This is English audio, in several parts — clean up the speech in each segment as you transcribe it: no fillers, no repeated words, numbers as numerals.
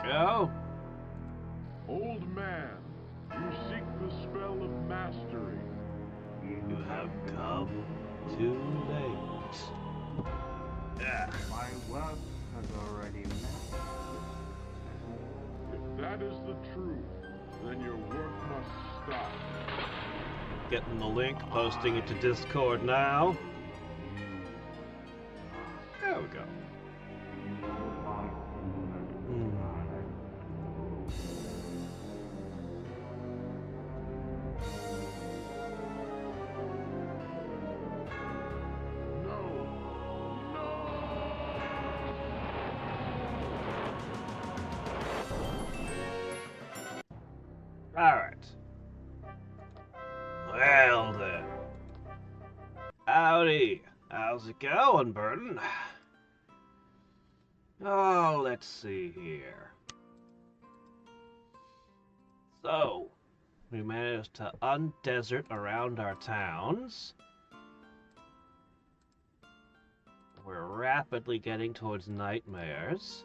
go. Old man, you seek the spell of mastery. You have come too late. Yeah. My work has already met. If that is the truth, then your work must stop. Getting the link, posting it to Discord now. There we go. Alright. Well then. Howdy. How's it going, Burton? Oh, let's see here. So, we managed to undesert around our towns. We're rapidly getting towards nightmares.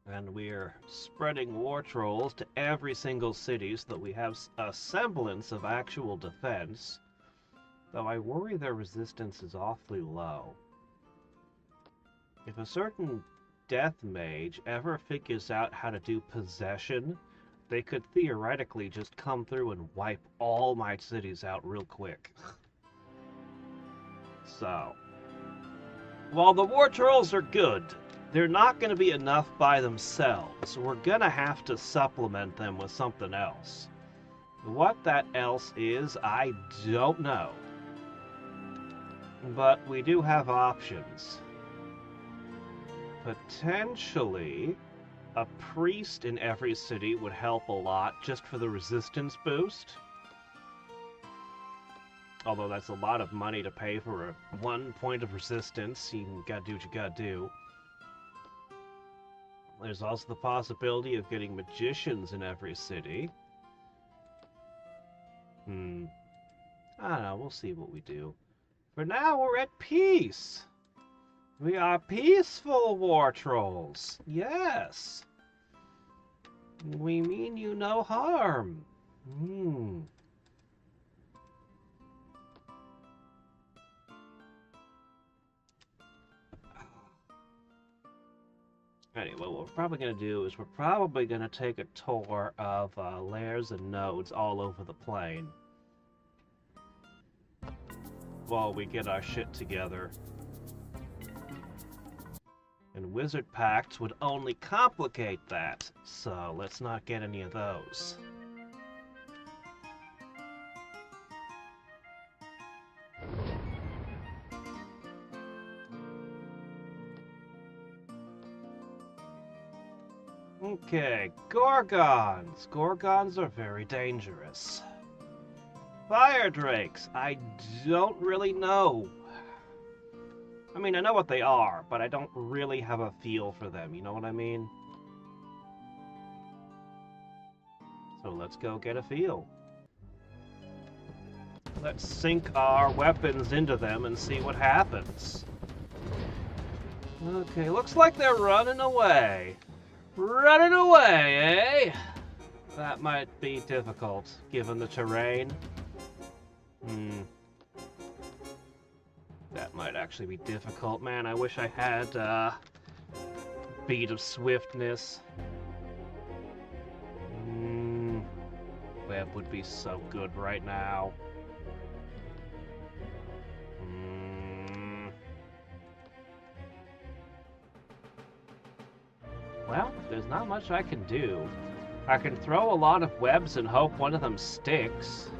And we're spreading war trolls to every single city so that we have a semblance of actual defense. Though I worry their resistance is awfully low. If a certain death mage ever figures out how to do possession, they could theoretically just come through and wipe all my cities out real quick. So, while the war trolls are good, they're not going to be enough by themselves. We're going to have to supplement them with something else. What that else is, I don't know. But we do have options. Potentially, a priest in every city would help a lot just for the resistance boost. Although that's a lot of money to pay for 1 point of resistance. You gotta do what you gotta do. There's also the possibility of getting magicians in every city. I don't know, we'll see what we do. For now, we're at peace. We are peaceful war trolls. Yes. We mean you no harm. Anyway, what we're probably going to do is we're probably going to take a tour of lairs and nodes all over the plane. While we get our shit together. And wizard pacts would only complicate that, so let's not get any of those. Okay, Gorgons. Gorgons are very dangerous. Fire Drakes. I don't really know. I mean, I know what they are, but I don't really have a feel for them, you know what I mean? So let's go get a feel. Let's sink our weapons into them and see what happens. Okay, looks like they're running away. Running away, eh? That might be difficult, given the terrain. That might actually be difficult. Man, I wish I had beat of swiftness. Web would be so good right now. Well, there's not much I can do. I can throw a lot of webs and hope one of them sticks.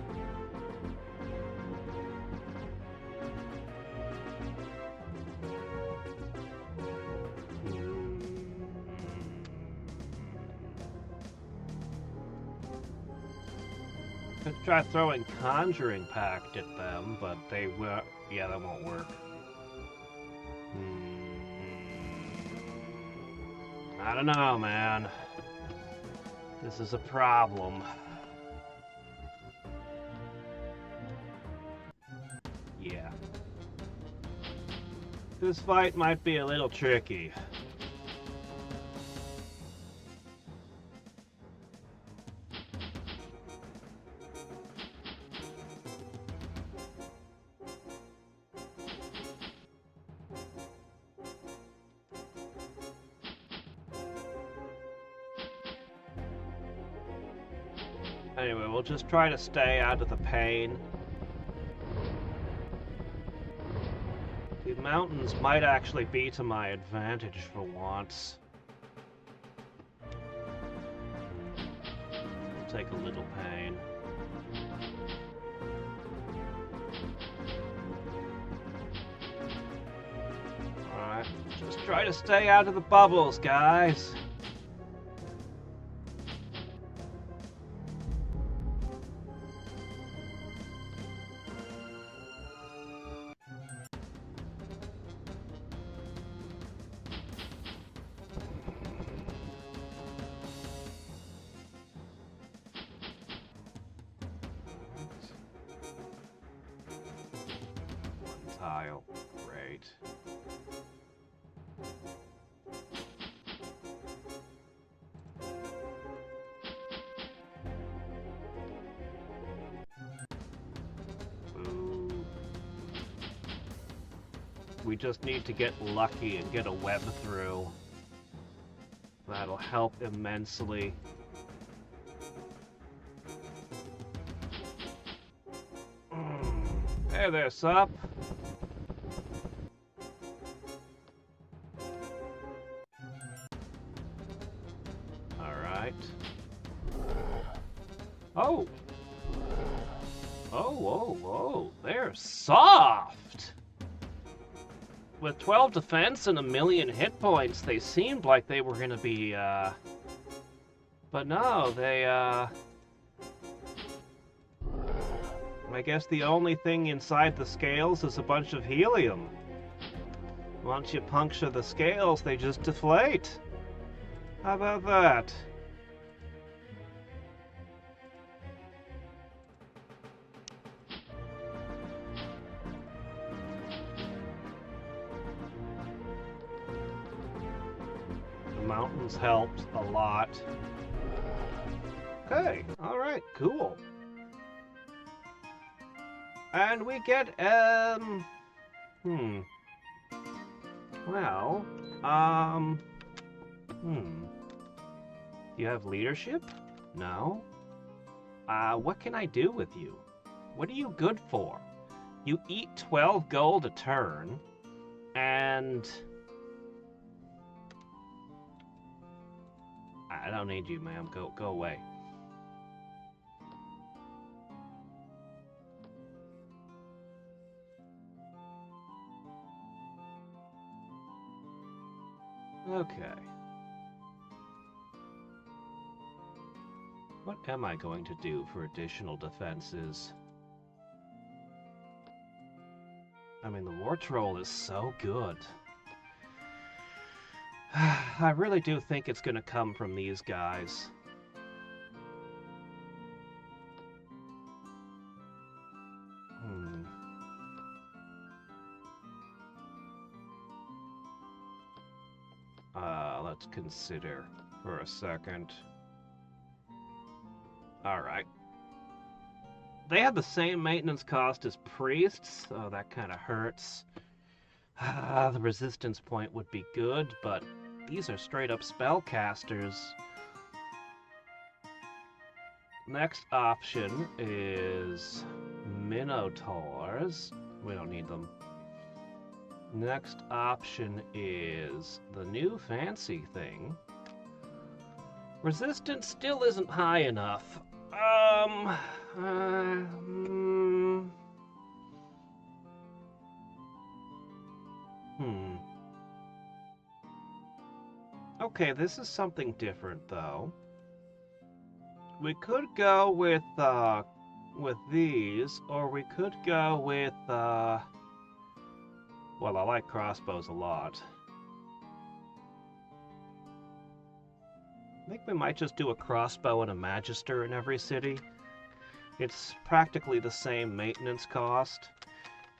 Could try throwing Conjuring Pact at them, but they will. Yeah, that won't work. I don't know, man. This is a problem. Yeah. This fight might be a little tricky. Anyway, we'll just try to stay out of the pain. The mountains might actually be to my advantage for once. We'll take a little pain. Alright, just try to stay out of the bubbles, guys. Tile. Great. Ooh. We just need to get lucky and get a web through. That'll help immensely. Hey there, sup? Alright. Oh! Oh, they're soft! With 12 defense and 1,000,000 hit points, they seemed like they were gonna be, But no, they, I guess the only thing inside the scales is a bunch of helium. Once you puncture the scales, they just deflate. How about that? The mountains helped a lot. Okay, alright, cool. And we get, well, You have leadership? No? What can I do with you? What are you good for? You eat 12 gold a turn, and... I don't need you, ma'am. Go away. Okay. What am I going to do for additional defenses? I mean, the War Troll is so good. I really do think it's going to come from these guys. Let's consider for a second. Alright. They have the same maintenance cost as priests, so that kind of hurts. The resistance point would be good, but these are straight up spellcasters. Next option is Minotaurs. We don't need them. Next option is the new fancy thing. Resistance still isn't high enough. Okay, this is something different, though. We could go with these, or we could go with, well, I like crossbows a lot. I think we might just do a crossbow and a magister in every city. It's practically the same maintenance cost.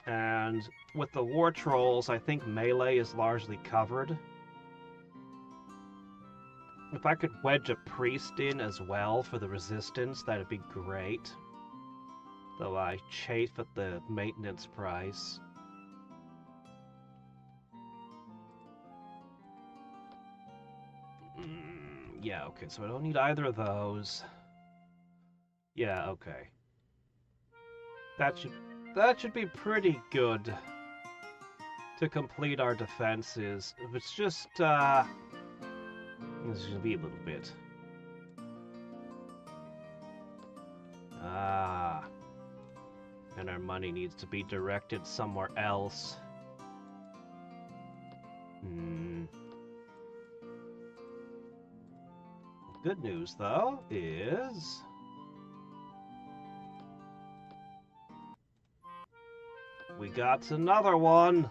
And with the war trolls, I think melee is largely covered. If I could wedge a priest in as well for the resistance, that'd be great. Though I chafe at the maintenance price. Yeah, okay, so I don't need either of those. Yeah, okay. That should be pretty good to complete our defenses. If it's just this is gonna be a little bit. And our money needs to be directed somewhere else. Good news, though, is we got another one.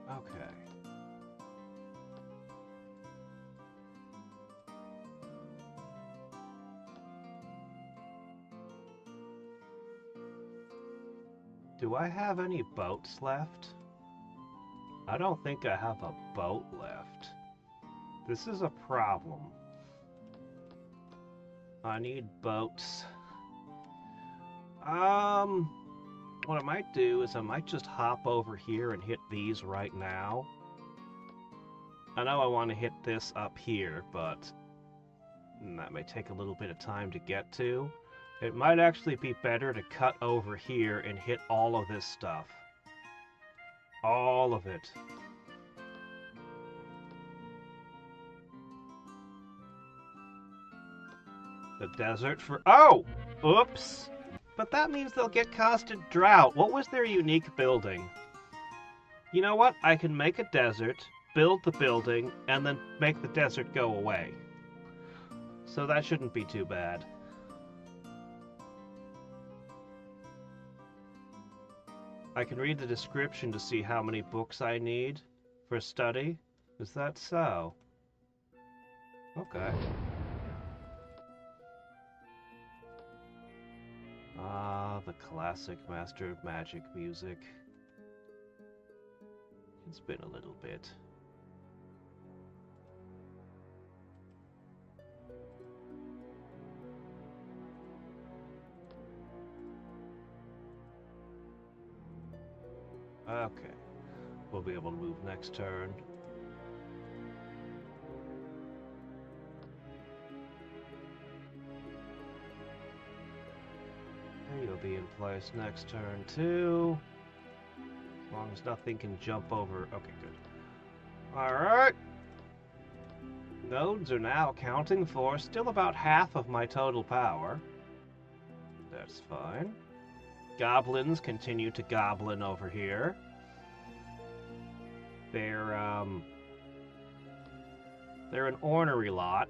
Okay. Do I have any boats left? I don't think I have a boat left. This is a problem. I need boats. What I might do is I might just hop over here and hit these right now. I know I want to hit this up here, but that may take a little bit of time to get to. It might actually be better to cut over here and hit all of this stuff. All of it. The desert for... Oh! Oops! But that means they'll get constant drought. What was their unique building? You know what? I can make a desert, build the building, and then make the desert go away. So that shouldn't be too bad. I can read the description to see how many books I need for study. Is that so? Okay. Ah, the classic Master of Magic music. It's been a little bit. Okay. We'll be able to move next turn. You'll be in place next turn too. As long as nothing can jump over. Okay, good. Alright. Nodes are now accounting for still about half of my total power. That's fine. Goblins continue to goblin over here. They're an ornery lot.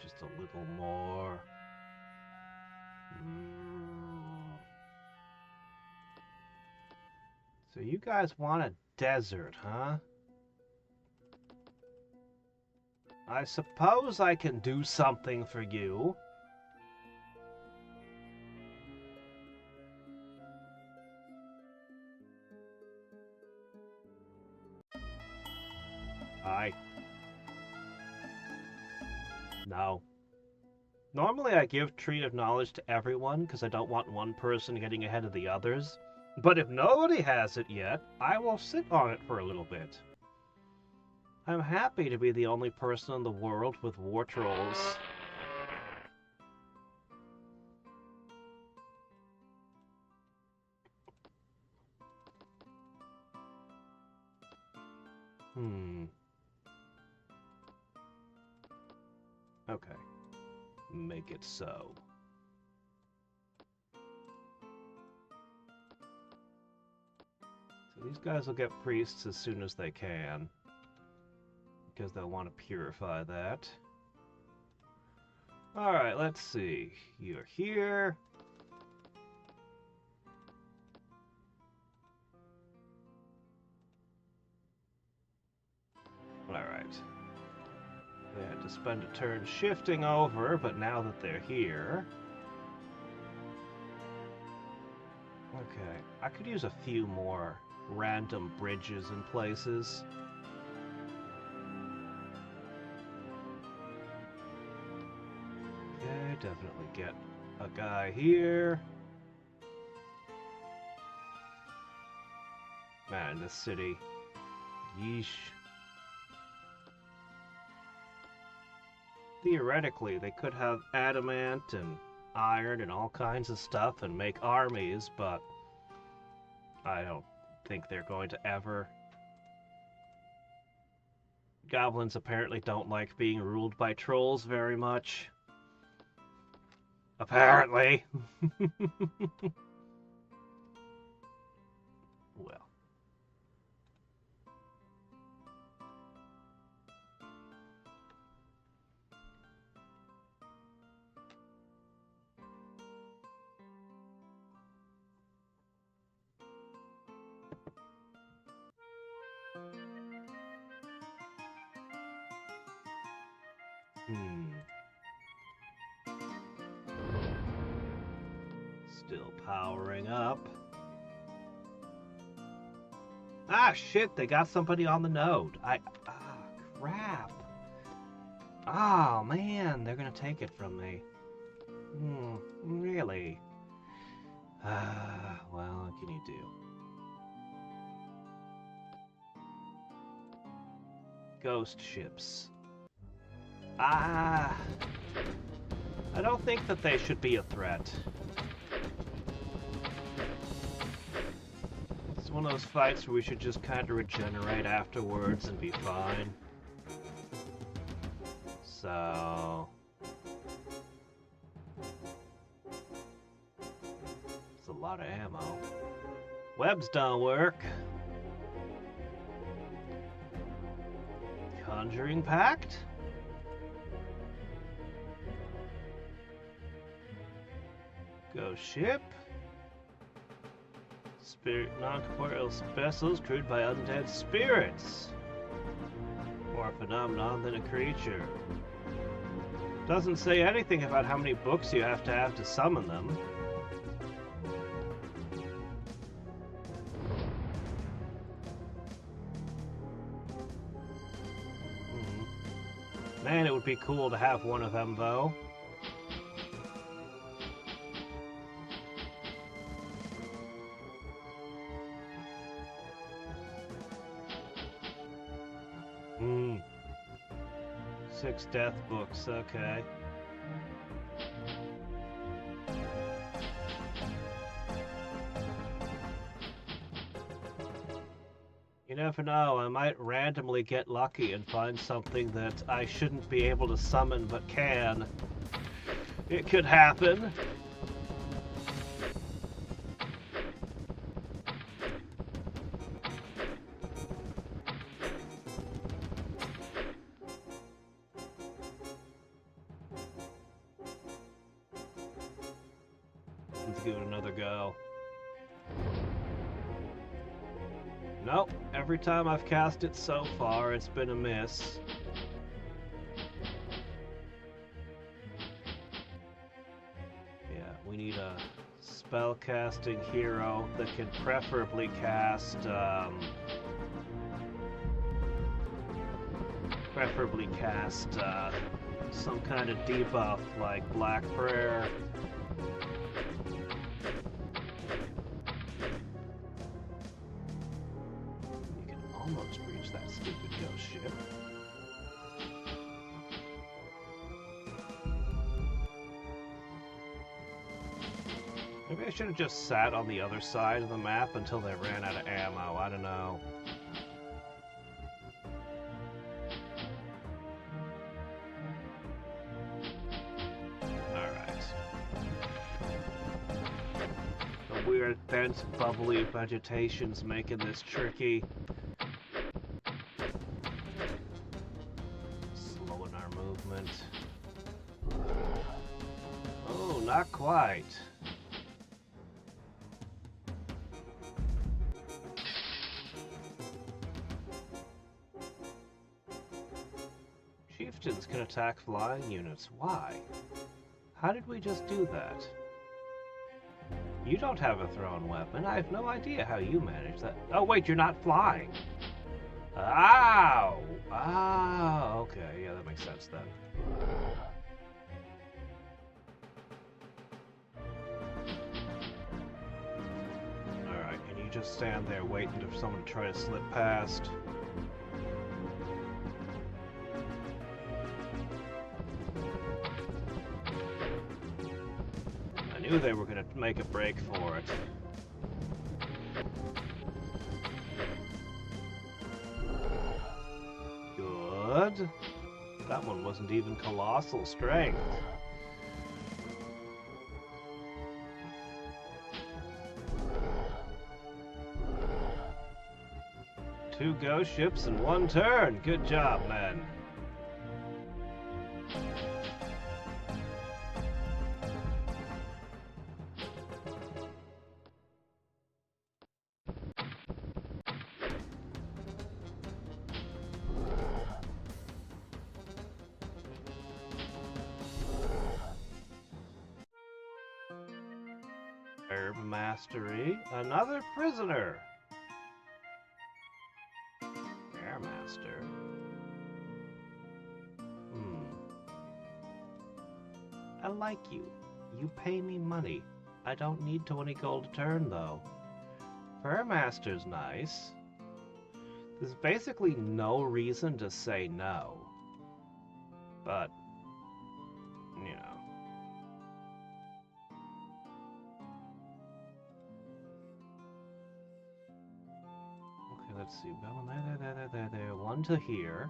Just a little more. So you guys want a desert, huh? I suppose I can do something for you. No. Normally I give Tree of Knowledge to everyone because I don't want one person getting ahead of the others. But if nobody has it yet, I will sit on it for a little bit. I'm happy to be the only person in the world with war trolls. Okay. Make it so. So these guys will get priests as soon as they can, because they'll want to purify that. Alright, let's see. You're here. Alright. They had to spend a turn shifting over, but now that they're here... Okay, I could use a few more random bridges in places. Definitely get a guy here. Man, this city. Yeesh. Theoretically, they could have adamant and iron and all kinds of stuff and make armies, but I don't think they're going to ever. Goblins apparently don't like being ruled by trolls very much. Apparently. Well. Still powering up. Ah, shit, they got somebody on the node. Crap. Oh, man, they're gonna take it from me. Really? Well, what can you do? Ghost ships. I don't think that they should be a threat. It's one of those fights where we should just kind of regenerate afterwards and be fine. So... it's a lot of ammo. Webs don't work. Conjuring Pact? Ghost ship. Spirit non-corporeal vessels crewed by undead spirits. More a phenomenon than a creature. Doesn't say anything about how many books you have to summon them. Man, it would be cool to have one of them, though. Hmm. 6 death books, okay. You never know, I might randomly get lucky and find something that I shouldn't be able to summon but can. It could happen. Let's give it another go. Nope, every time I've cast it so far, it's been a miss. Yeah, we need a spell-casting hero that can preferably cast, some kind of debuff like Black Prayer. Almost reached that stupid ghost ship. Maybe I should have just sat on the other side of the map until they ran out of ammo. I don't know. Alright. The weird, dense, bubbly vegetation's making this tricky. Oh, not quite. Chieftains can attack flying units. Why? How did we just do that? You don't have a thrown weapon. I have no idea how you managed that. Oh, wait, you're not flying. Ow! Ah, okay. Yeah, that makes sense then. just stand there waiting for someone to try to slip past. I knew they were gonna make a break for it. Good. That one wasn't even colossal strength. Two ghost ships in one turn. Good job, men. Herb mastery. Another prisoner. Master. I like you. You pay me money. I don't need 20 gold a turn, though. Fairmaster's nice. There's basically no reason to say no. But, you know. Let's see, there. One to here.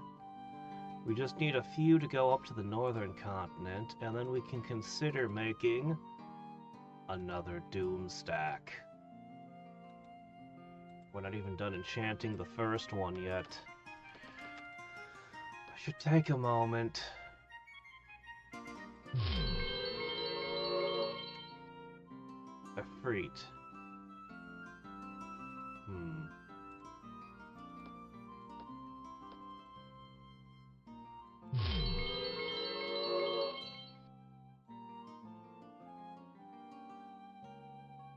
We just need a few to go up to the northern continent, and then we can consider making another Doom stack. We're not even done enchanting the first one yet. I should take a moment. Efreet.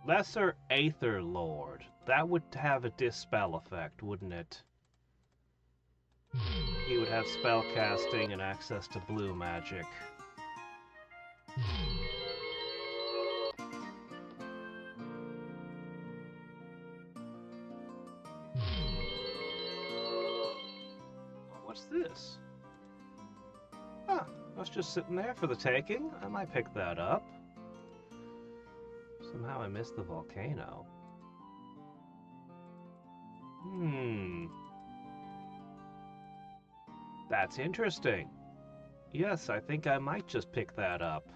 Lesser Aether Lord. That would have a dispel effect, wouldn't it? He would have spell casting and access to blue magic. What's this? Huh, I was just sitting there for the taking. I might pick that up. Somehow I missed the volcano. That's interesting. Yes, I think I might just pick that up.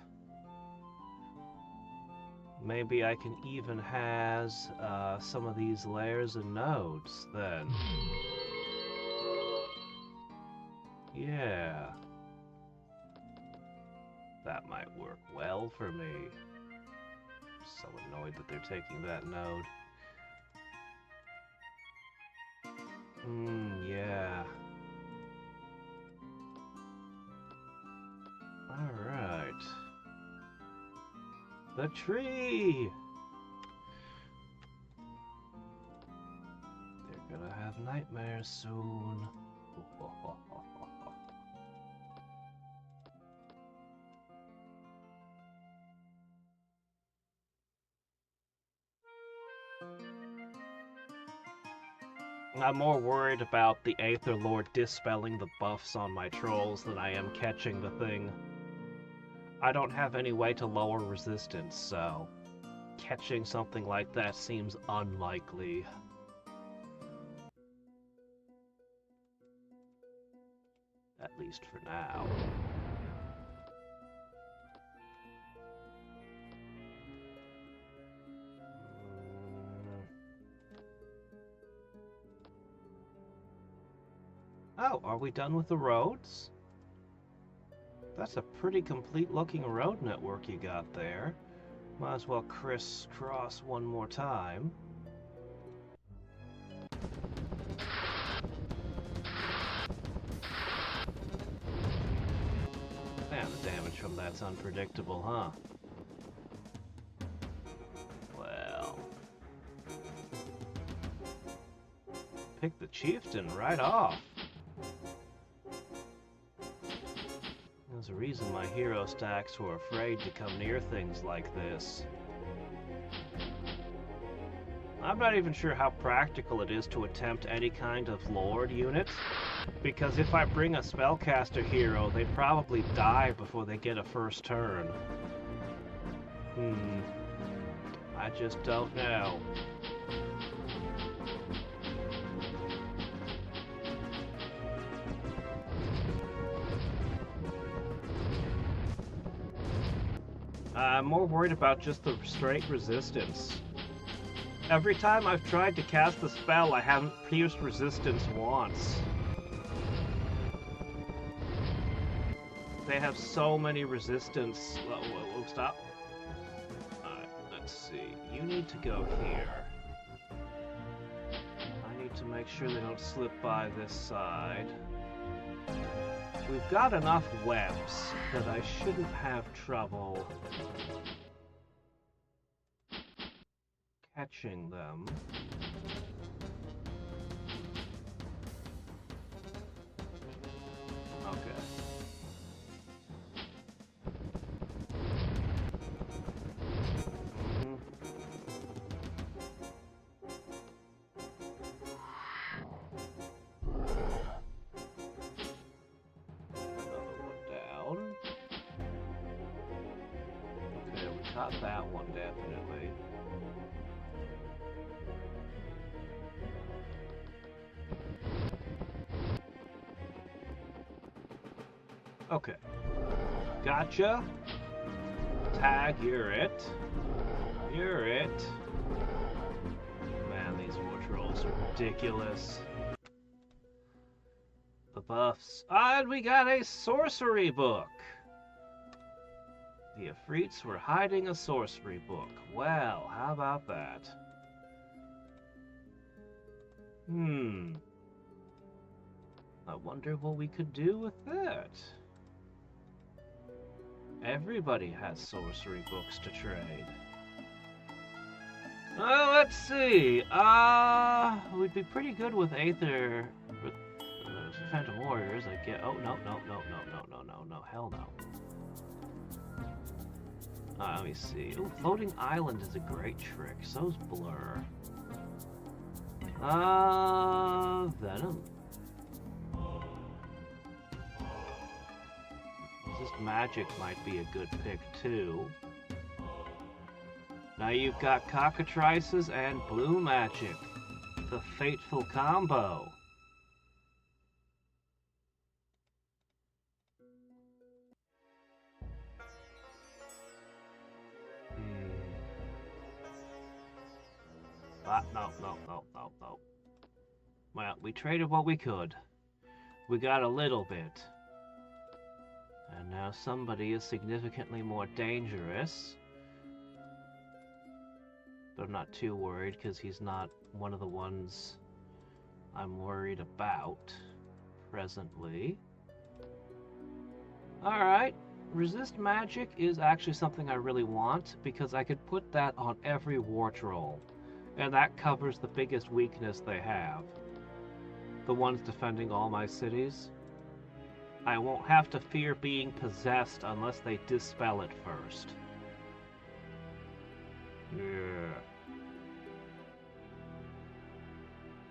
Maybe I can even has some of these layers and nodes then. Yeah. That might work well for me. So annoyed that they're taking that node. Yeah. Alright. The tree! They're gonna have nightmares soon. I'm more worried about the Aether Lord dispelling the buffs on my trolls than I am catching the thing. I don't have any way to lower resistance, so catching something like that seems unlikely. At least for now. Oh, are we done with the roads? That's a pretty complete looking road network you got there. Might as well crisscross one more time. Man, the damage from that's unpredictable, huh? Well... Pick the chieftain right off. There's a reason my hero stacks were afraid to come near things like this. I'm not even sure how practical it is to attempt any kind of Lord unit, because if I bring a spellcaster hero, they probably die before they get a first turn. I just don't know. I'm more worried about just the straight resistance. Every time I've tried to cast the spell, I haven't pierced resistance once. They have so many resistance. Whoa, stop. Alright, let's see. You need to go here. I need to make sure they don't slip by this side. We've got enough webs that I shouldn't have trouble catching them. Okay. Got that one, definitely. Okay. Gotcha. Tag, you're it. You're it. Man, these war trolls are ridiculous. The buffs. And we got a sorcery book. The Afrits were hiding a sorcery book. Well, how about that? I wonder what we could do with that. Everybody has sorcery books to trade. Let's see. We'd be pretty good with Aether, with Phantom Warriors. I get. Oh no, hell no. Let me see. Ooh, Floating Island is a great trick. So's Blur. Venom. Resist Magic might be a good pick too. Now you've got Cockatrices and Blue Magic. The fateful combo. No. Well, we traded what we could. We got a little bit. And now somebody is significantly more dangerous. But I'm not too worried, because he's not one of the ones I'm worried about presently. Alright. Resist Magic is actually something I really want, because I could put that on every war troll. And that covers the biggest weakness they have. The ones defending all my cities. I won't have to fear being possessed unless they dispel it first. Yeah.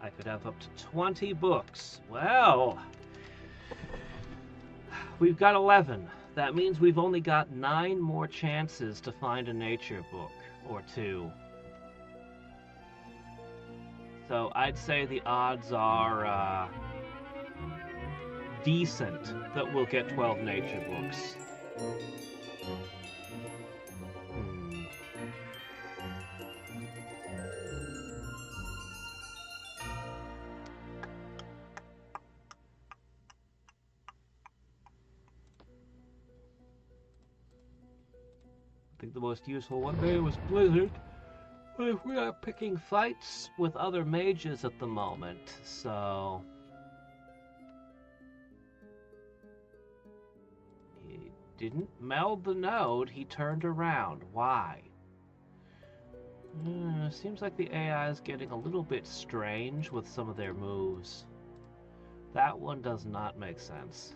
I could have up to 20 books. Well, we've got 11. That means we've only got 9 more chances to find a nature book or 2. So I'd say the odds are decent that we'll get 12 nature books. I think the most useful one day was Blizzard. But we are picking fights with other mages at the moment, so... He didn't meld the node, he turned around. Why? Seems like the AI is getting a little bit strange with some of their moves. That one does not make sense.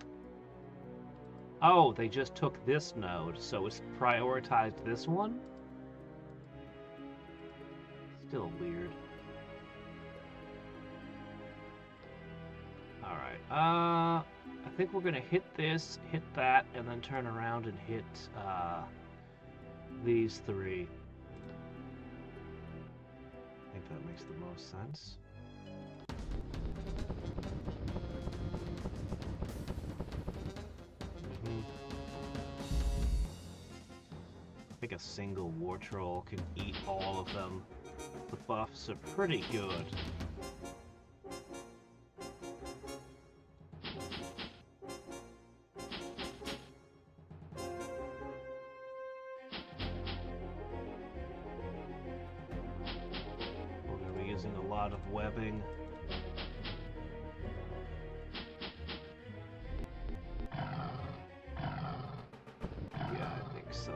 Oh, they just took this node, so it's prioritized this one? Still weird. Alright, I think we're gonna hit this, hit that, and then turn around and hit, these three. I think that makes the most sense. I think a single war troll can eat all of them. The buffs are pretty good. We're going to be using a lot of webbing. Yeah, I think so.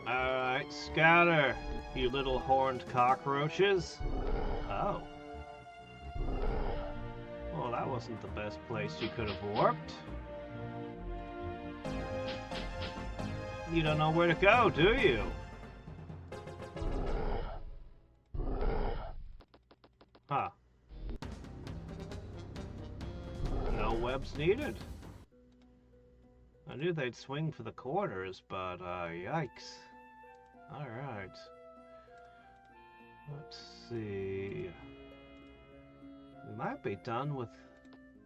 Alright, scatter, you little horned cockroaches. Oh. Well, that wasn't the best place you could have warped. You don't know where to go, do you? Huh. No webs needed. I knew they'd swing for the corners, but, yikes. Alright. Let's see. We might be done with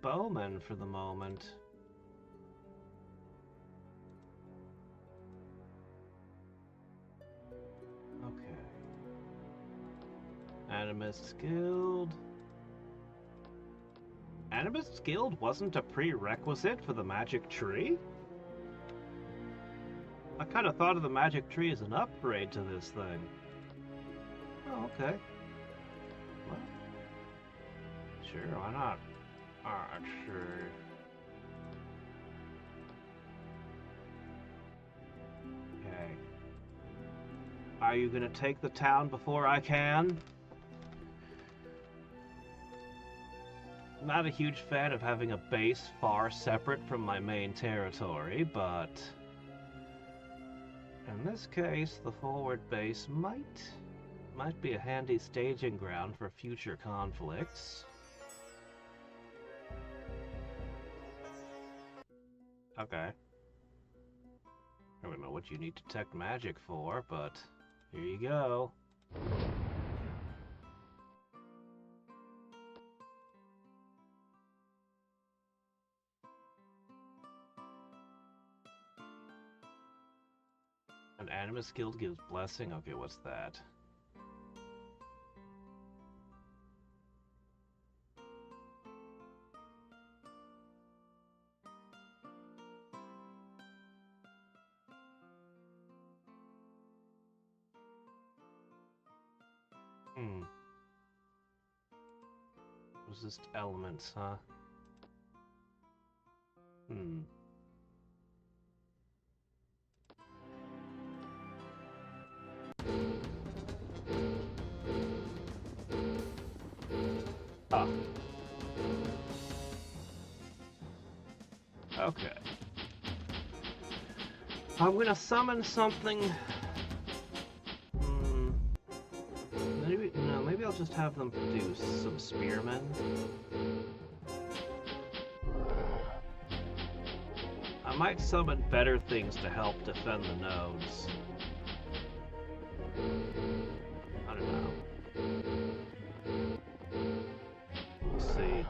bowmen for the moment. Okay. Animist Guild. Animist Guild wasn't a prerequisite for the magic tree? I kind of thought of the magic tree as an upgrade to this thing. Oh, okay. Well, sure, why not? Alright, sure. Okay. Are you gonna take the town before I can? Not a huge fan of having a base far separate from my main territory, but in this case, the forward base might be a handy staging ground for future conflicts. Okay. I don't know what you need to detect magic for, but here you go. An Animist Guild gives blessing? Okay, what's that? Resist elements, huh? Ah. Okay. I'm gonna summon something. Maybe I'll just have them produce some spearmen. I might summon better things to help defend the nodes. I don't know. We'll see.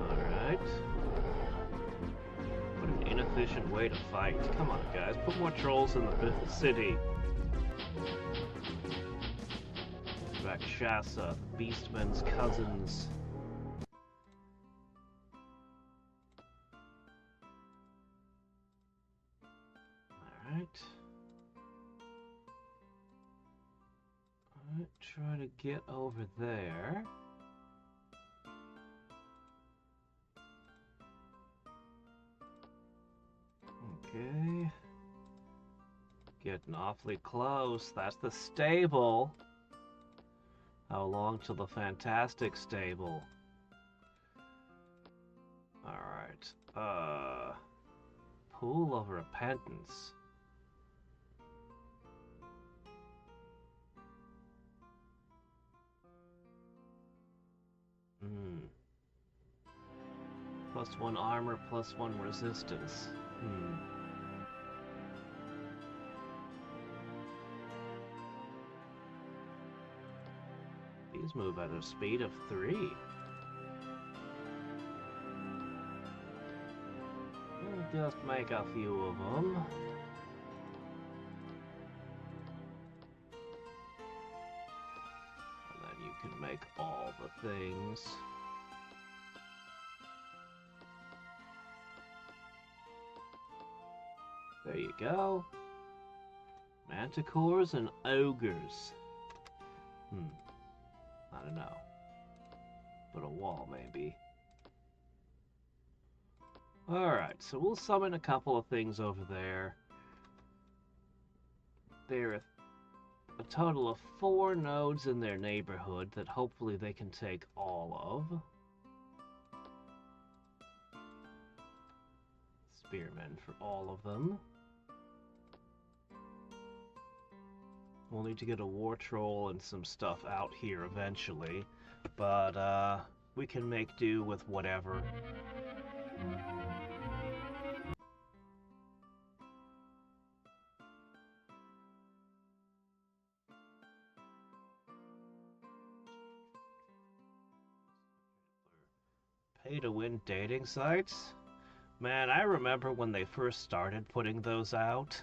Alright. What an inefficient way to fight. Come on, guys. Put more trolls in the city. Rakshasa, the Beastmen's cousins. Alright. try to get over there. Okay. Getting awfully close. That's the stable. How long till the fantastic stable? Alright. Pool of Repentance. +1 armor, +1 resistance. These move at a speed of 3. We'll just make a few of them. And then you can make all the things. There you go. Manticores and ogres. I don't know. But a wall, maybe. Alright, so we'll summon a couple of things over there. There are a total of 4 nodes in their neighborhood that hopefully they can take all of. Spearmen for all of them. We'll need to get a war troll and some stuff out here eventually, but we can make do with whatever. Pay-to-win dating sites? Man, I remember when they first started putting those out.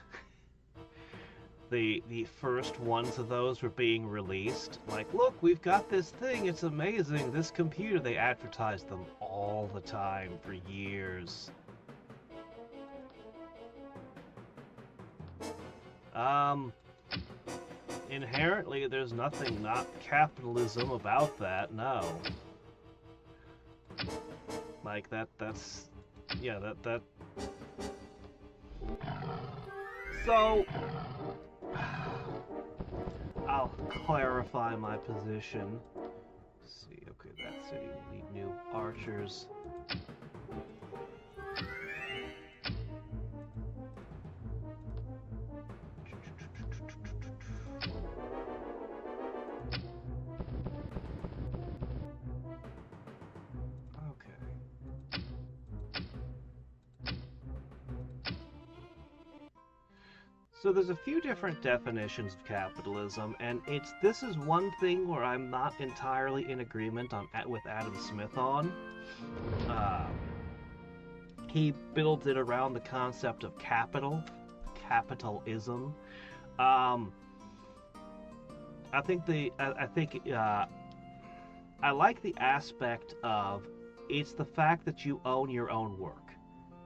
The first ones of those were being released. Like, look, we've got this thing, it's amazing, this computer. They advertised them all the time for years. Inherently, there's nothing not capitalism about that, no. Like, that's... yeah, that... So... I'll clarify my position. Let's see, okay, that city will need new archers. So there's a few different definitions of capitalism, and this is one thing where I'm not entirely in agreement with Adam Smith on. He builds it around the concept of capitalism. I like the aspect of it's the fact that you own your own work.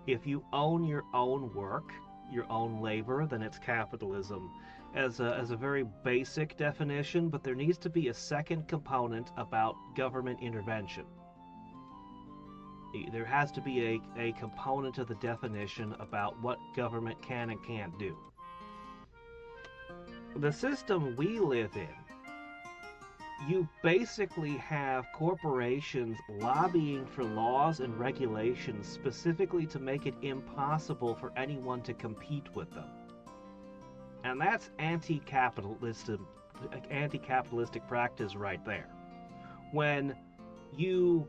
If you own your own work, your own labor, then it's capitalism as a very basic definition, but there needs to be a second component about government intervention. There has to be a component of the definition about what government can and can't do. The system we live in, you basically have corporations lobbying for laws and regulations specifically to make it impossible for anyone to compete with them. And that's anti-capitalistic practice right there. When you're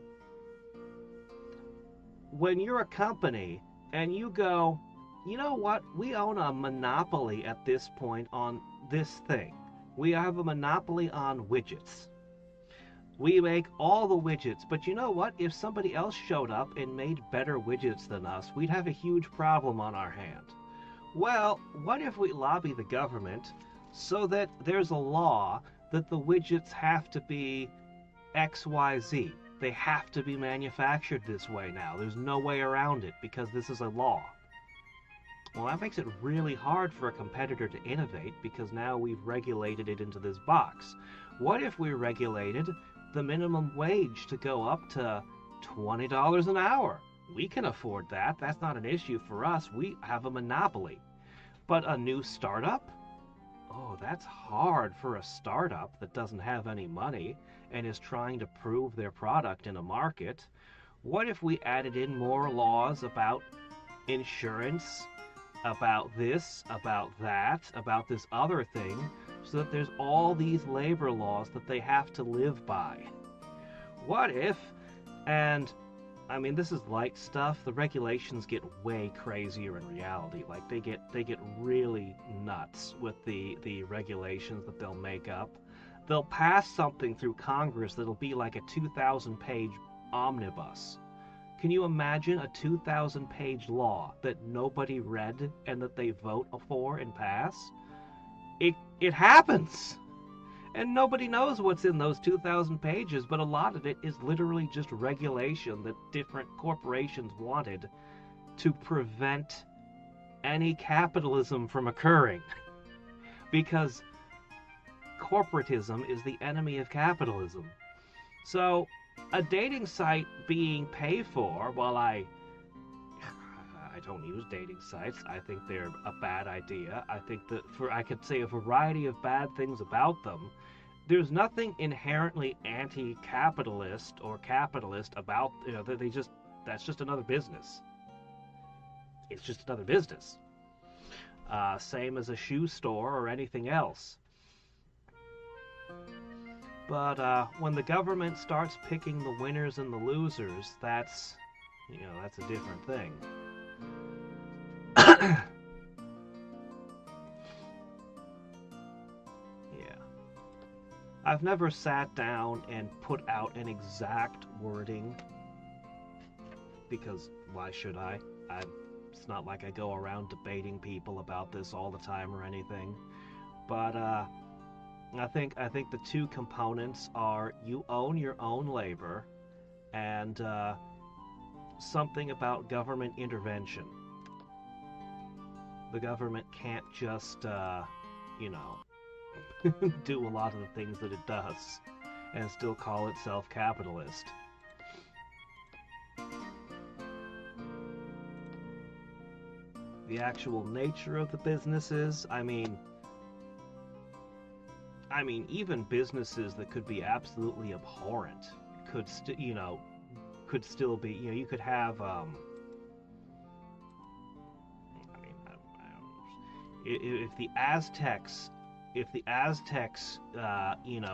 a company and you go, you know what, we own a monopoly at this point on this thing. We have a monopoly on widgets. We make all the widgets, but you know what? If somebody else showed up and made better widgets than us, we'd have a huge problem on our hand. Well, what if we lobby the government so that there's a law that the widgets have to be XYZ? They have to be manufactured this way now. There's no way around it because this is a law. Well, that makes it really hard for a competitor to innovate because now we've regulated it into this box. What if we regulated the minimum wage to go up to $20 an hour? We can afford that. That's not an issue for us. We have a monopoly. But a new startup? Oh, that's hard for a startup that doesn't have any money and is trying to prove their product in a market. What if we added in more laws about insurance, about this, about that, about this other thing, so that there's all these labor laws that they have to live by? What if, and I mean, this is light stuff, the regulations get way crazier in reality. Like, they get really nuts with the regulations that they'll make up. They'll pass something through Congress that'll be like a 2,000-page omnibus. Can you imagine a 2,000-page law that nobody read and that they vote for and pass? It happens! And nobody knows what's in those 2,000 pages, but a lot of it is literally just regulation that different corporations wanted to prevent any capitalism from occurring. Because corporatism is the enemy of capitalism. So, a dating site being paid for, while I don't use dating sites, I think they're a bad idea. I think that I could say a variety of bad things about them. There's nothing inherently anti-capitalist or capitalist about, that's just another business. It's just another business. Same as a shoe store or anything else. But when the government starts picking the winners and the losers, that's a different thing. I've never sat down and put out an exact wording, because why should I? It's not like I go around debating people about this all the time or anything. But I think the two components are you own your own labor, and something about government intervention. The government can't just do a lot of the things that it does and still call itself capitalist. The actual nature of the businesses, I mean even businesses that could be absolutely abhorrent could still be, you could have if the Aztecs,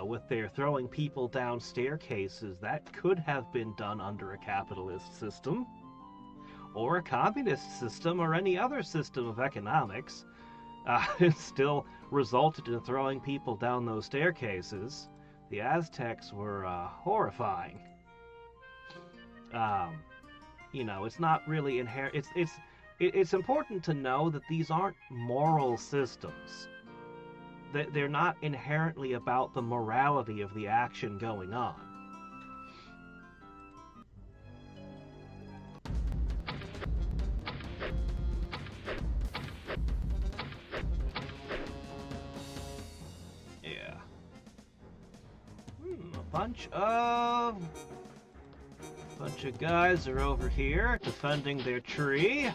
with their throwing people down staircases, that could have been done under a capitalist system, or a communist system, or any other system of economics. It still resulted in throwing people down those staircases. The Aztecs were horrifying. It's not really inherent. It's important to know that these aren't moral systems. They're not inherently about the morality of the action going on. Yeah. A bunch of guys are over here defending their tree.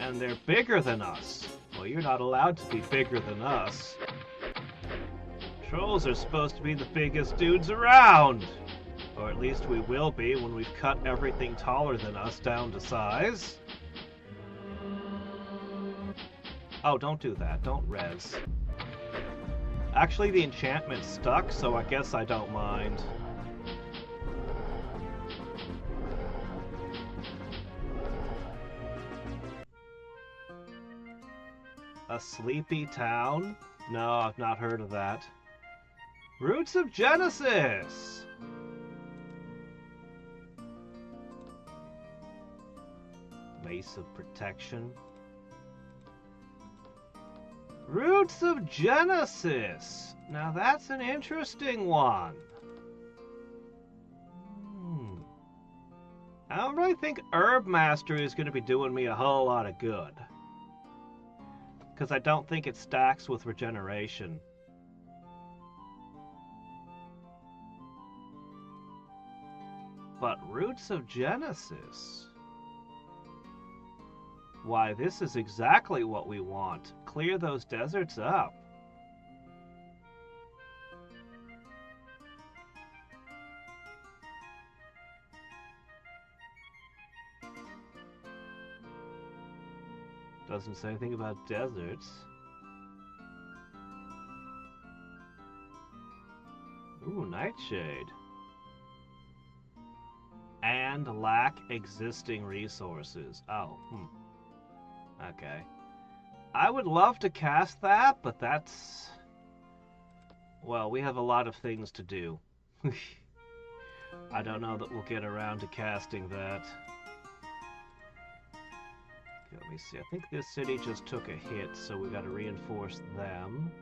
And they're bigger than us. Well, you're not allowed to be bigger than us. Trolls are supposed to be the biggest dudes around. Or at least we will be when we've cut everything taller than us down to size. Oh, don't do that. Don't res. Actually, the enchantment stuck, so I guess I don't mind. A sleepy town? No, I've not heard of that. Roots of Genesis! Mace of Protection. Roots of Genesis! Now that's an interesting one. I don't really think Herb Mastery is going to be doing me a whole lot of good. Because I don't think it stacks with regeneration. But Roots of Genesis... Why, this is exactly what we want. Clear those deserts up. Doesn't say anything about deserts. Ooh, Nightshade. And lack existing resources. Oh, okay. I would love to cast that, but that's... Well, we have a lot of things to do. I don't know that we'll get around to casting that. Okay, let me see. I think this city just took a hit, so we gotta reinforce them.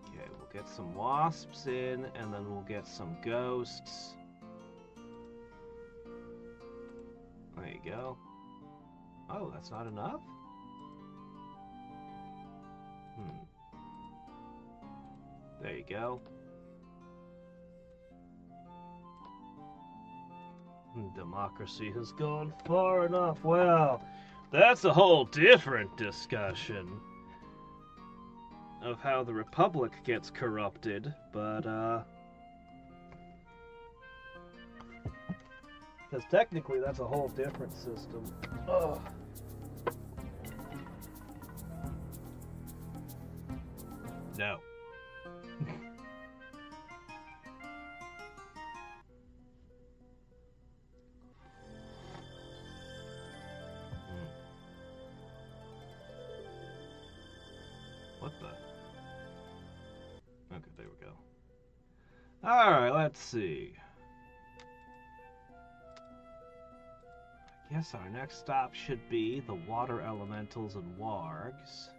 Okay, we'll get some wasps in, and then we'll get some ghosts. There you go. Oh, that's not enough? There you go. Democracy has gone far enough. Well, that's a whole different discussion of how the Republic gets corrupted, but, because technically that's a whole different system. Ugh. No. What the? Okay, there we go. Alright, let's see. I guess our next stop should be the water elementals and wargs.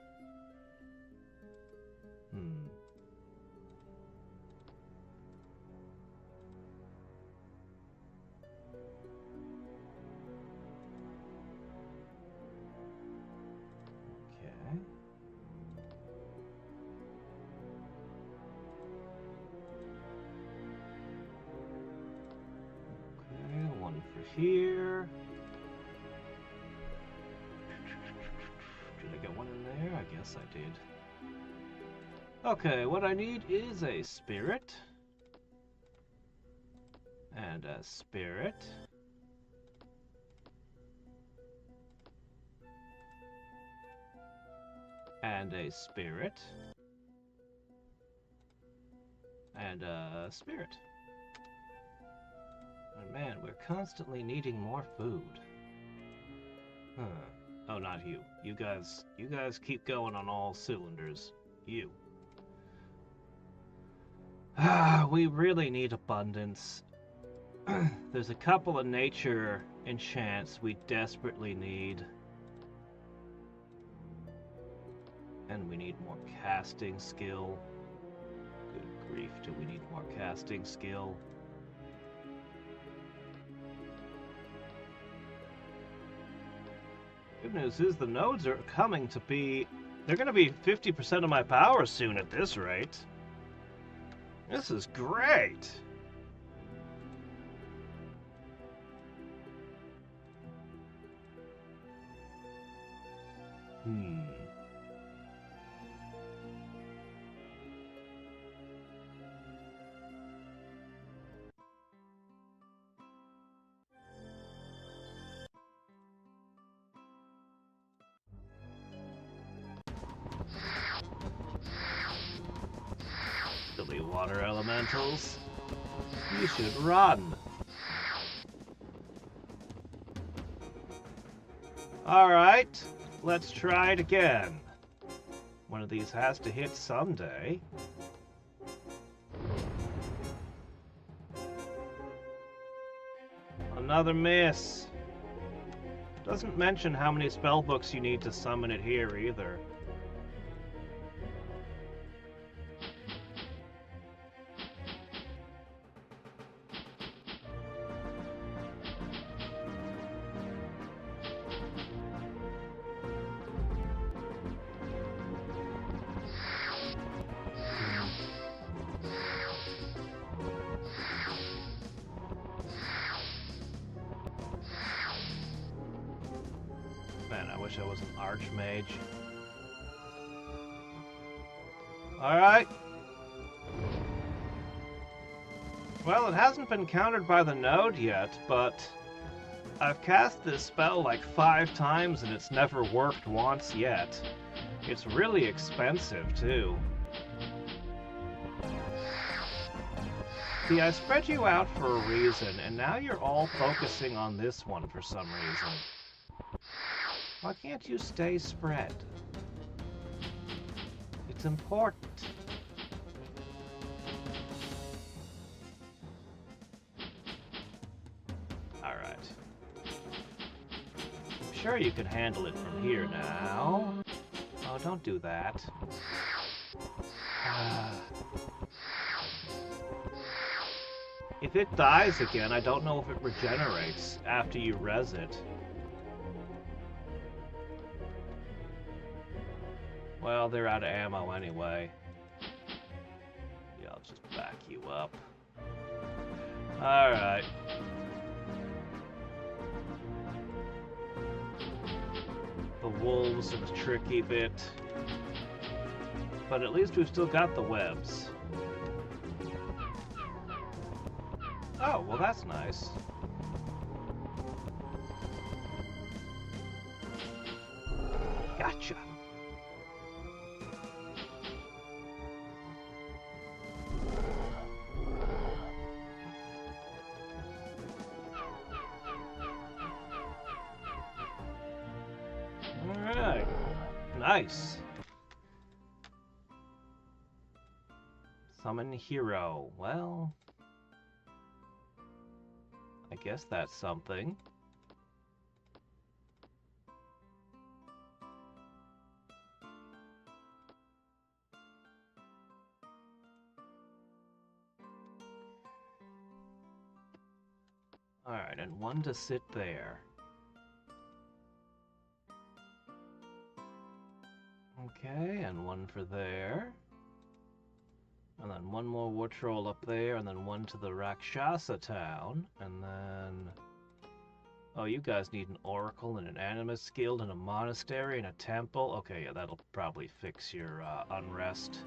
Here. Did I get one in there? I guess I did. Okay, what I need is a spirit. And a spirit. And a spirit. And a spirit. Oh man, we're constantly needing more food. Huh. Oh, not you. You guys keep going on all cylinders. You. We really need abundance. There's a couple of nature enchants we desperately need. And we need more casting skill. Good grief, do we need more casting skill? Good news is the nodes are coming to be... They're going to be 50% of my power soon at this rate. This is great! Silly water elementals. You should run. Alright, let's try it again. One of these has to hit someday. Another miss. Doesn't mention how many spellbooks you need to summon it here either. I wish I was an archmage. Alright. Well, it hasn't been countered by the node yet, but I've cast this spell like 5 times and it's never worked once yet. It's really expensive, too. See, I spread you out for a reason, and now you're all focusing on this one for some reason. Why can't you stay spread? It's important. Alright. I'm sure you can handle it from here now. Oh, don't do that. If it dies again, I don't know if it regenerates after you res it. Well, they're out of ammo anyway. Yeah, I'll just back you up. Alright. The wolves are the tricky bit. But at least we've still got the webs. Oh, well that's nice. Gotcha. Alright. Nice. Summon hero. Well, I guess that's something. Alright, and one to sit there. Okay, and one for there. And then one more war troll up there, and then one to the Rakshasa town, and then... Oh, you guys need an oracle and an animus guild and a monastery and a temple. Okay, yeah, that'll probably fix your unrest.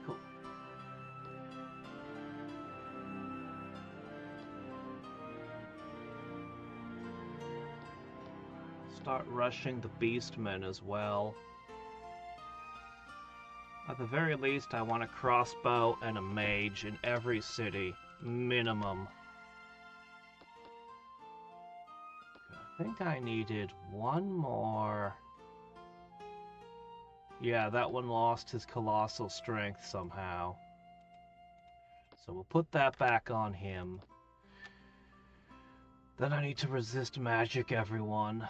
Cool. Start rushing the beastmen as well. At the very least, I want a crossbow and a mage in every city, minimum. I think I needed one more. Yeah, that one lost his colossal strength somehow. So we'll put that back on him. Then I need to resist magic, everyone.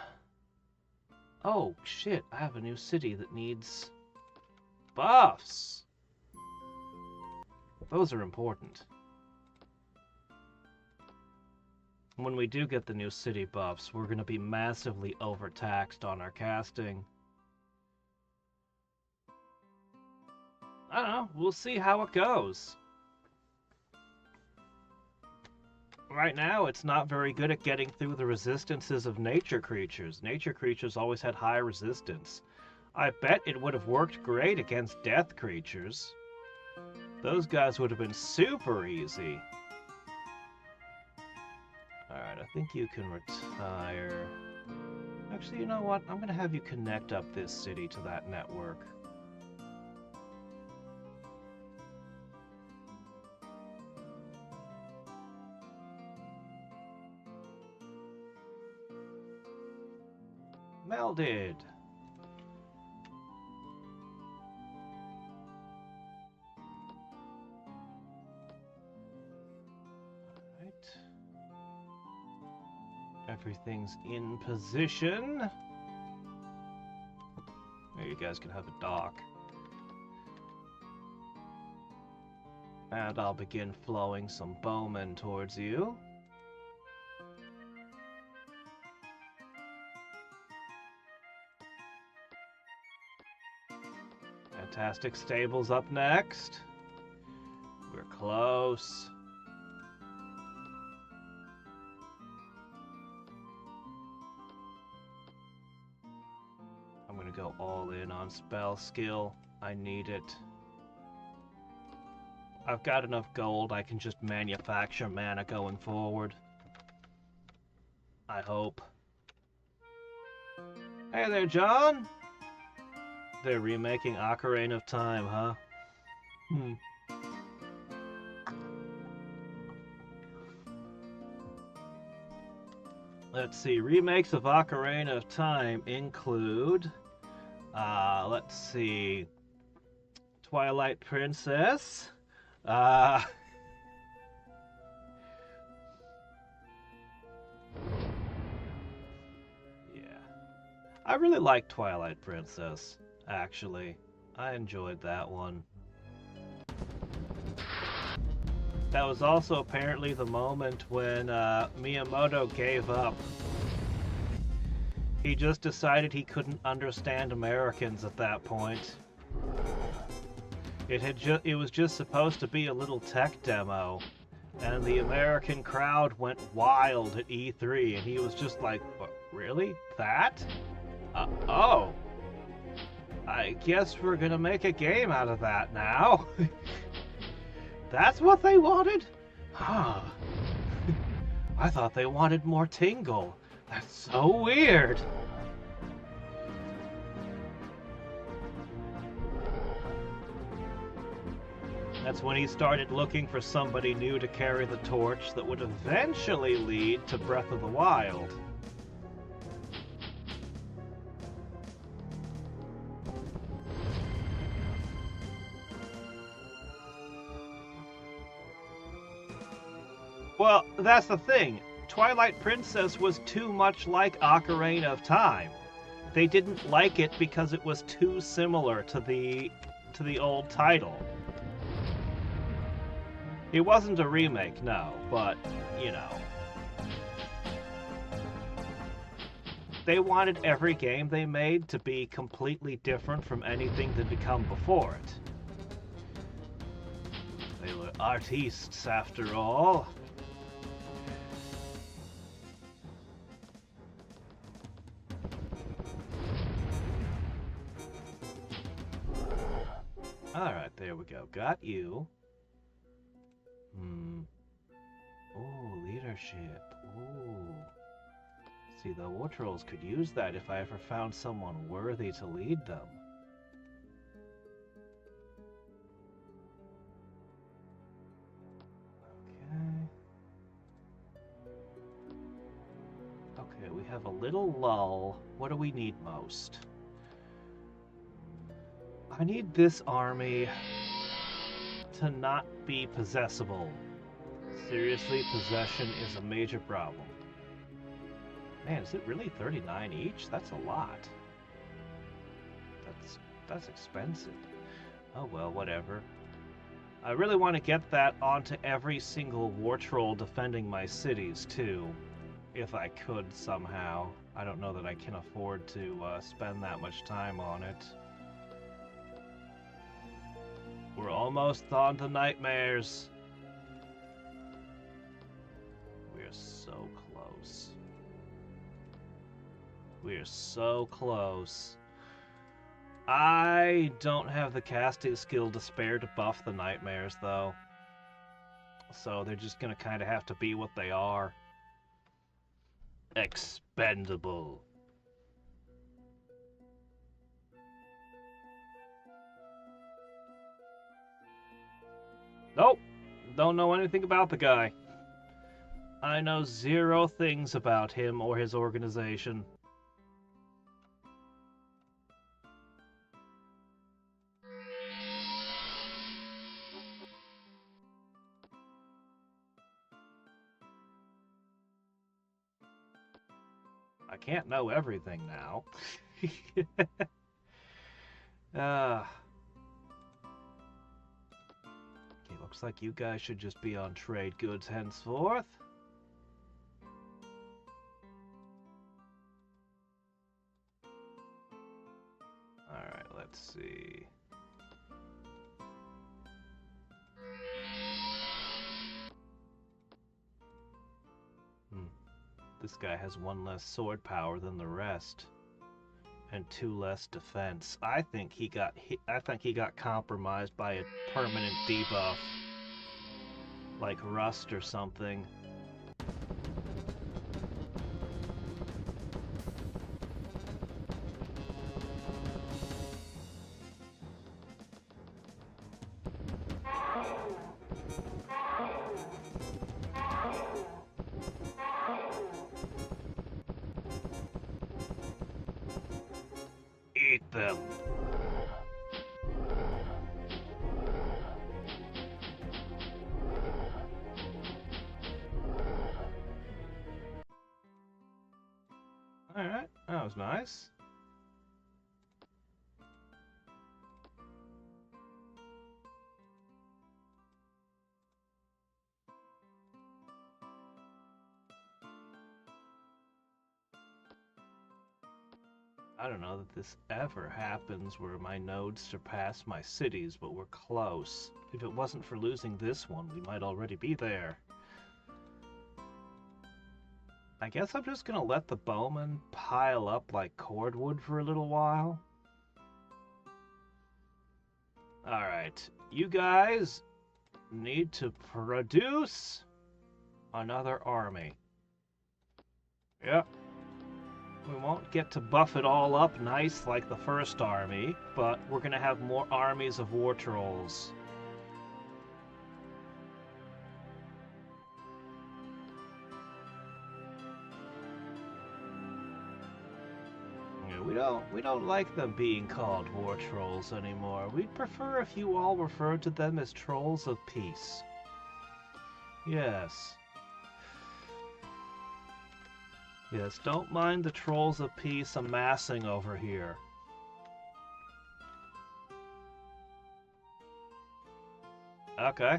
Oh, shit, I have a new city that needs buffs. Those are important. When we do get the new city buffs, we're going to be massively overtaxed on our casting. I don't know, we'll see how it goes. Right now, it's not very good at getting through the resistances of nature creatures. Nature creatures always had high resistance. I bet it would have worked great against death creatures. Those guys would have been super easy. Alright, I think you can retire. Actually, you know what? I'm going to have you connect up this city to that network. Melded. Alright. Everything's in position. There, you guys can have a dock. And I'll begin flowing some bowmen towards you. Fantastic Stables up next. We're close. I'm gonna go all in on spell skill. I need it. I've got enough gold, I can just manufacture mana going forward. I hope. Hey there, John! They're remaking Ocarina of Time, huh? Let's see, remakes of Ocarina of Time include... let's see... Twilight Princess... Yeah. I really like Twilight Princess, actually. I enjoyed that one. That was also apparently the moment when Miyamoto gave up. He just decided he couldn't understand Americans at that point. It was just supposed to be a little tech demo, and the American crowd went wild at E3, and he was just like, "What, really? That? Oh. I guess we're gonna make a game out of that now." That's what they wanted? Huh. I thought they wanted more Tingle. That's so weird. That's when he started looking for somebody new to carry the torch that would eventually lead to Breath of the Wild. Well, that's the thing. Twilight Princess was too much like Ocarina of Time. They didn't like it because it was too similar to the old title. It wasn't a remake, no, but, you know. They wanted every game they made to be completely different from anything that had come before it. They were artistes, after all. Alright, there we go. Got you. Oh, leadership. Ooh. See, the War Trolls could use that if I ever found someone worthy to lead them. Okay, we have a little lull. What do we need most? I need this army to not be possessible. Seriously, possession is a major problem. Man, is it really 39 each? That's a lot. That's expensive. Oh well, whatever. I really want to get that onto every single war troll defending my cities, too. If I could, somehow. I don't know that I can afford to spend that much time on it. We're almost on to nightmares. We're so close. We're so close. I don't have the casting skill to spare to buff the nightmares, though. So they're just gonna kind of have to be what they are. Expendable. Nope. Don't know anything about the guy. I know 0 things about him or his organization. I can't know everything now. Okay, looks like you guys should just be on trade goods henceforth. Alright, let's see. This guy has 1 less sword power than the rest, and 2 less defense. I think he got compromised by a permanent debuff, like rust or something. Eat them. Alright, that was nice. I don't know that this ever happens where my nodes surpass my cities, but we're close. If it wasn't for losing this one, we might already be there. I guess I'm just gonna let the bowmen pile up like cordwood for a little while. Alright, you guys need to produce another army. Yep. We won't get to buff it all up nice like the first army, but we're gonna have more armies of war trolls. We don't like them being called war trolls anymore. We'd prefer if you all referred to them as trolls of peace. Yes. Yes, don't mind the trolls of peace amassing over here. Okay.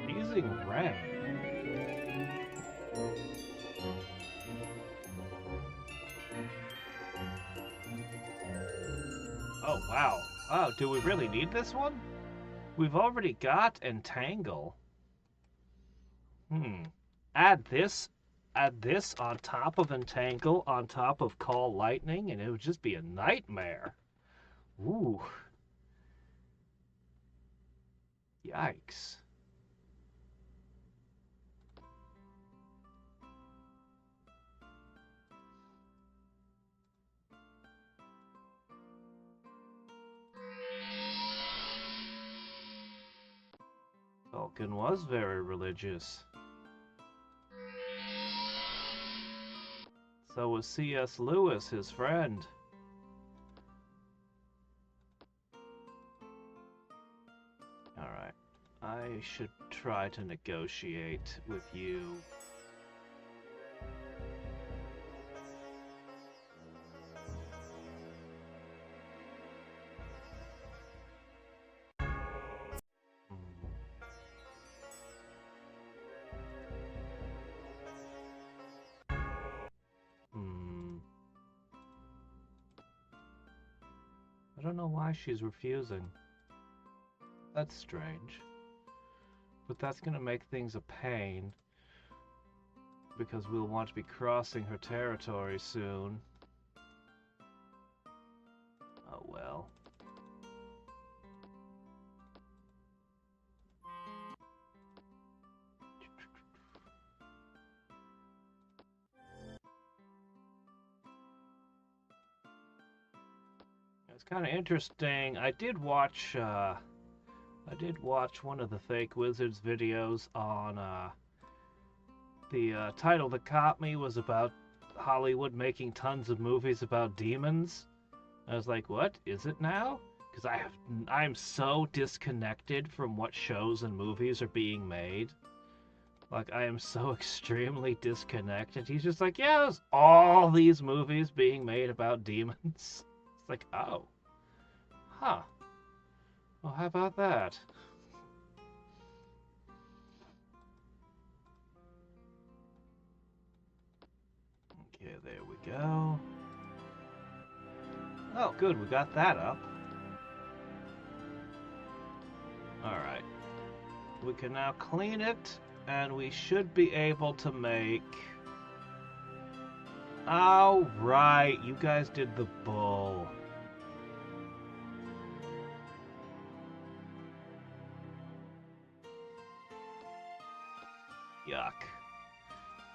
Using rain. Oh, wow. Oh, do we really need this one? We've already got Entangle. Add this on top of Entangle, on top of Call Lightning, and it would just be a nightmare. Ooh. Yikes. Tolkien was very religious. So was C.S. Lewis, his friend. Alright. I should try to negotiate with you. I don't know why she's refusing. That's strange. But that's gonna make things a pain, because we'll want to be crossing her territory soon. Oh well. It's kind of interesting. I did watch one of the Fake Wizards videos on the title that caught me was about Hollywood making tons of movies about demons. I was like, what is it now? Because I'm so disconnected from what shows and movies are being made. Like, I am so extremely disconnected. He's just like, yeah, there's all these movies being made about demons. It's like, oh. Huh. Well, how about that? Okay, there we go. Oh, good, we got that up. Alright. We can now clean it, and we should be able to make... Oh, right, you guys did the bull. Yuck.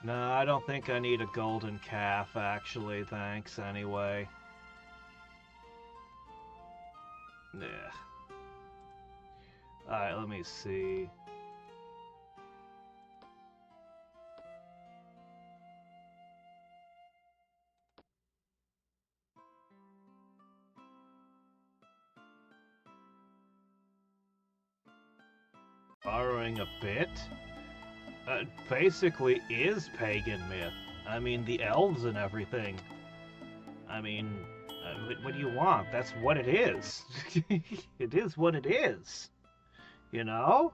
No, I don't think I need a golden calf, actually. Thanks, anyway. Yeah. Alright, let me see. Borrowing a bit? Basically is pagan myth. I mean, the elves and everything. I mean, what do you want? That's what it is. It is what it is. You know?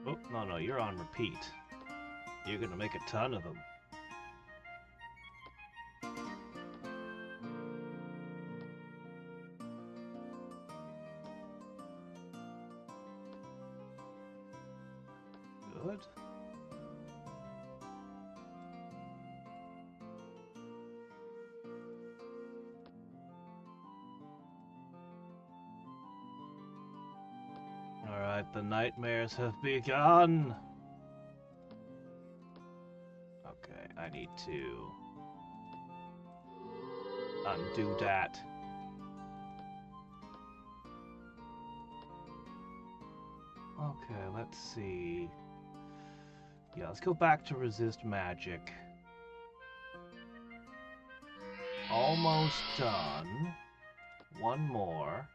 Oh, no, you're on repeat. You're gonna make a ton of them. Good. Alright, the nightmares have begun! Okay, I need to undo that. Okay, let's see. Yeah, let's go back to resist magic. Almost done. One more.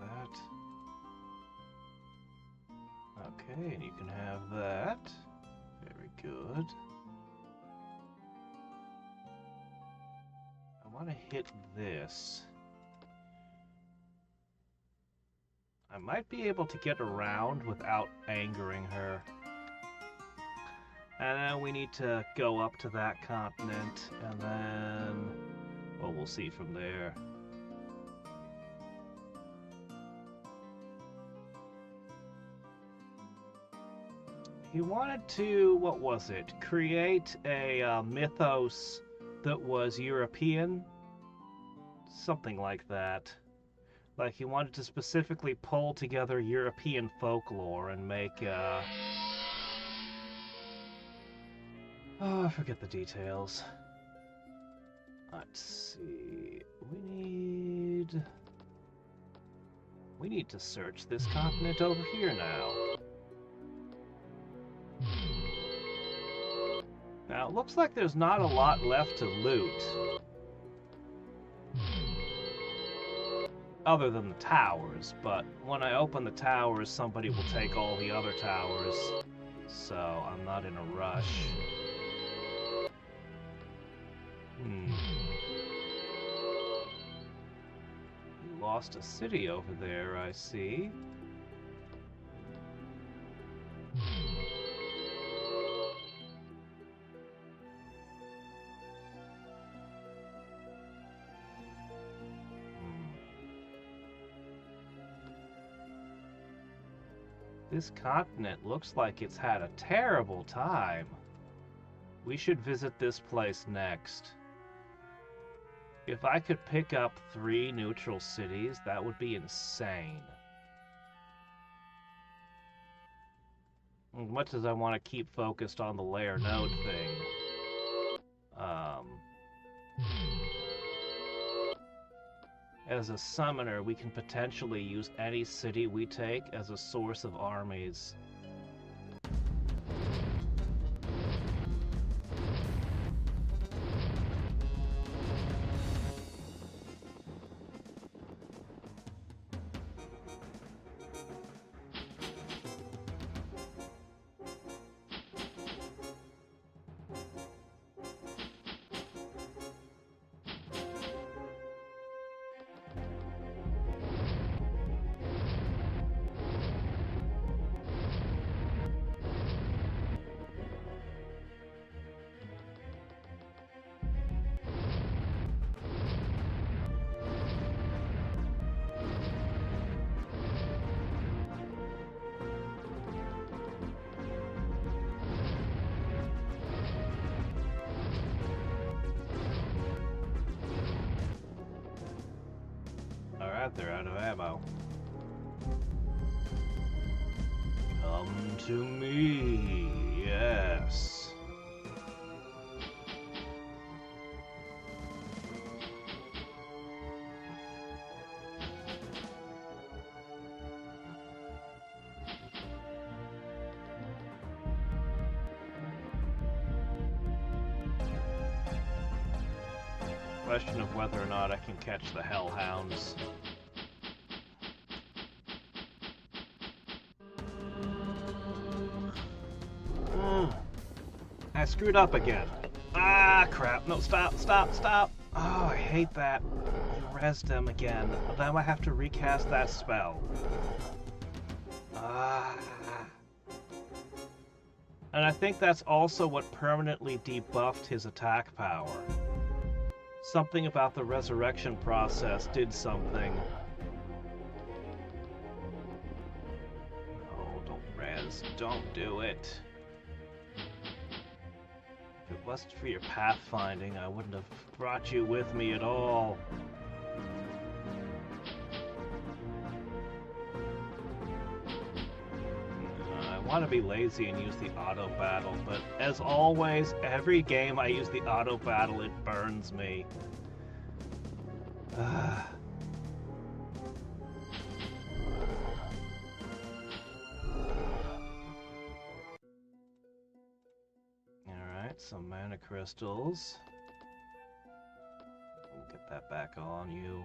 That. Okay, and you can have that. Very good. I want to hit this. I might be able to get around without angering her. And then we need to go up to that continent, and then... well, we'll see from there. He wanted to, what was it, create a mythos that was European? Something like that. Like, he wanted to specifically pull together European folklore and make, oh, I forget the details. Let's see... We need to search this continent over here now. Now, it looks like there's not a lot left to loot. Other than the towers, but when I open the towers, somebody will take all the other towers. So, I'm not in a rush. You lost a city over there, I see. This continent looks like it's had a terrible time. We should visit this place next. If I could pick up 3 neutral cities, that would be insane. As much as I want to keep focused on the layer node thing. As a summoner, we can potentially use any city we take as a source of armies. that, they're out of ammo. Come to me, yes. Question of whether or not I can catch the hellhounds. I screwed up again. Ah, crap. No, stop, stop, stop. Oh, I hate that. Res them again. Then I have to recast that spell. Ah. And I think that's also what permanently debuffed his attack power. Something about the resurrection process did something. No, don't res. Don't do it. If it wasn't for your pathfinding, I wouldn't have brought you with me at all. I want to be lazy and use the auto battle, but as always, every game I use the auto battle, it burns me. Alright, some mana crystals. We'll get that back on you.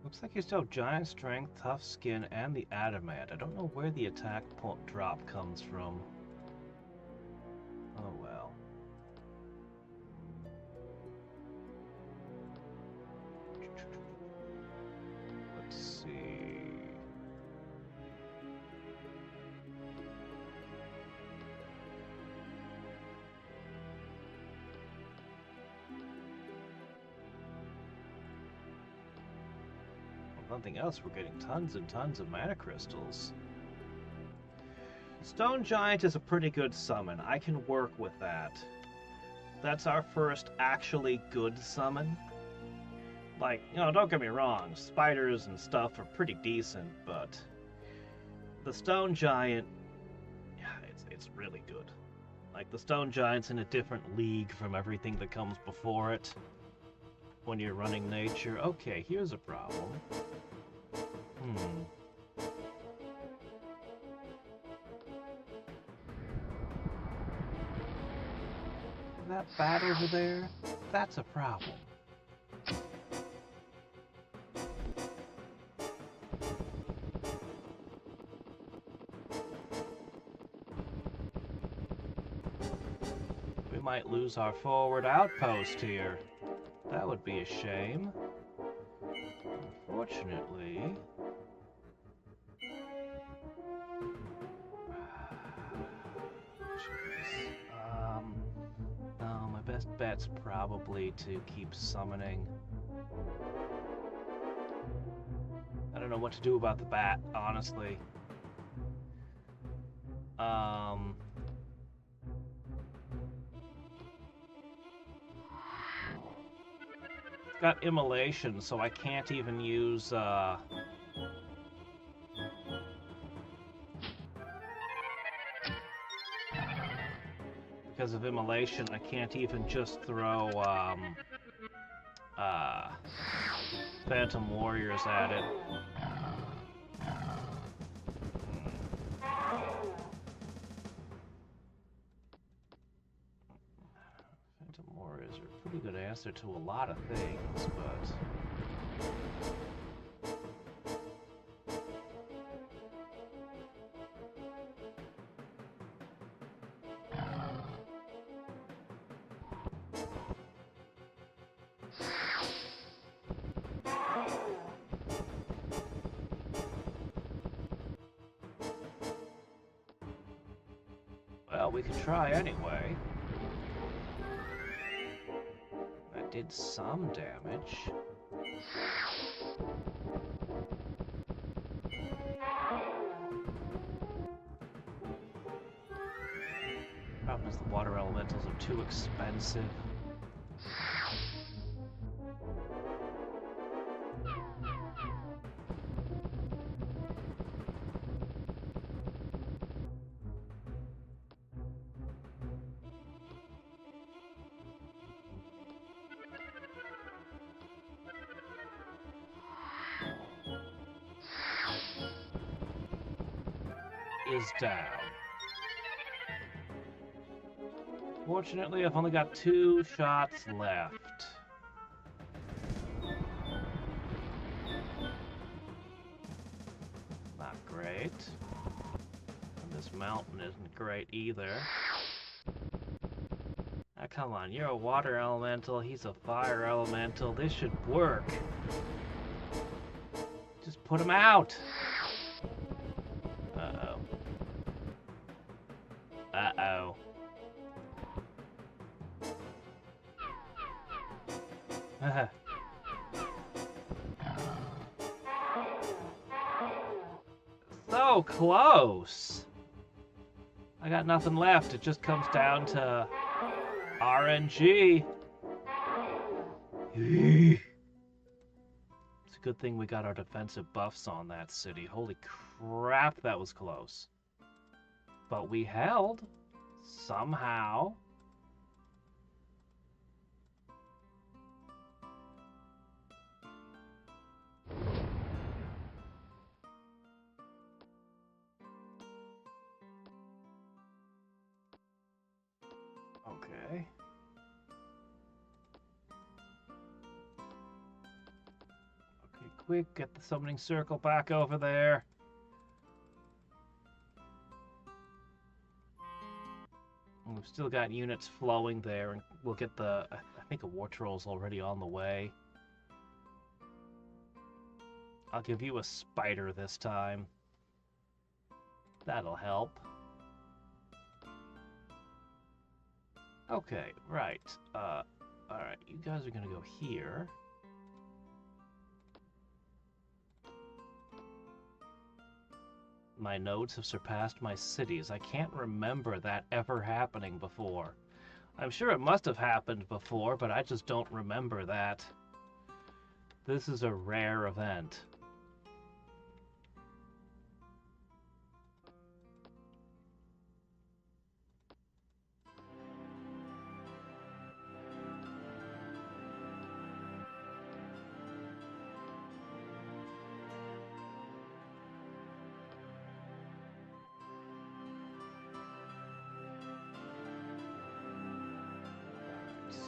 Looks like you still have giant strength, tough skin, and the adamant. I don't know where the attack drop comes from. Oh well. Let's see. Nothing else, we're getting tons and tons of mana crystals. Stone Giant is a pretty good summon. I can work with that. That's our first actually good summon. Like, you know, don't get me wrong, spiders and stuff are pretty decent, but the Stone Giant, yeah, it's really good. Like, the Stone Giant's in a different league from everything that comes before it. When you're running nature. Okay, here's a problem. That bat over there, that's a problem. We might lose our forward outpost here. That would be a shame. Unfortunately... no, my best bet's probably to keep summoning. I don't know what to do about the bat, honestly. Got immolation, so I can't even use, because of immolation, I can't even just throw, Phantom Warriors at it. Phantom Warriors are a pretty good answer to a lot of things, but... well, we could try anyway. That did some damage. elementals are too expensive. Is down. Fortunately, I've only got 2 shots left. Not great. And this mountain isn't great either. Ah, come on, you're a water elemental, he's a fire elemental. This should work. Just put him out. Uh-oh. Uh-oh. So close. I got nothing left. It just comes down to RNG. It's a good thing we got our defensive buffs on that city. Holy crap, that was close. But we held. Somehow. Okay. Okay, quick, get the summoning circle back over there. And we've still got units flowing there, and we'll get the... I think a war troll's already on the way. I'll give you a spider this time. That'll help. Okay, right. Alright, you guys are gonna go here. My nodes have surpassed my cities. I can't remember that ever happening before. I'm sure it must have happened before, but I just don't remember that. This is a rare event.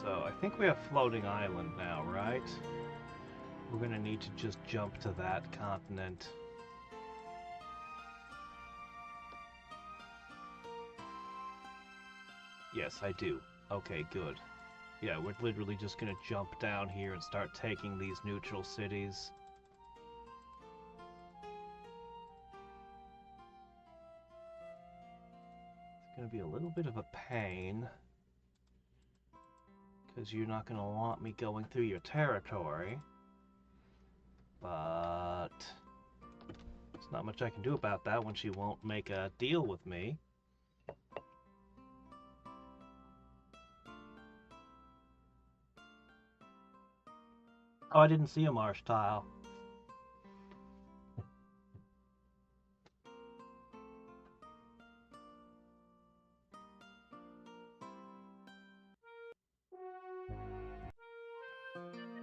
So, I think we have floating island now, right? We're gonna need to just jump to that continent. Yes, I do. Okay, good. Yeah, we're literally just gonna jump down here and start taking these neutral cities. It's gonna be a little bit of a pain, because you're not going to want me going through your territory. But there's not much I can do about that when she won't make a deal with me. Oh, I didn't see a marsh tile.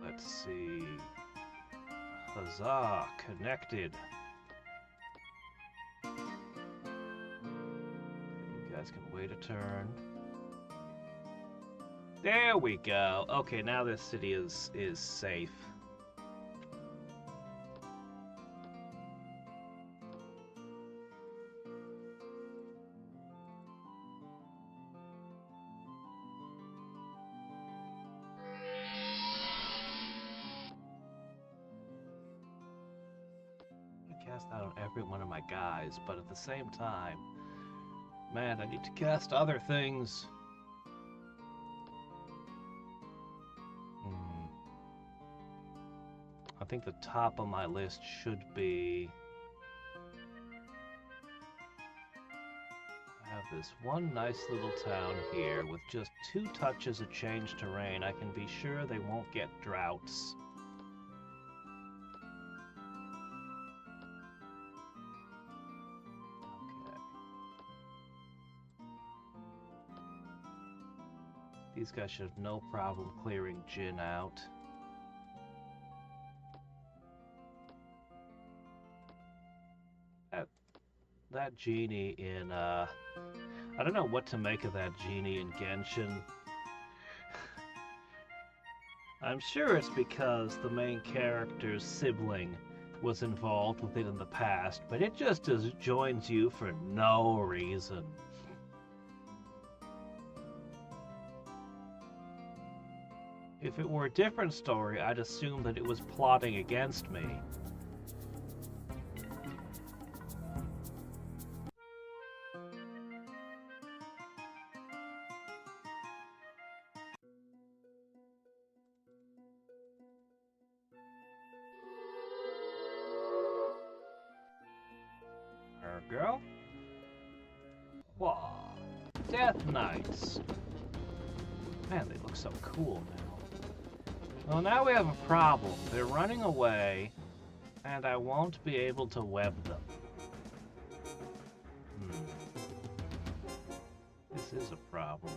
Let's see. Huzzah! Connected. Okay, you guys can wait a turn. There we go. Okay, now this city is safe. Cast that on every one of my guys, but at the same time, man, I need to cast other things. I think the top of my list should be... I have this one nice little town here with just 2 touches of change terrain, I can be sure they won't get droughts. Okay. These guys should have no problem clearing Jin out. That genie in, I don't know what to make of that genie in Genshin. I'm sure it's because the main character's sibling was involved with it in the past, but it just joins you for no reason. If it were a different story, I'd assume that it was plotting against me. Girl? Whoa. Death Knights. Man, they look so cool now. Well, now we have a problem. They're running away, and I won't be able to web them. This is a problem.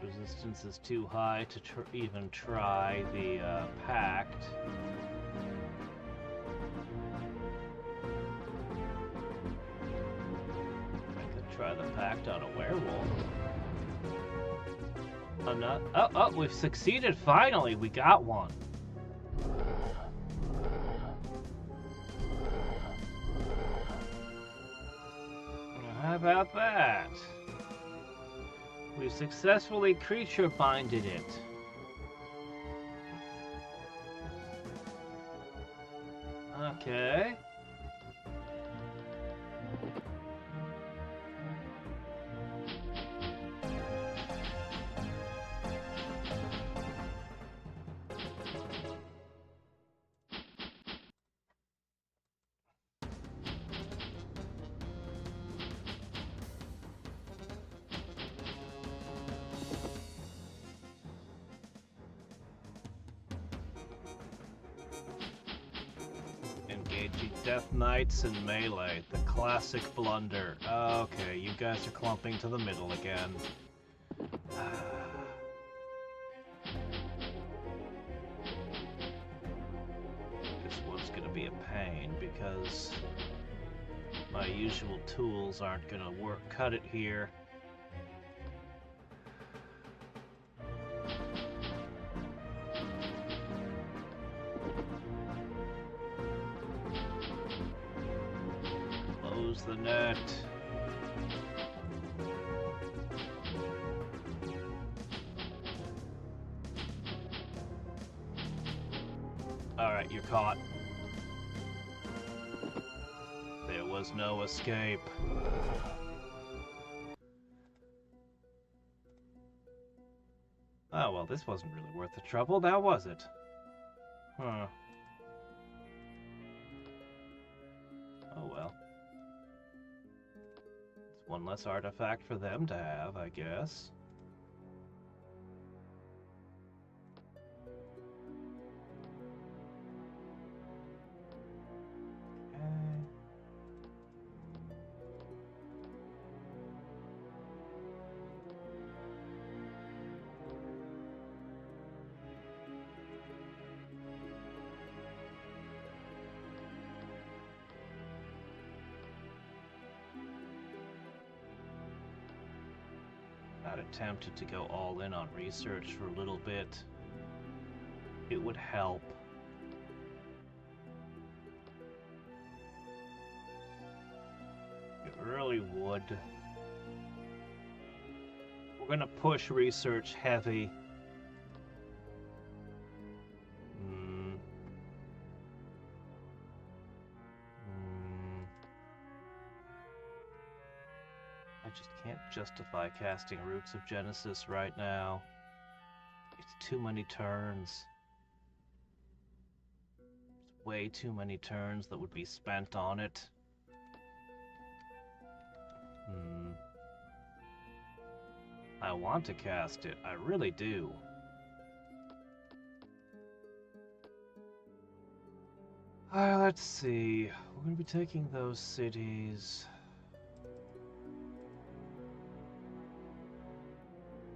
Resistance is too high to even try the pact. I could try the pact on a werewolf. Oh, we've succeeded finally! We got one! How about that? We've successfully creature binded it. Okay. Death Knights and Melee, the classic blunder. Okay, you guys are clumping to the middle again. This one's gonna be a pain because my usual tools aren't gonna cut it here. The net. Alright, you're caught. There was no escape. Oh, well, this wasn't really worth the trouble, now was it? Huh. Oh well. One less artifact for them to have, I guess. I'd attempted to go all in on research for a little bit. It would help. It really would. We're gonna push research heavy. just can't justify casting Roots of Genesis right now. It's too many turns. It's way too many turns that would be spent on it. I want to cast it. I really do. Let's see. We're going to be taking those cities.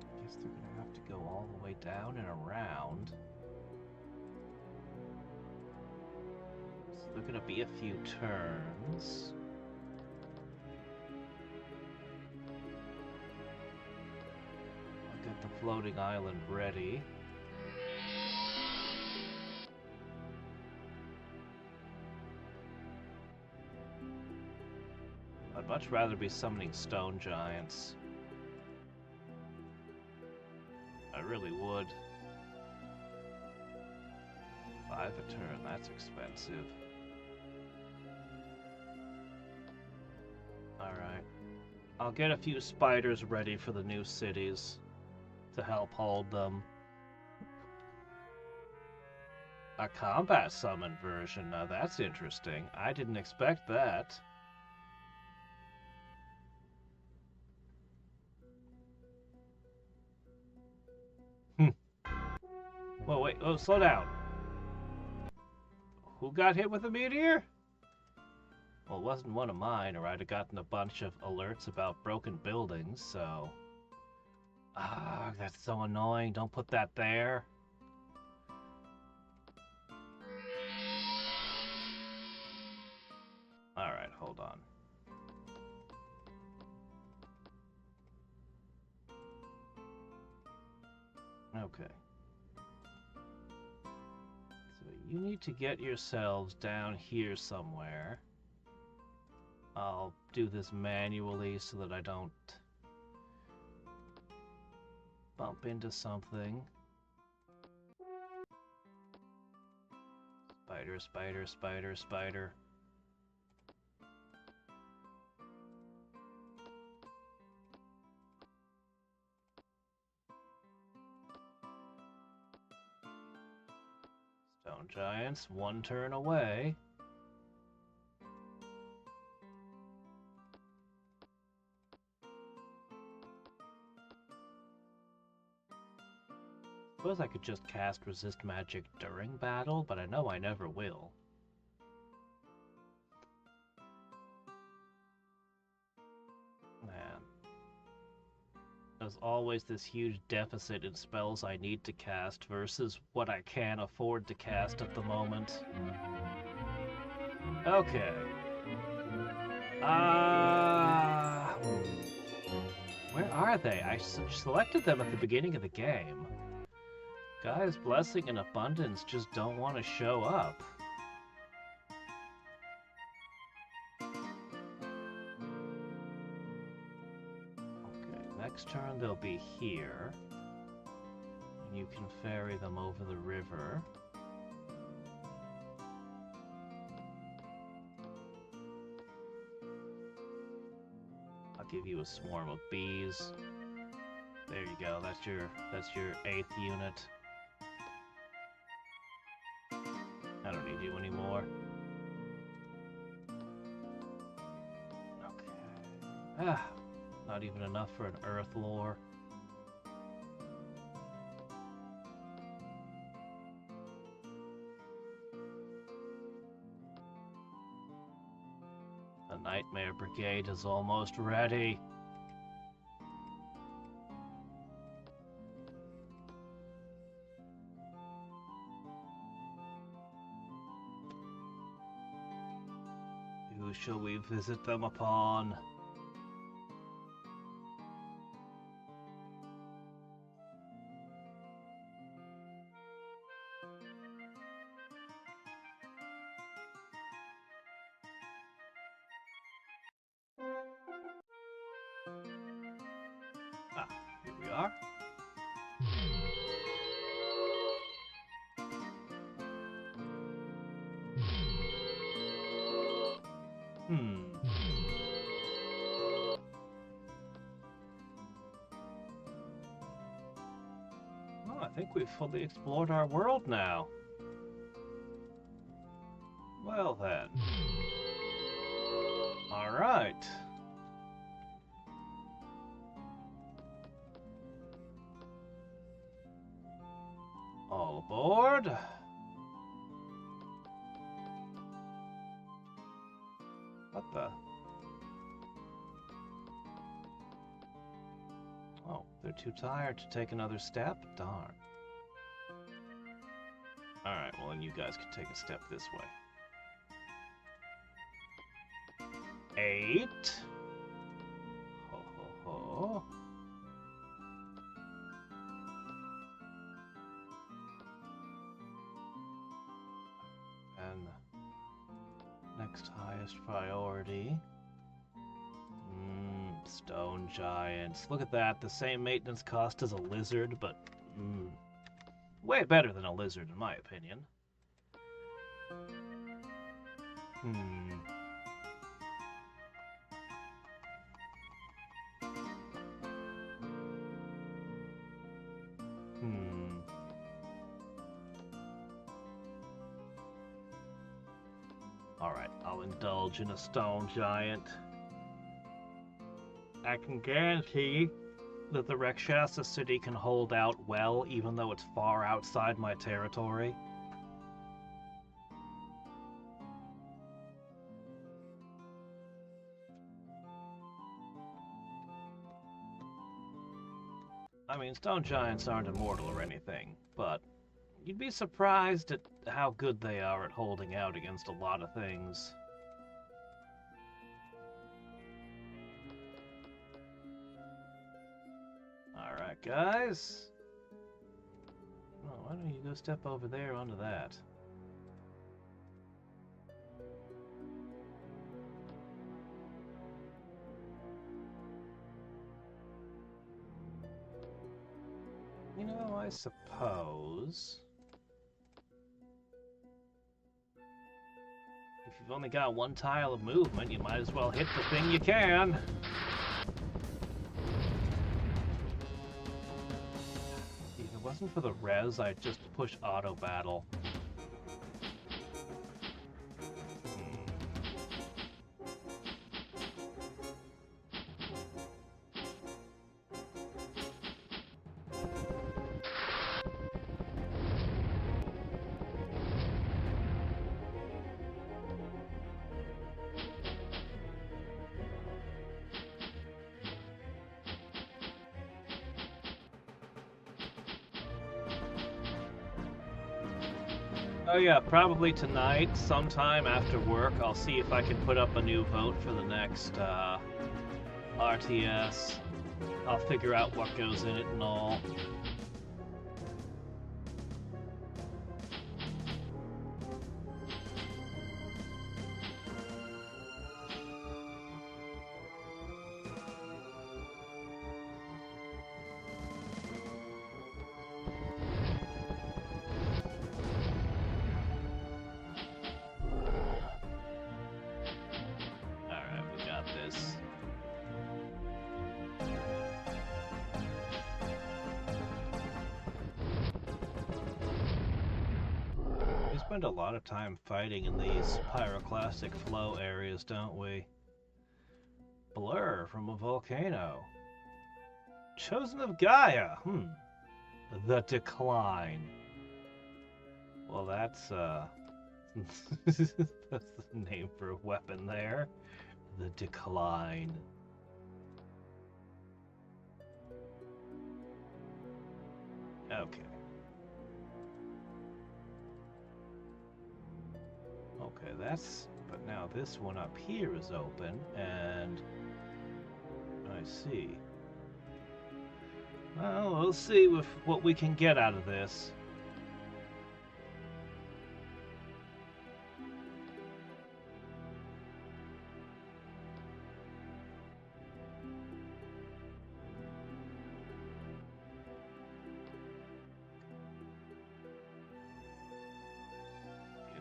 I guess they're going to have to go all the way down and around. So they're going to be a few turns. I'll get the floating island ready. I'd much rather be summoning stone giants. I really would. 5 a turn, that's expensive. Alright. I'll get a few spiders ready for the new cities to help hold them. A combat summon version, now that's interesting. I didn't expect that. Whoa, wait, oh, slow down. Who got hit with a meteor? Well, it wasn't one of mine, or I'd have gotten a bunch of alerts about broken buildings, so... Ah, that's so annoying. Don't put that there. Alright, hold on. Okay. So you need to get yourselves down here somewhere. I'll do this manually so that I don't bump into something. Spider, spider, spider, spider. Stone giants, 1 turn away. Suppose I could just cast resist magic during battle, but I know I never will. Man. There's always this huge deficit in spells I need to cast versus what I can afford to cast at the moment. Okay. Where are they? I selected them at the beginning of the game. Gaia's Blessing and Abundance just don't want to show up. Okay, next turn they'll be here. And you can ferry them over the river. I'll give you a swarm of bees. There you go, that's your 8th unit. I don't need you anymore. Okay. Not even enough for an Earth lore. The Nightmare Brigade is almost ready. Who shall we visit them upon? Ah, here we are. think we've fully explored our world now. Well then. Alright. All aboard. What the? Oh, they're too tired to take another step? Darn. Alright, well then you guys can take a step this way. 8. Ho ho ho. And next highest priority. Stone giants. Look at that. The same maintenance cost as a lizard, but way better than a lizard in my opinion. Alright, I'll indulge in a stone giant. I can guarantee that the Rakshasa city can hold out well, even though it's far outside my territory. I mean, stone giants aren't immortal or anything, but you'd be surprised at how good they are at holding out against a lot of things. Alright, guys. Oh, why don't you go step over there onto that? You know, I suppose if you've only got one tile of movement, you might as well hit the thing you can. If it wasn't for the res, I'd just push auto battle. Oh yeah, probably tonight, sometime after work, I'll see if I can put up a new vote for the next RTS. I'll figure out what goes in it and all. Spend a lot of time fighting in these pyroclastic flow areas, don't we? Blur from a volcano. Chosen of Gaia. The Decline. Well, that's that's the name for a weapon there. The Decline. Okay. Okay, that's... but now this one up here is open, and... I see. Well, we'll see what we can get out of this.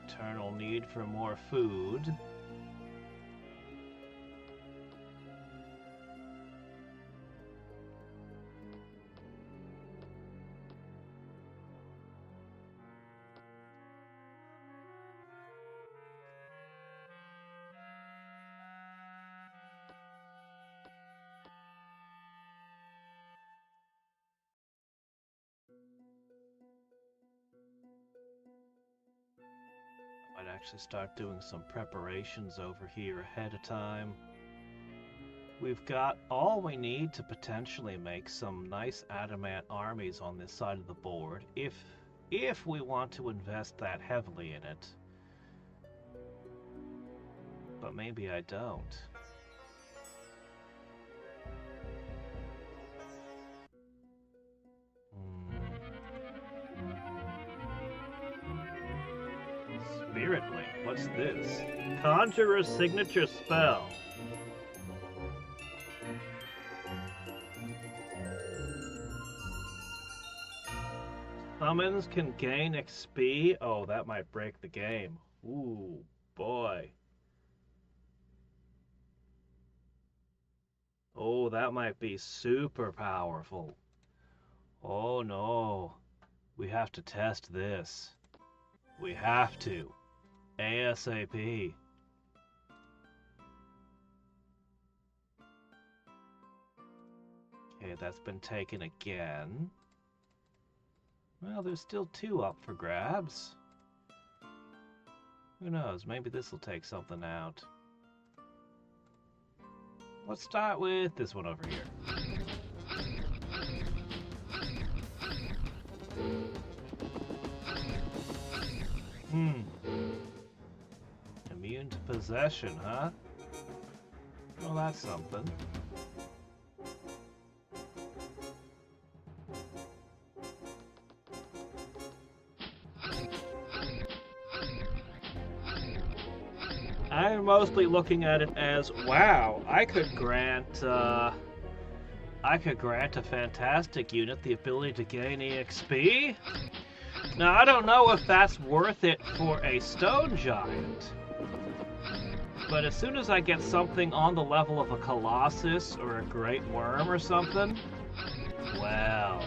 Eternal need for more food. actually start doing some preparations over here ahead of time. We've got all we need to potentially make some nice adamant armies on this side of the board, if we want to invest that heavily in it. But maybe I don't. Spirit Link, what's this? Conjurer's signature spell. Summons can gain XP. Oh, that might break the game. Ooh, boy. Oh, that might be super powerful. Oh no. We have to test this. We have to. ASAP. Okay, that's been taken again. Well, there's still 2 up for grabs. Who knows, maybe this will take something out. Let's start with this one over here. Immune to possession, huh? Well, that's something. I'm mostly looking at it as, wow, I could grant a fantastic unit the ability to gain EXP. Now, I don't know if that's worth it for a stone giant, but as soon as I get something on the level of a colossus or a great worm or something, well...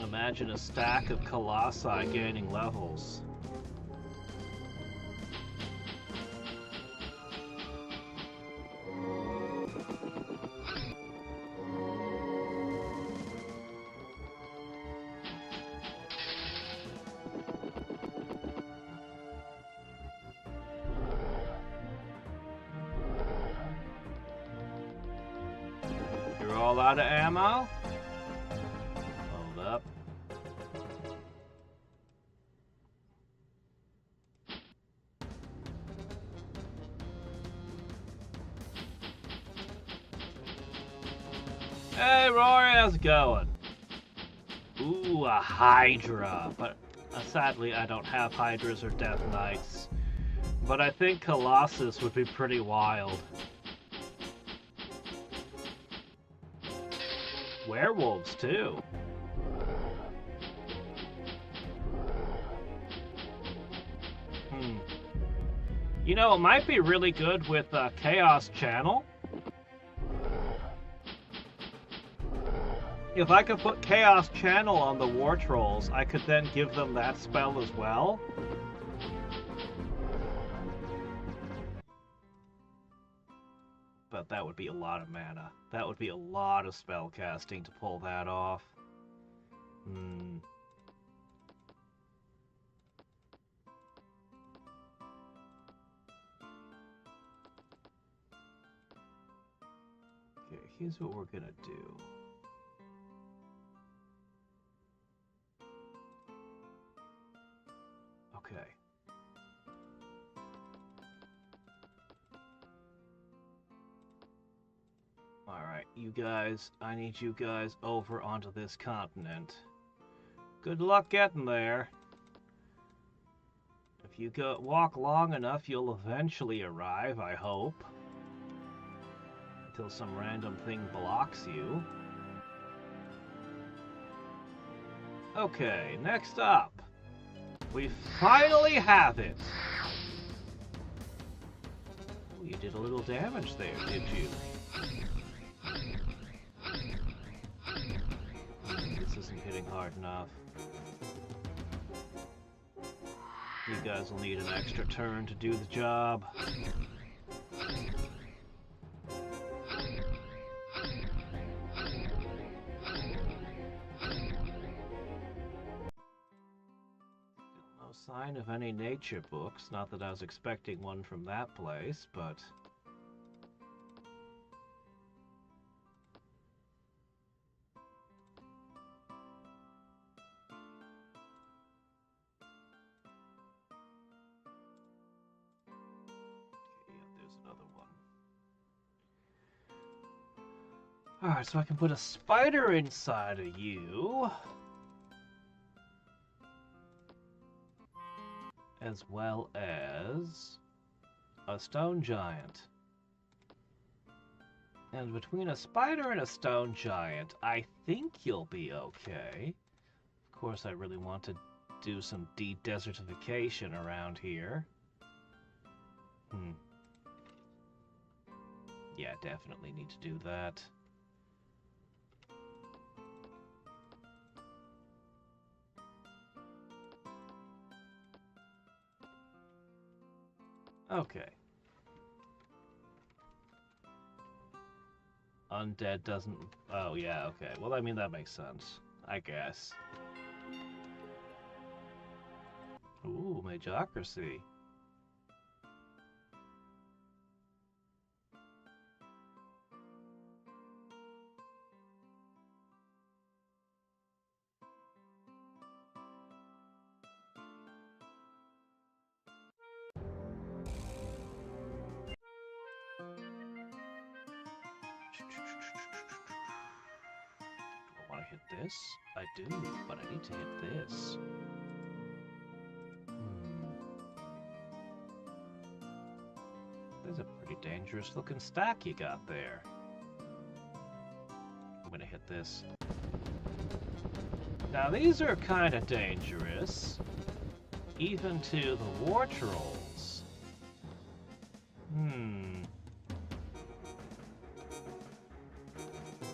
Imagine a stack of colossi gaining levels. You're all out of ammo? Hold up. Hey Rory, how's it going? Ooh, a Hydra. But sadly I don't have Hydras or Death Knights. But I think Colossus would be pretty wild. Werewolves too. You know, it might be really good with Chaos Channel. If I could put Chaos Channel on the War Trolls, I could then give them that spell as well. But that would be a lot of mana. That would be a lot of spell casting to pull that off. Okay, here's what we're gonna do. Okay. Alright, you guys, I need you guys over onto this continent. Good luck getting there. If you walk long enough, you'll eventually arrive, I hope. Until some random thing blocks you. Okay, next up. We finally have it! Oh, you did a little damage there, did you? This isn't hitting hard enough. You guys will need an extra turn to do the job. sign of any nature books. Not that I was expecting one from that place, but... Alright, so I can put a spider inside of you. As well as a stone giant. And between a spider and a stone giant, I think you'll be okay. Of course, I really want to do some de-desertification around here. Yeah, definitely need to do that. Okay. Undead doesn't... Oh, yeah, okay. Well, I mean, that makes sense. I guess. Ooh, Magocracy. This? I do, but I need to hit this. There's a pretty dangerous looking stack you got there. I'm gonna hit this. Now these are kind of dangerous, even to the war trolls.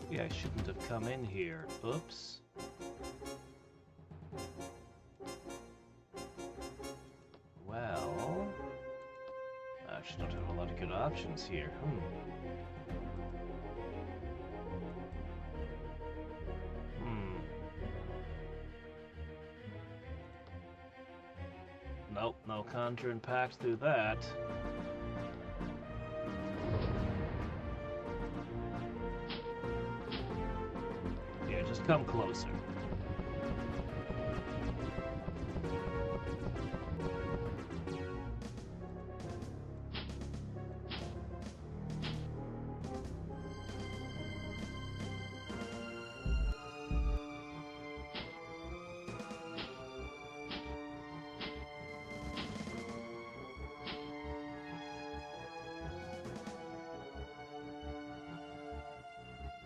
Maybe I shouldn't have come in here. Oops. Well... I actually don't have a lot of good options here. Nope, no conjuring pact through that. Yeah, just come closer.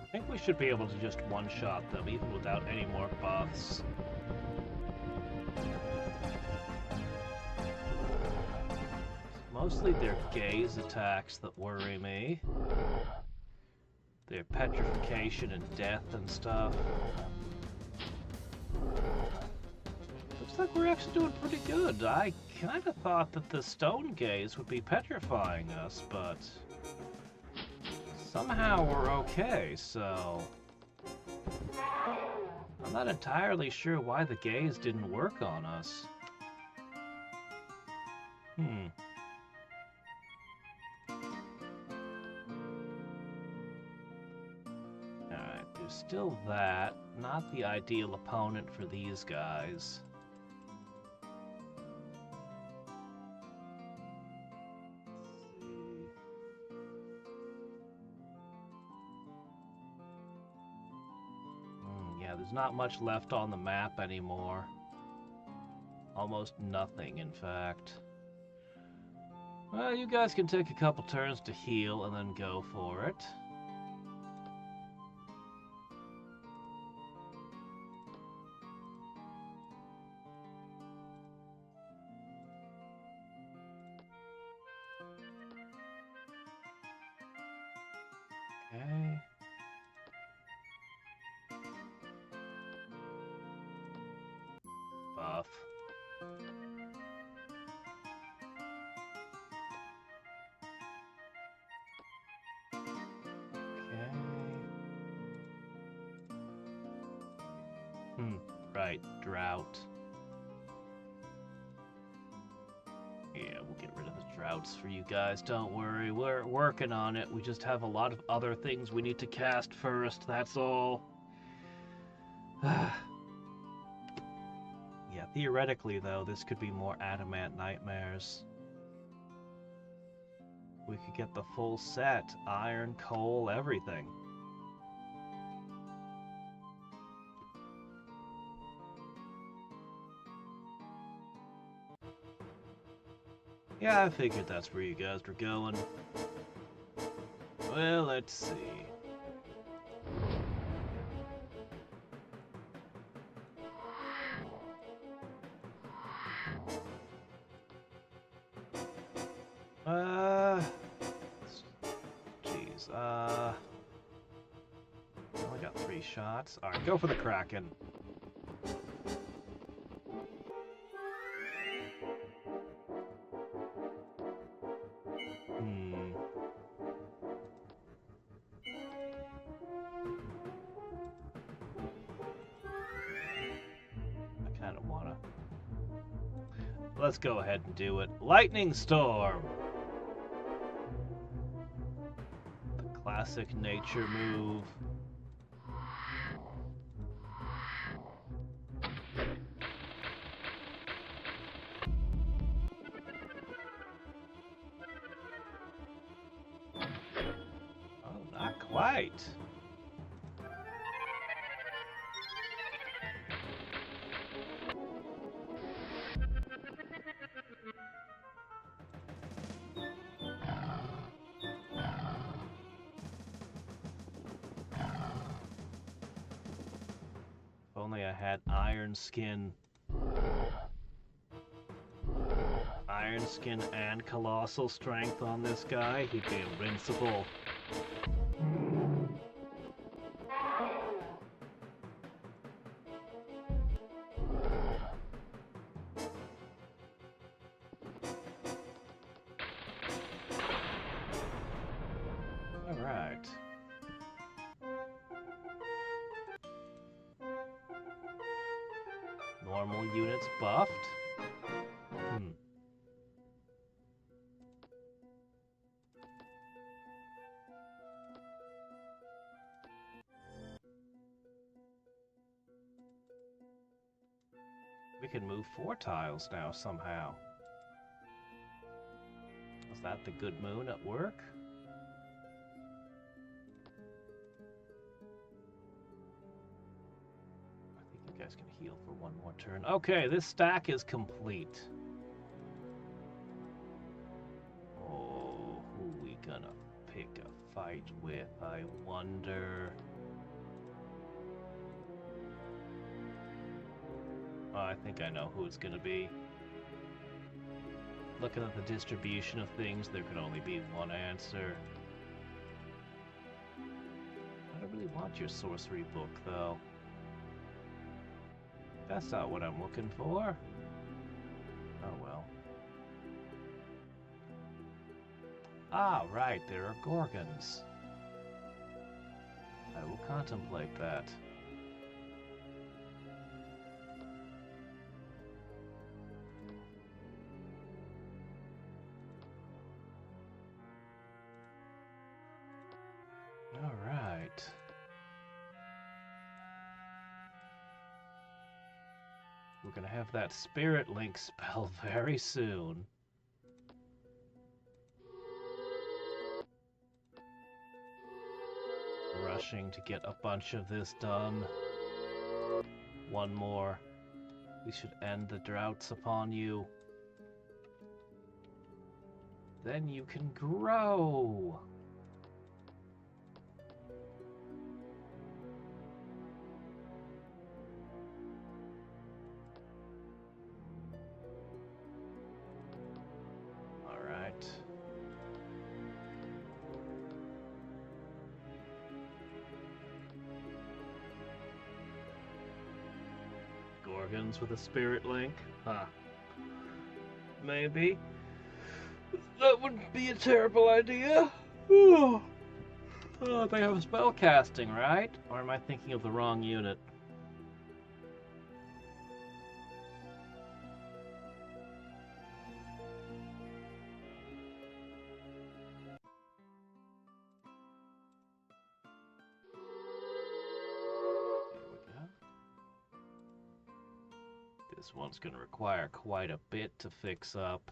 I think we should be able to just one-shot them, even without any more buffs. Mostly their gaze attacks that worry me. Their petrification and death and stuff. Looks like we're actually doing pretty good. I kind of thought that the stone gaze would be petrifying us, but... somehow we're okay, so... I'm not entirely sure why the gaze didn't work on us. Alright, there's still that. Not the ideal opponent for these guys. There's not much left on the map anymore. Almost nothing, in fact. Well, you guys can take a couple turns to heal and then go for it. Okay. Buff. Okay. Right, drought. rid of the droughts for you guys, don't worry. We're working on it. We just have a lot of other things we need to cast first, that's all. Yeah, theoretically, though, this could be more adamant nightmares. We could get the full set. Iron, coal, everything. Yeah, I figured that's where you guys were going. Well, let's see. Jeez, only got 3 shots. Alright, go for the Kraken. I kind of wanna. Let's go ahead and do it. Lightning Storm! The classic nature move. Oh, not quite. If only I had Iron Skin. Iron Skin and Colossal Strength on this guy, he'd be invincible. Alright. Normal units buffed? We can move 4 tiles now somehow. Is that the good moon at work? I think you guys can heal for 1 more turn. Okay, this stack is complete. Oh, who we gonna pick a fight with, I wonder? Oh, I think I know who it's gonna be. Looking at the distribution of things, there could only be one answer. I don't really want your sorcery book, though. That's not what I'm looking for. Oh well. Ah, right, there are Gorgons. I will contemplate that. Alright. We're gonna have that Spirit Link spell very soon. Rushing to get a bunch of this done. 1 more. We should end the droughts upon you. Then you can grow! Gorgons with a Spirit Link? Huh. Maybe. That wouldn't be a terrible idea. Oh, they have spell casting, right? Or am I thinking of the wrong unit? This one's gonna require quite a bit to fix up.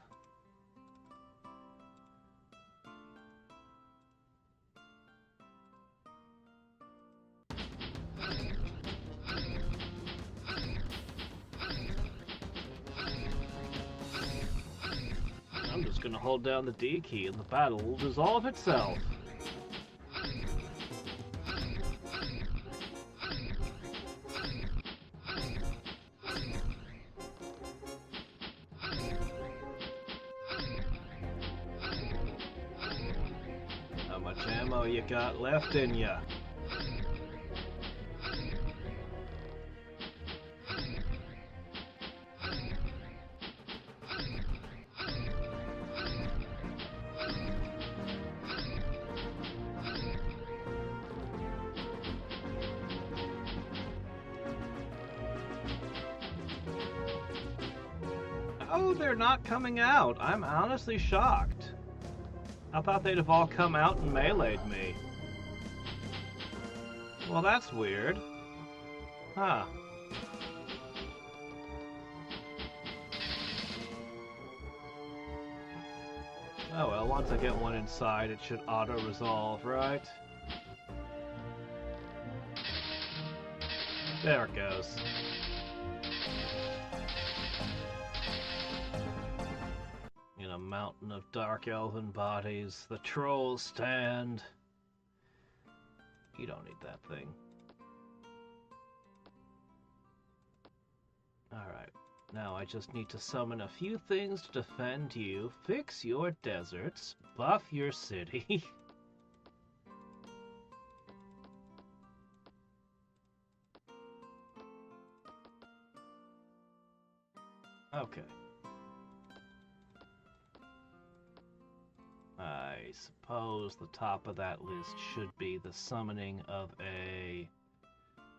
I'm just gonna hold down the D key and the battle will dissolve itself. How much ammo you got left in ya? Oh, they're not coming out. I'm honestly shocked. I thought they'd have all come out and meleeed me. Well, that's weird. Huh. Oh well, once I get one inside, it should auto-resolve, right? There it goes. In a mountain of dark elven bodies, the trolls stand. You don't need that thing. Alright, now I just need to summon a few things to defend you, fix your deserts, buff your city. Okay. I suppose the top of that list should be the summoning of a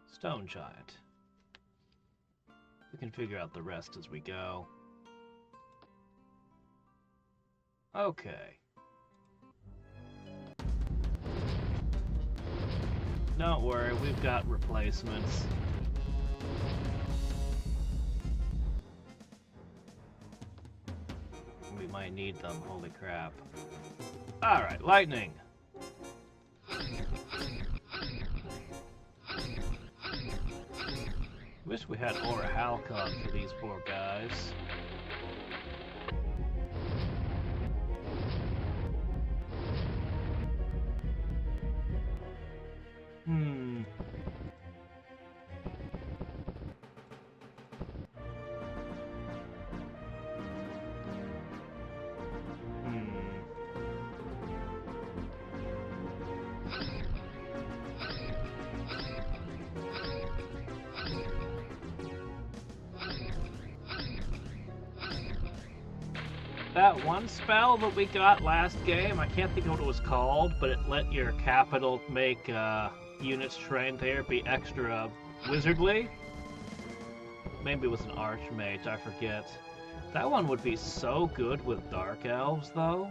stone giant. We can figure out the rest as we go. Okay. Don't worry, we've got replacements. We might need them, holy crap. Alright, lightning! Wish we had Aura Halcon for these poor guys. Hmm. That one spell that we got last game, I can't think of what it was called, but it let your capital make units trained there be extra wizardly. Maybe it was an archmage, I forget. That one would be so good with dark elves, though.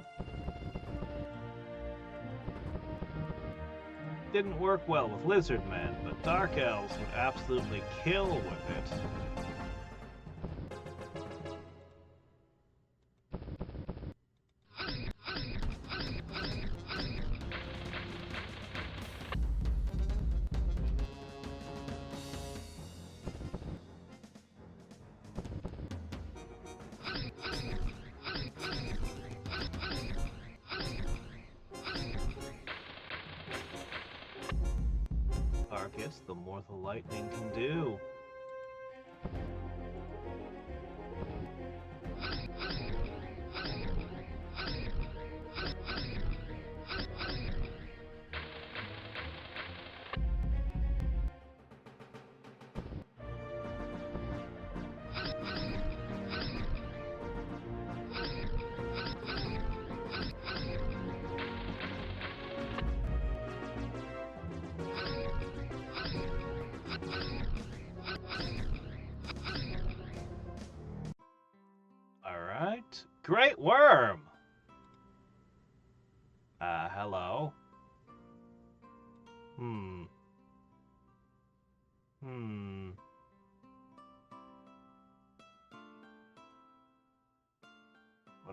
Didn't work well with lizard men, but dark elves would absolutely kill with it. Targets, the more the lightning can do. Alright. Great worm! Hello?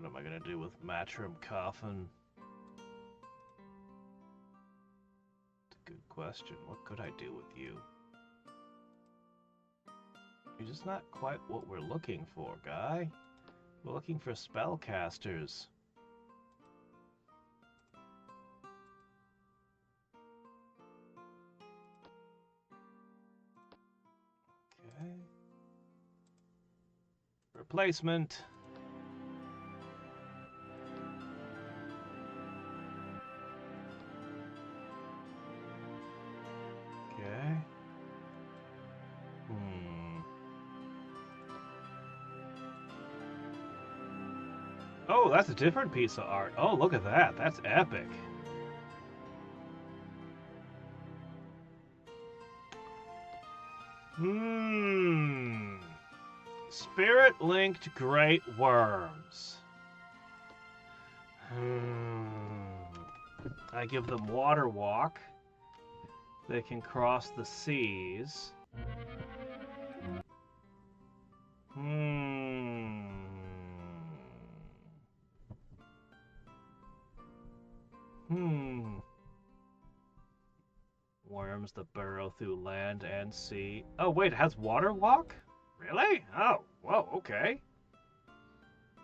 What am I gonna do with Matrim Coffin? It's a good question. What could I do with you? You're just not quite what we're looking for, guy. We're looking for spellcasters. Okay. Replacement. Okay. Oh, that's a different piece of art. Oh, look at that. That's epic. Spirit-linked great worms. I give them water walk. They can cross the seas. Worms that burrow through land and sea. Oh, wait, it has water walk? Really? Oh, whoa, okay.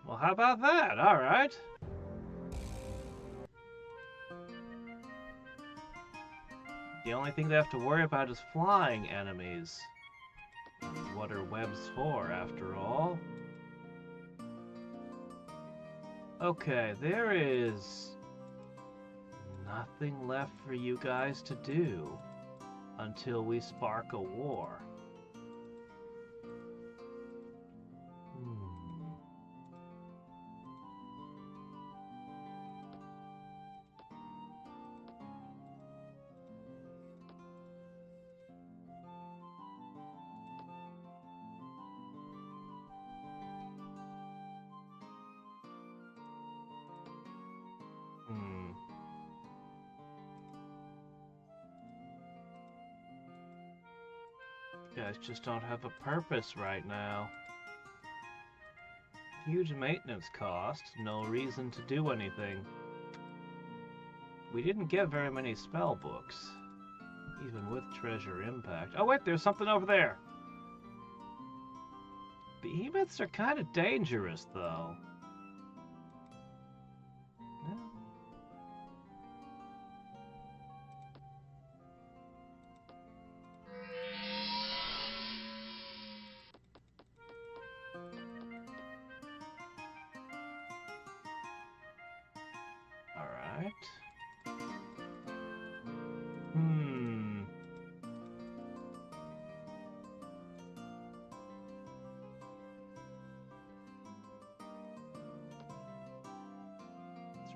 Well, how about that? All right. The only thing they have to worry about is flying enemies. What are webs for, after all? Okay, there is nothing left for you guys to do until we spark a war. You guys just don't have a purpose right now. Huge maintenance cost, no reason to do anything. We didn't get very many spell books, even with Treasure Impact. Oh wait, there's something over there! Behemoths are kind of dangerous, though.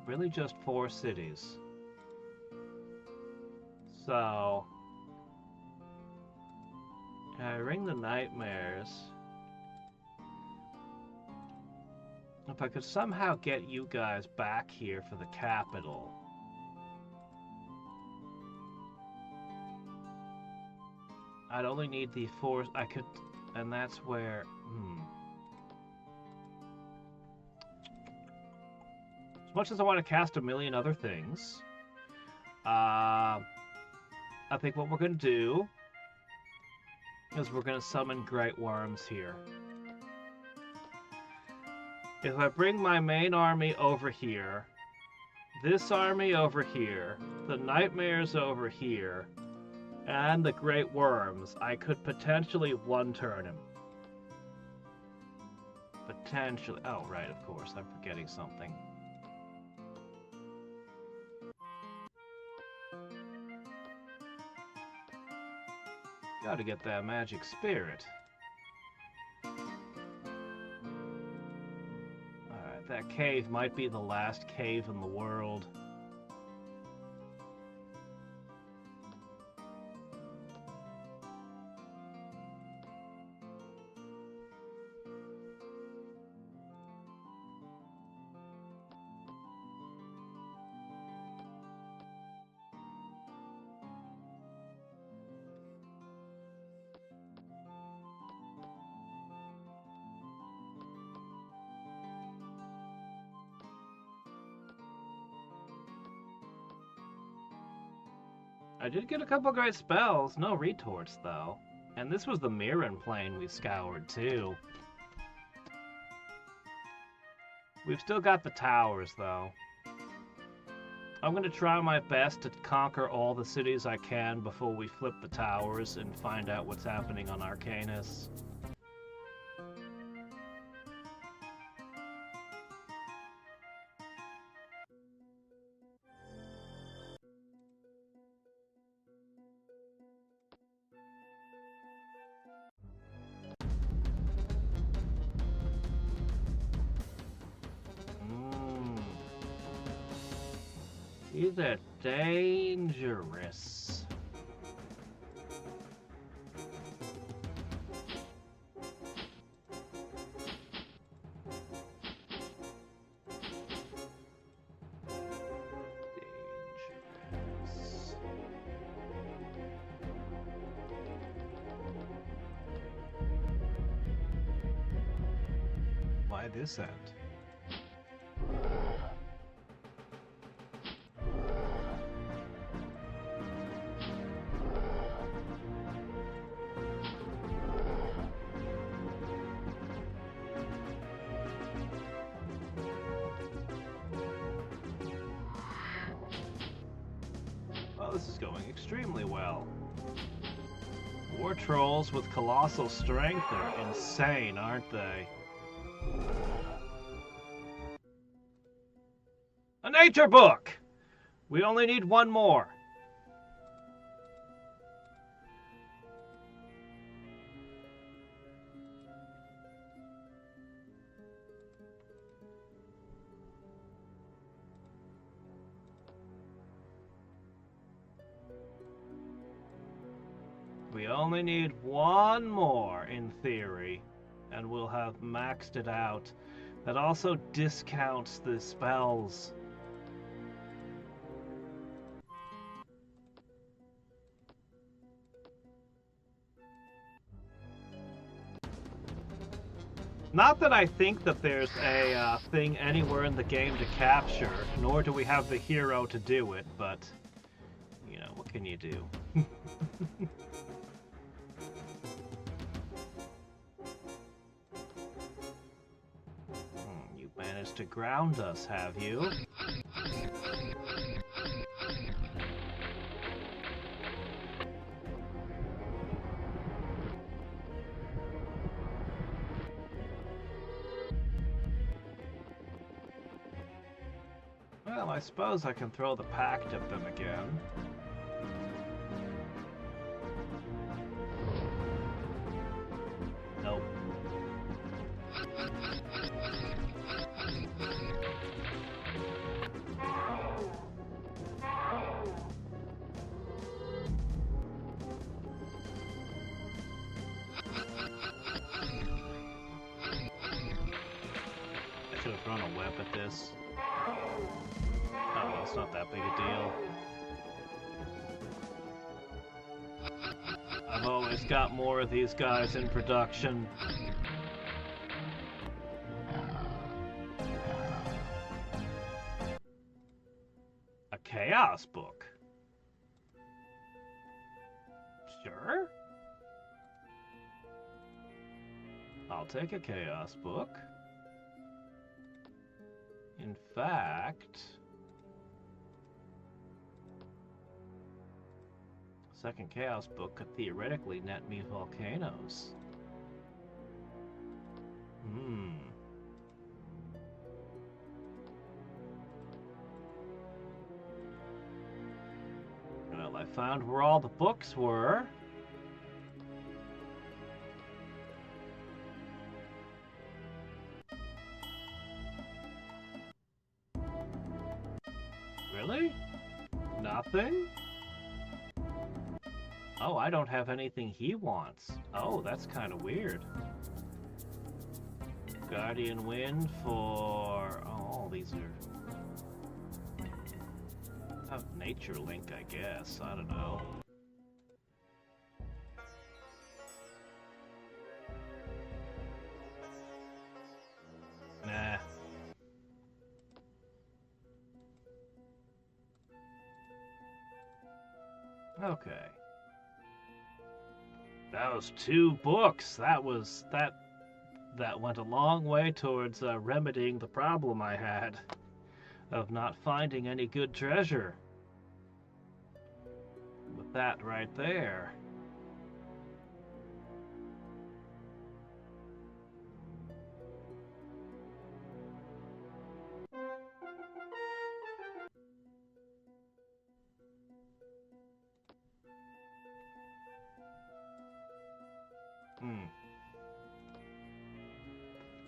Really just 4 cities. So I ring the nightmares. If I could somehow get you guys back here for the capital. I'd only need the 4 I could, and that's where as much as I want to cast a million other things, I think what we're going to do is we're going to summon Great Worms here. If I bring my main army over here, this army over here, the Nightmares over here, and the Great Worms, I could potentially one-turn him. Potentially. Oh, right, of course. I'm forgetting something. Gotta get that magic spirit. Alright, that cave might be the last cave in the world. I did get a couple great spells. No retorts, though. And this was the Mirren plane we scoured, too. We've still got the towers, though. I'm going to try my best to conquer all the cities I can before we flip the towers and find out what's happening on Arcanus. These are dangerous. Why this end? This is going extremely well. War trolls with colossal strength are insane, aren't they? A nature book! We only need one more. We only need one more, in theory, and we'll have maxed it out. That also discounts the spells. Not that I think that there's a thing anywhere in the game to capture, nor do we have the hero to do it, but, you know, what can you do? You managed to ground us, have you? Well, I suppose I can throw the pact at them again. Nope. I should have thrown a web at this. Oh, well, it's not that big a deal. I've always got more of these guys in production. A chaos book? Sure. I'll take a chaos book. In fact, second chaos book could theoretically net me volcanoes. Well, I found where all the books were. Really? Nothing? Oh, I don't have anything he wants. Oh, that's kind of weird. Guardian Wind for... Oh, all these are... Oh, Nature Link, I guess. I don't know. Nah. Okay. Those 2 books. That went a long way towards remedying the problem I had of not finding any good treasure. With that right there.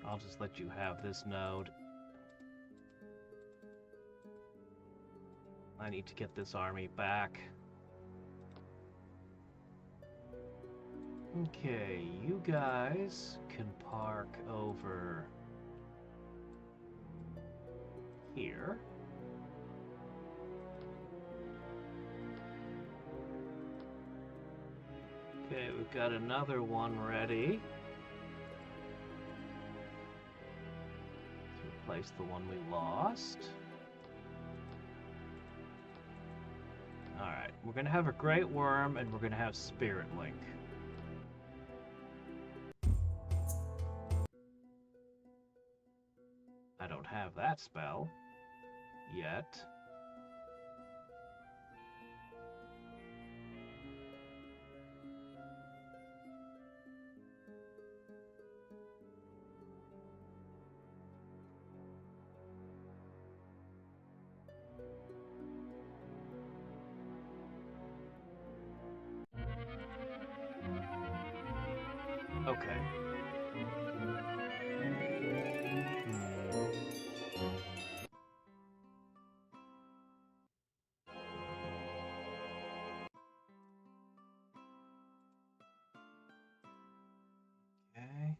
I'll just let you have this node. I need to get this army back. Okay, you guys can park over here. Okay, we've got another one ready. Let's replace the one we lost. Alright, we're gonna have a Great Worm and we're gonna have Spirit Link. I don't have that spell yet. Okay. Okay.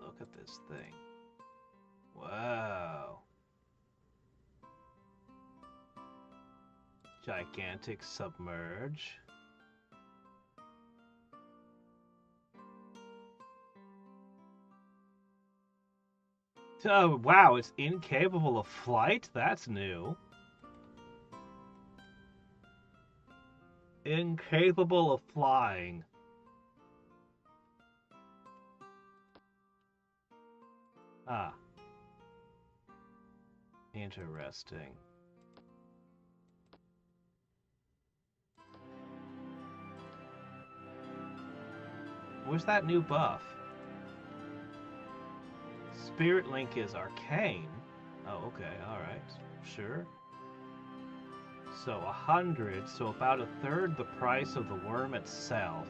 Look at this thing. Wow. Gigantic submerge. Oh, wow, it's incapable of flight? That's new. Incapable of flying. Ah. Interesting. Where's that new buff? Spirit Link is arcane. Oh, okay, alright. Sure. So 100, so about 1/3 the price of the worm itself.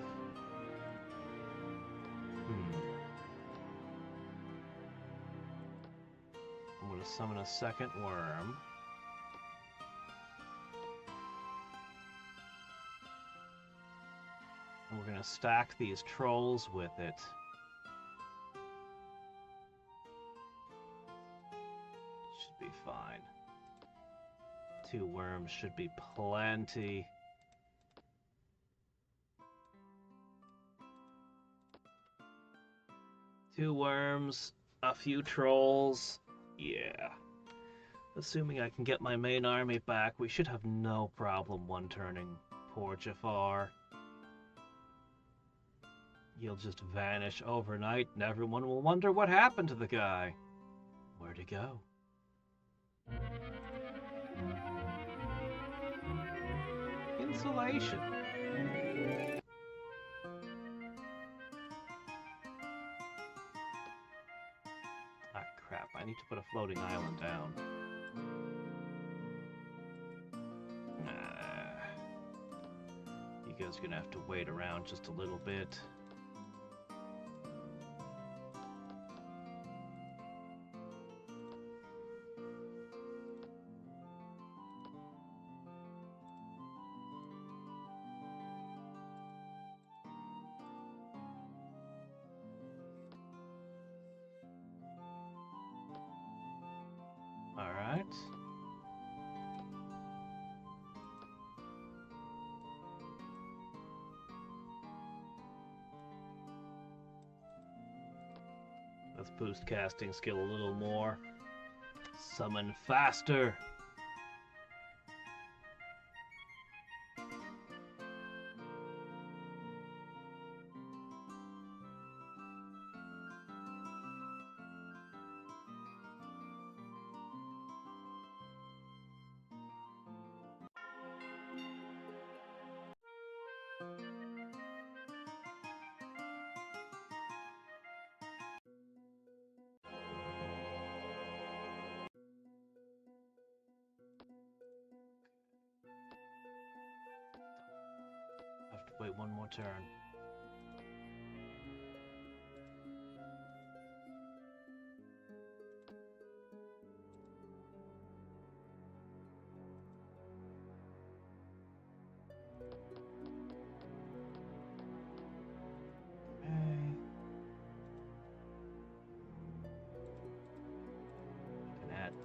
I'm gonna summon a second worm. And we're gonna stack these trolls with it. Should be fine. 2 worms should be plenty. Two worms, a few trolls. Yeah. Assuming I can get my main army back, we should have no problem one-turning poor Jafar. He'll just vanish overnight and everyone will wonder what happened to the guy. Where'd he go? Insulation. Ah, crap. I need to put a floating island down. You guys are gonna have to wait around just a little bit. Alright. Let's boost casting skill a little more. Summon faster. wait one more turn.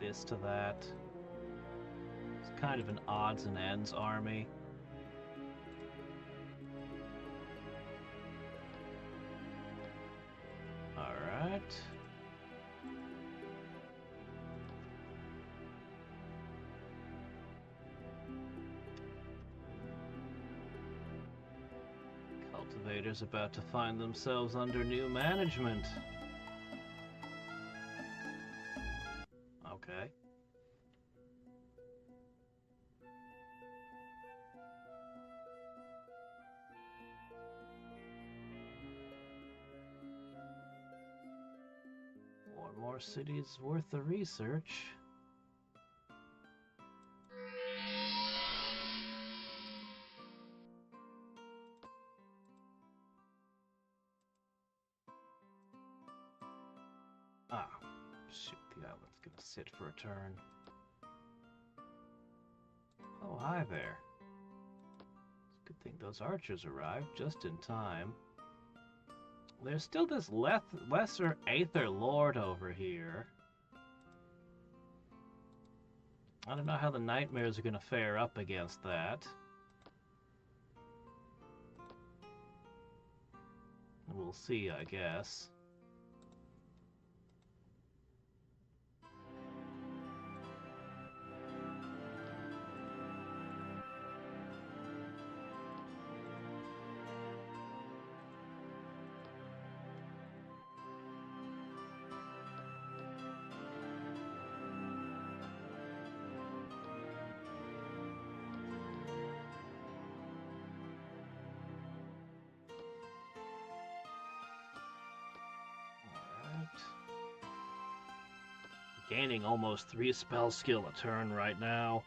This to that. It's kind of an odds and ends army. Alright. Cultivators about to find themselves under new management. Okay. More cities worth the research. Ah, shoot, the island's gonna sit for a turn. Oh, hi there. It's a good thing those archers arrived just in time. There's still this lesser Aether Lord over here. I don't know how the Nightmares are gonna fare up against that. We'll see, I guess. Gaining almost 3 spell skill a turn right now.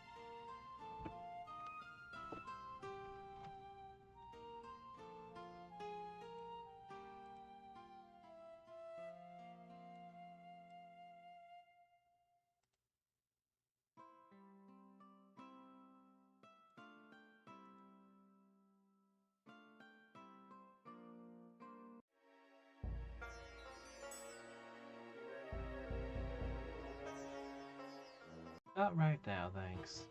Not right now, thanks.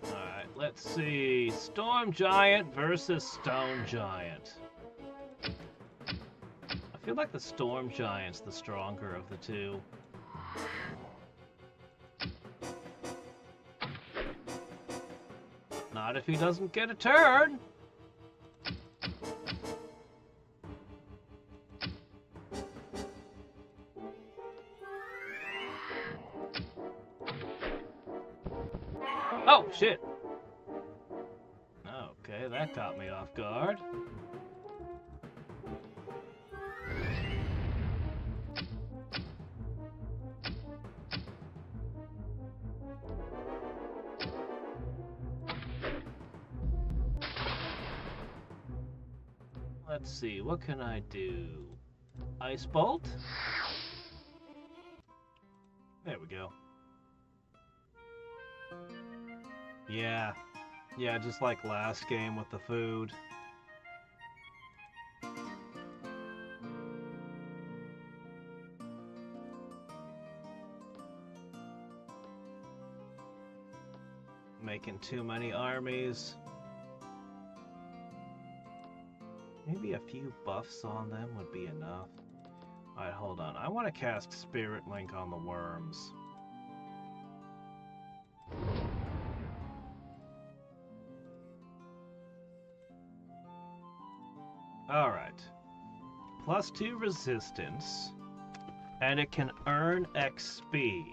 Alright, let's see. Storm Giant versus Stone Giant. I feel like the Storm Giant's the stronger of the two. Not if he doesn't get a turn! Oh, shit! Okay, that caught me off guard. Let's see, what can I do? Ice Bolt? There we go. Yeah, just like last game with the food. Making too many armies. Maybe a few buffs on them would be enough. Alright, hold on. I want to cast Spirit Link on the worms. Alright. +2 resistance. And it can earn XP.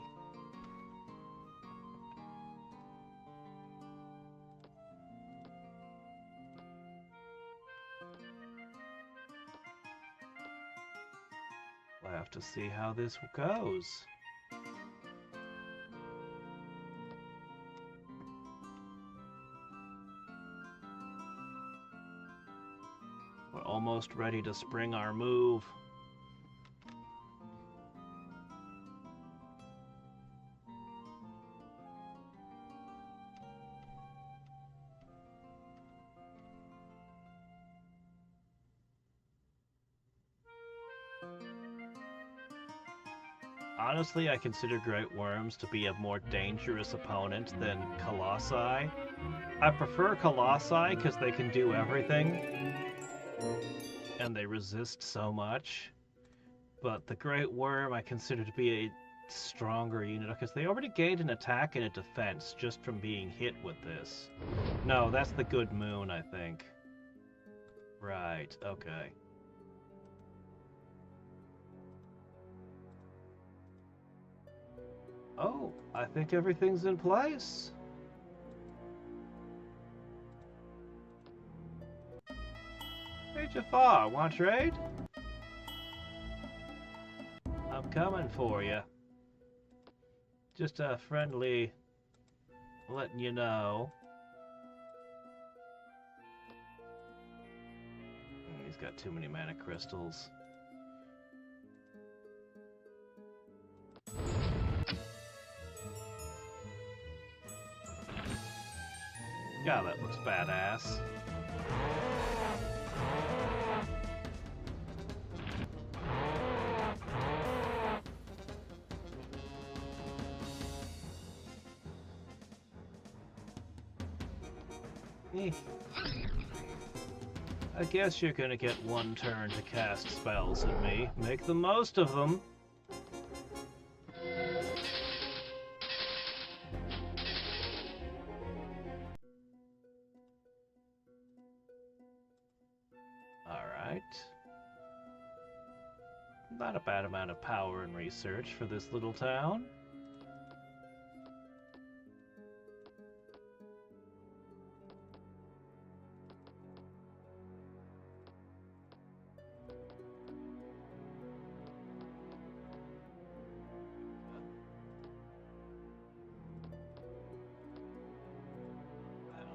We'll have to see how this goes. We're almost ready to spring our move. Honestly, I consider Great Worms to be a more dangerous opponent than Colossi. I prefer Colossi because they can do everything, and they resist so much. But the Great Worm I consider to be a stronger unit because they already gained an attack and a defense just from being hit with this. No, that's the Good Moon, I think. Right, okay. Oh, I think everything's in place. Hey Jafar, want trade? I'm coming for you. Just a friendly letting you know. He's got too many mana crystals. God, that looks badass. I guess you're gonna get one turn to cast spells at me. Make the most of them. Alright. Not a bad amount of power and research for this little town.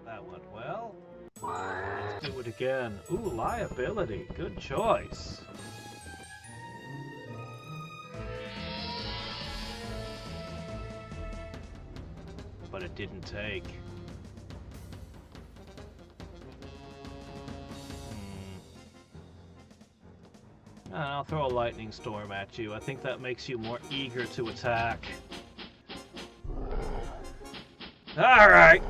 That went well. Let's do it again. Ooh, liability. Good choice. But it didn't take. I'll throw a lightning storm at you. I think that makes you more eager to attack. Alright.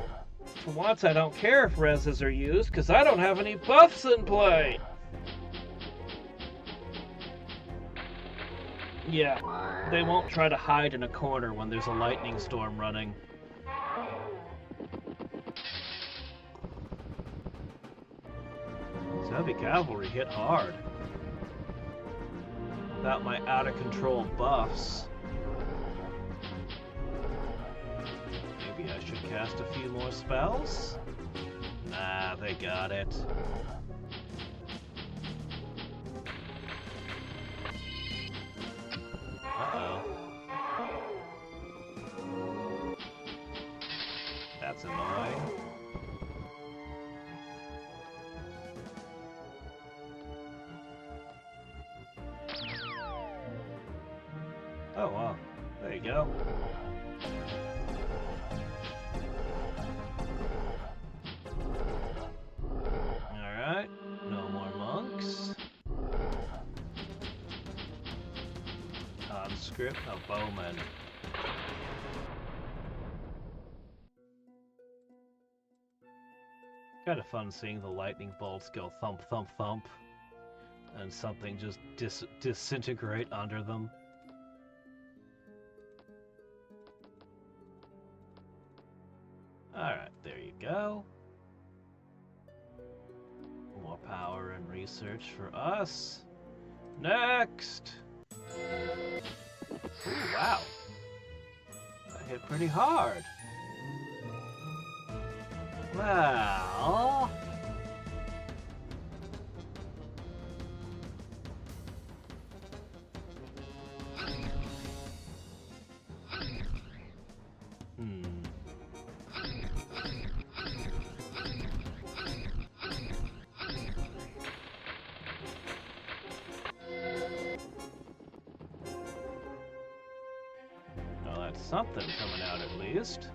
For once, I don't care if reses are used, because I don't have any buffs in play. Yeah, they won't try to hide in a corner when there's a lightning storm running. This heavy cavalry hit hard. Without my out-of-control buffs. Maybe I should cast a few more spells? Nah, they got it. Uh-oh. That's annoying. Oh, well. There you go. Alright. No more monks. Conscript. No, bowmen. Kind of fun seeing the lightning bolts go thump, thump, thump. And something just disintegrate under them. Alright, there you go. More power and research for us. Next! Ooh, wow. That hit pretty hard. Well... Something coming out at least.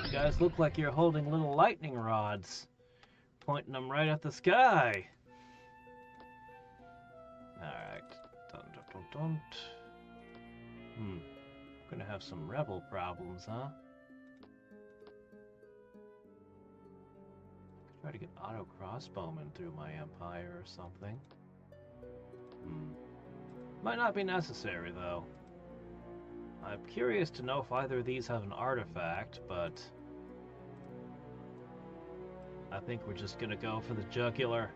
You guys look like you're holding little lightning rods, pointing them right at the sky. Alright. Dun, dun, dun, dun. Gonna have some rebel problems, huh? Try to get auto crossbowmen through my empire or something. Might not be necessary, though. I'm curious to know if either of these have an artifact, but I think we're just gonna go for the jugular.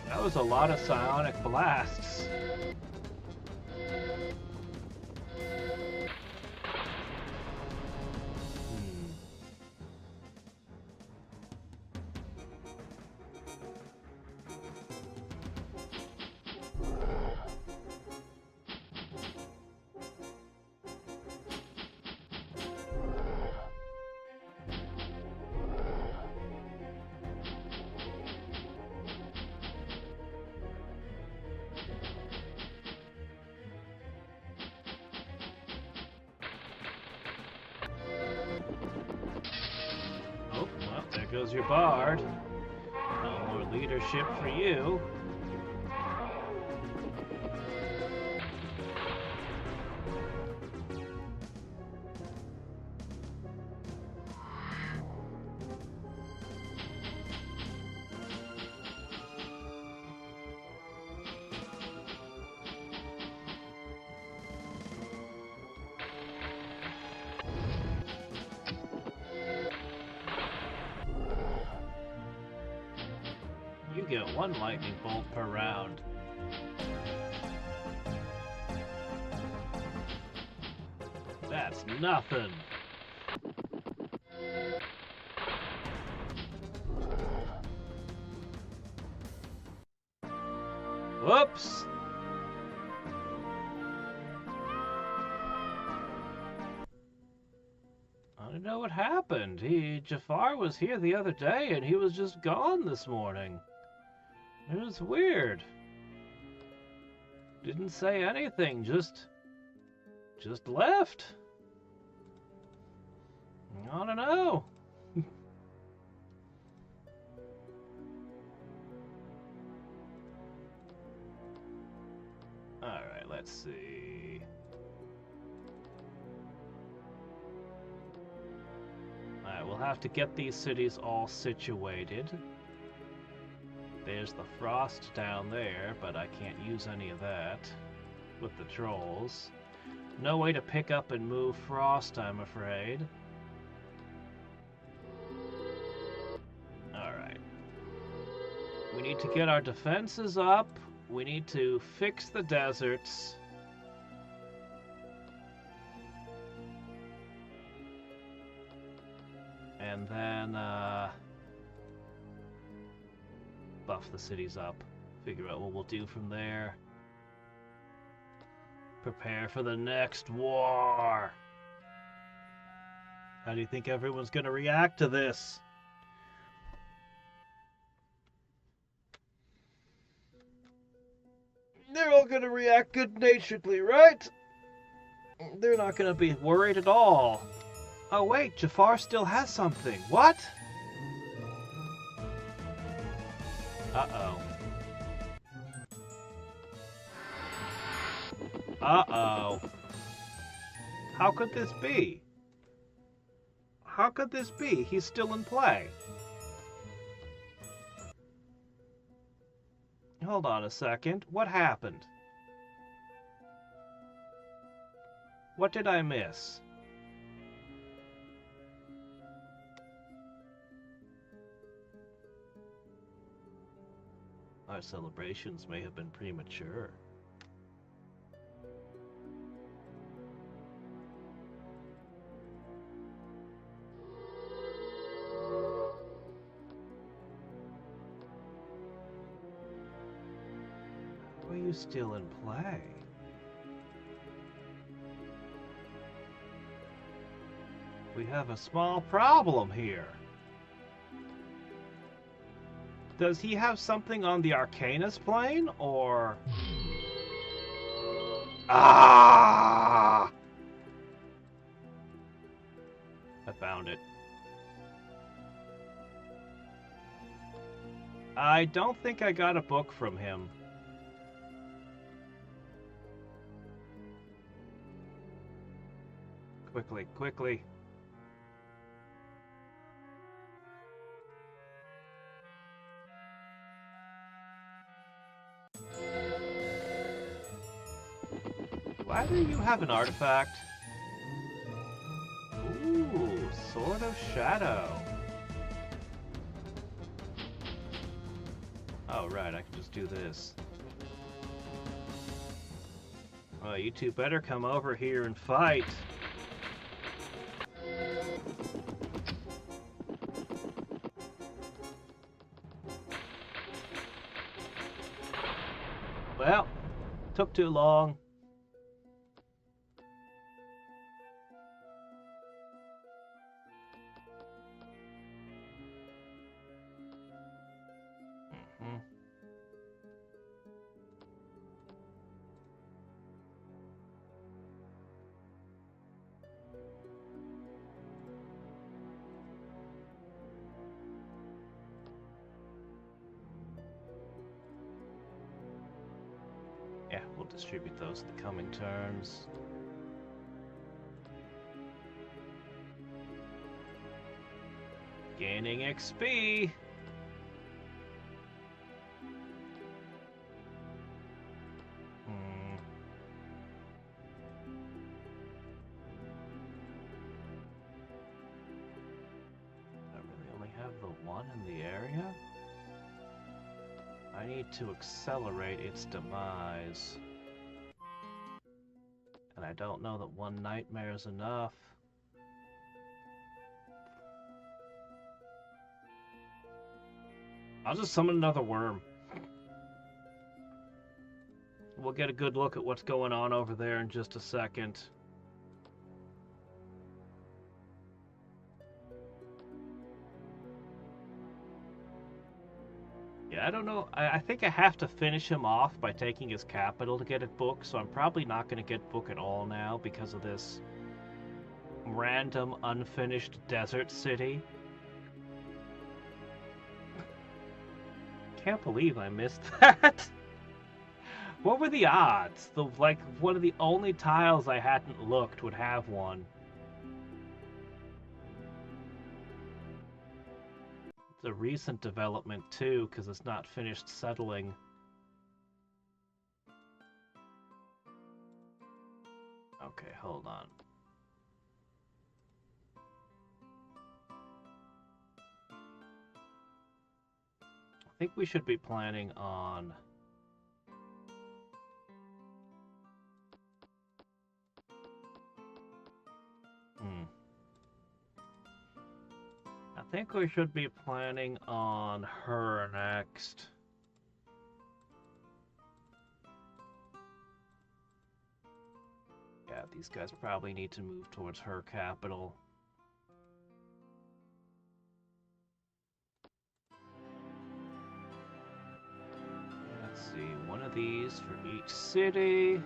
That was a lot of psionic blasts. There goes your bard. No more leadership for you. You get one lightning bolt per round. That's nothing. Whoops! I don't know what happened. Jafar was here the other day and he was just gone this morning. It was weird. Didn't say anything, just left. I don't know. Alright, let's see. Alright, we'll have to get these cities all situated. There's the frost down there, but I can't use any of that with the trolls. No way to pick up and move frost, I'm afraid. Alright. We need to get our defenses up. We need to fix the deserts. And then, buff the cities up. Figure out what we'll do from there. Prepare for the next war. How do you think everyone's gonna react to this? They're all gonna react good-naturedly, right? They're not gonna be worried at all. Oh wait, Jafar still has something. What? Uh-oh. Uh-oh. How could this be? How could this be? He's still in play. Hold on a second. What happened? What did I miss? Our celebrations may have been premature. Are you still in play? We have a small problem here. Does he have something on the Arcanus plane, or... Ah! I found it. I don't think I got a book from him. Quickly, quickly. Why do you have an artifact? Ooh, Sword of Shadow. Oh, right, I can just do this. Oh, you two better come over here and fight. Well, took too long. Yeah, we'll distribute those in the coming turns. Gaining XP. I really only have the one in the area? I need to accelerate its demise. And I don't know that one nightmare is enough. I'll just summon another worm. We'll get a good look at what's going on over there in just a second. Yeah, I don't know. I think I have to finish him off by taking his capital to get it book, so I'm probably not going to get book at all now because of this random unfinished desert city. Can't believe I missed that. What were the odds? Like one of the only tiles I hadn't looked would have one. It's a recent development too, because it's not finished settling. Okay, hold on. I think we should be planning on... I think we should be planning on her next. Yeah, these guys probably need to move towards her capital. Let's see, one of these for each city.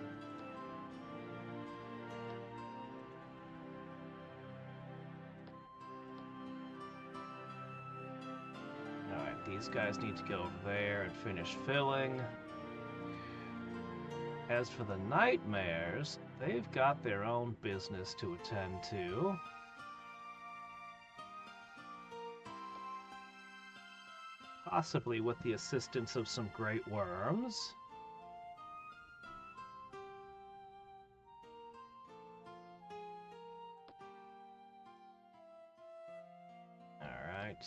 Alright, these guys need to go over there and finish filling. As for the nightmares, they've got their own business to attend to. Possibly with the assistance of some great worms. Alright.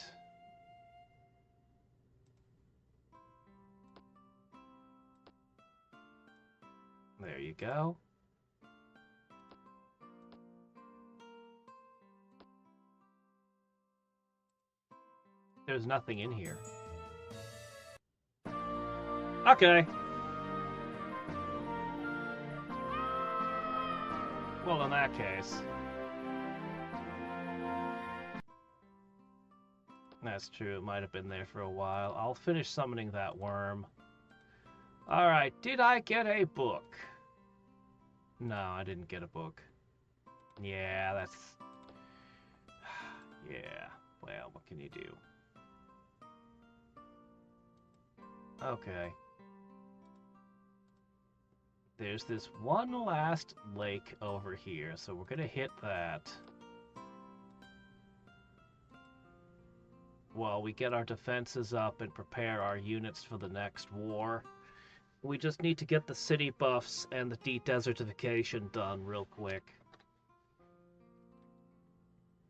There you go. There's nothing in here. Okay. Well, in that case... That's true, it might have been there for a while. I'll finish summoning that worm. Alright, did I get a book? No, I didn't get a book. Yeah, that's... Yeah, well, what can you do? Okay. There's this one last lake over here, so we're gonna hit that. While we get our defenses up and prepare our units for the next war. We just need to get the city buffs and the de-desertification done real quick.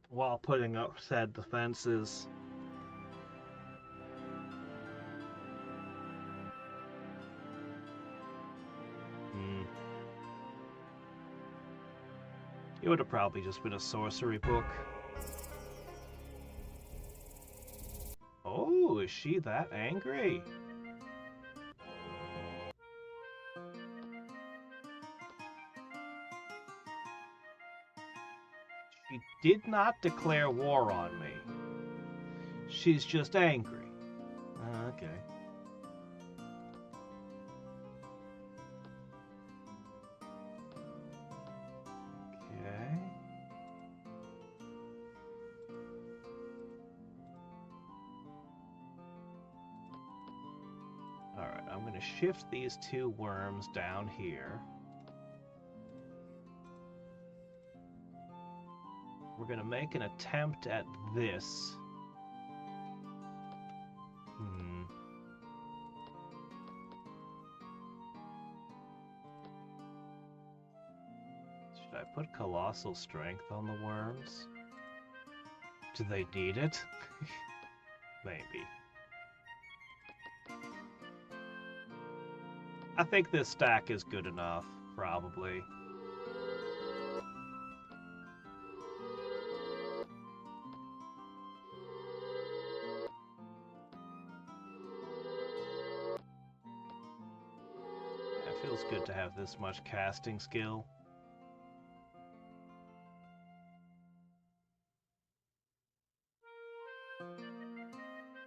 While putting up said defenses. It would have probably just been a sorcery book. Oh, is she that angry? She did not declare war on me. She's just angry. Okay. Okay. Alright, I'm going to shift these two worms down here. We're going to make an attempt at this. Should I put Colossal Strength on the worms? Do they need it? Maybe. I think this stack is good enough, probably. It feels good to have this much casting skill.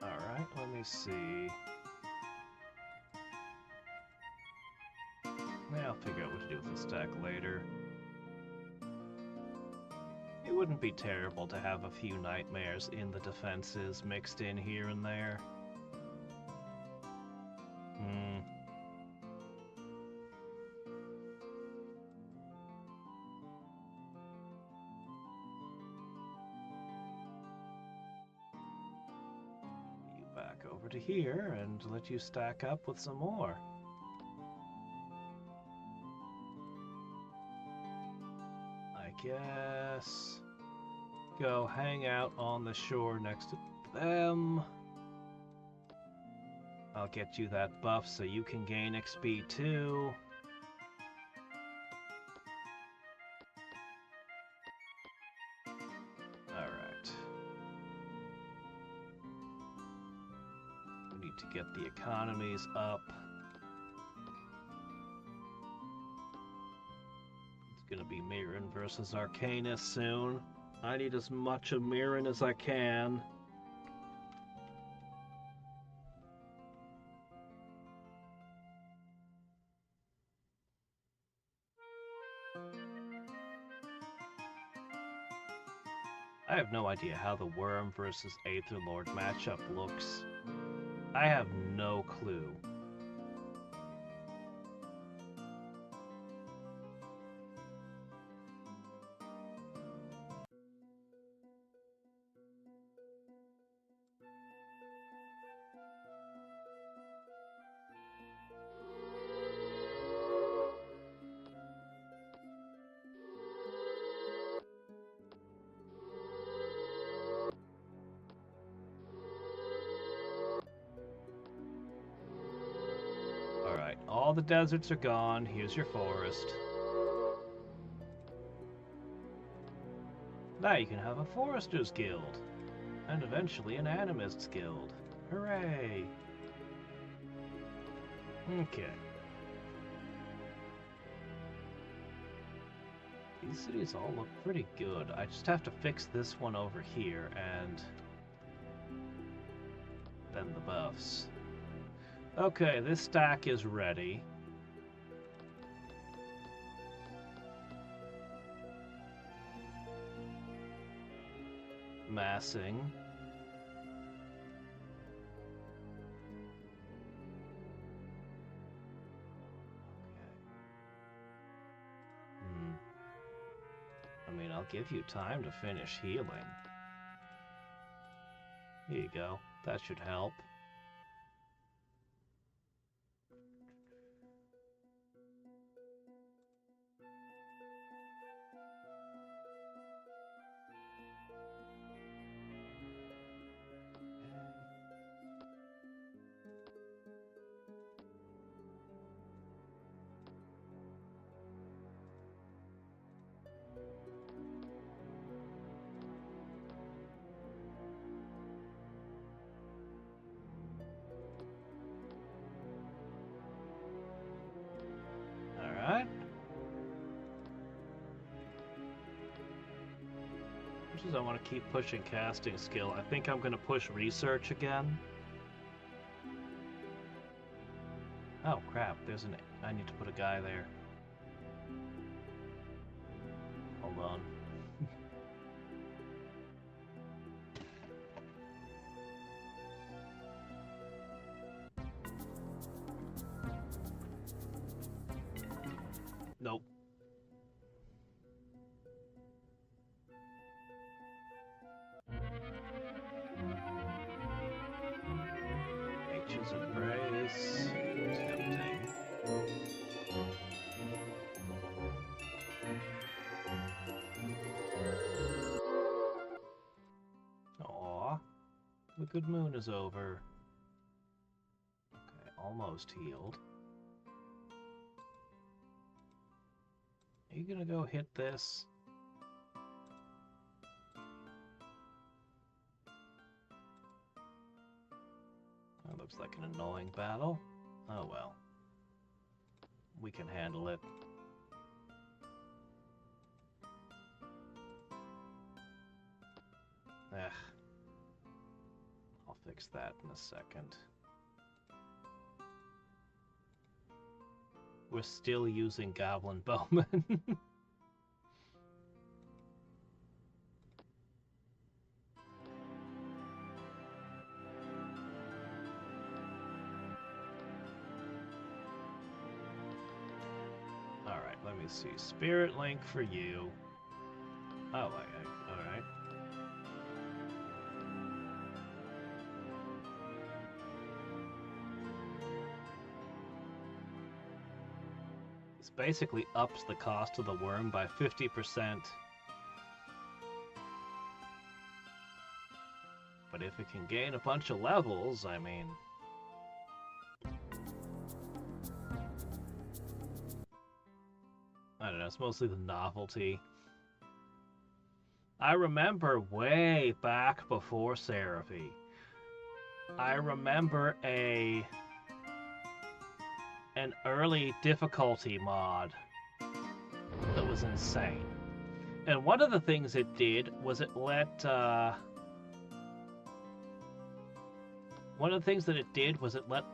Alright, let me see. I'll figure out what to do with the stack later. It wouldn't be terrible to have a few nightmares in the defenses mixed in here and there. You back over to here and let you stack up with some more. Guess go hang out on the shore next to them. I'll get you that buff so you can gain XP too. Alright. We need to get the economies up. Gonna be Mirren versus Arcanus soon. I need as much of Mirren as I can. I have no idea how the Worm versus Aetherlord matchup looks. I have no clue. All the deserts are gone. Here's your forest. Now you can have a Forester's Guild. And eventually an Animist's Guild. Hooray! Okay. These cities all look pretty good. I just have to fix this one over here and... than the buffs. Okay, this stack is ready. Massing. I mean, I'll give you time to finish healing. Here you go. That should help. Alright. Just I want to keep pushing casting skill. I think I'm going to push research again. Oh crap, I need to put a guy there. Hold on. Nope. H's embrace. Tempting. Aw. The good moon is over. Okay, almost healed. Are you gonna go hit this? That looks like an annoying battle. Oh well. We can handle it. Ugh. I'll fix that in a second. We're still using Goblin Bowman. Alright, let me see. Spirit Link for you. Oh, alright. Basically ups the cost of the worm by 50%. But if it can gain a bunch of levels, I mean... I don't know, it's mostly the novelty. I remember way back before Seraphie, I remember an early difficulty mod that was insane. And one of the things it did was it let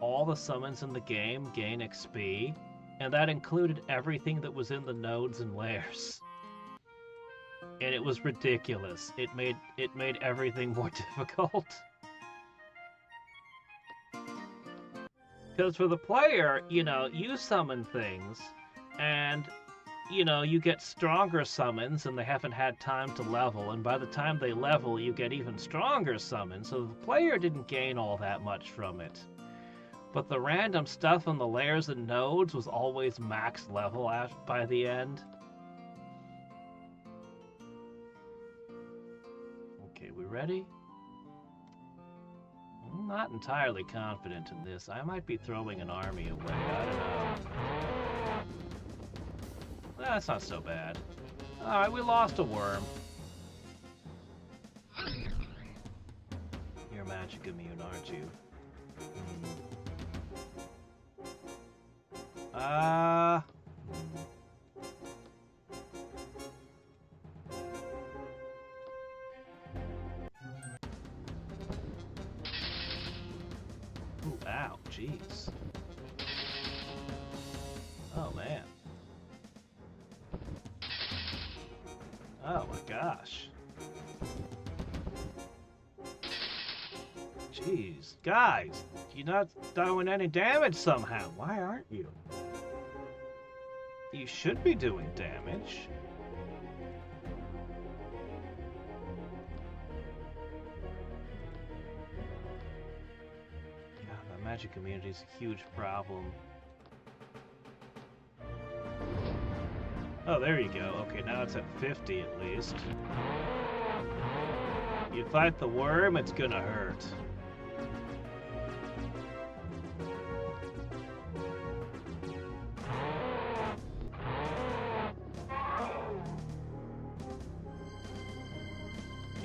all the summons in the game gain XP, and that included everything that was in the nodes and lairs. And it was ridiculous. It made everything more difficult. Because for the player, you know, you summon things, and, you know, you get stronger summons, and they haven't had time to level, and by the time they level, you get even stronger summons, so the player didn't gain all that much from it. But the random stuff in the layers and nodes was always max level by the end. Okay, we ready? I'm not entirely confident in this. I might be throwing an army away. I don't know. That's not so bad. Alright, we lost a worm. You're magic immune, aren't you? jeez. Oh, man. Oh, my gosh. Jeez. Guys, you're not doing any damage somehow. Why aren't you? You should be doing damage. God, the magic community is a huge problem. Oh, there you go. Okay, now it's at 50 at least. You fight the worm, it's gonna hurt.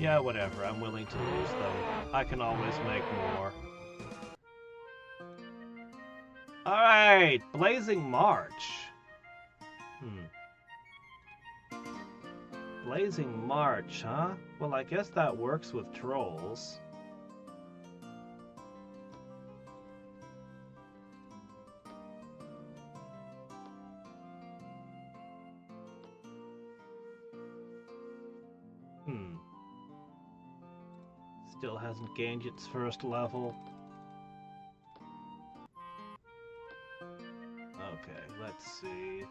Yeah, whatever. I'm willing to lose them. I can always make more. Alright, Blazing March. Blazing March, huh? Well, I guess that works with trolls. Still hasn't gained its first level. Okay, let's see.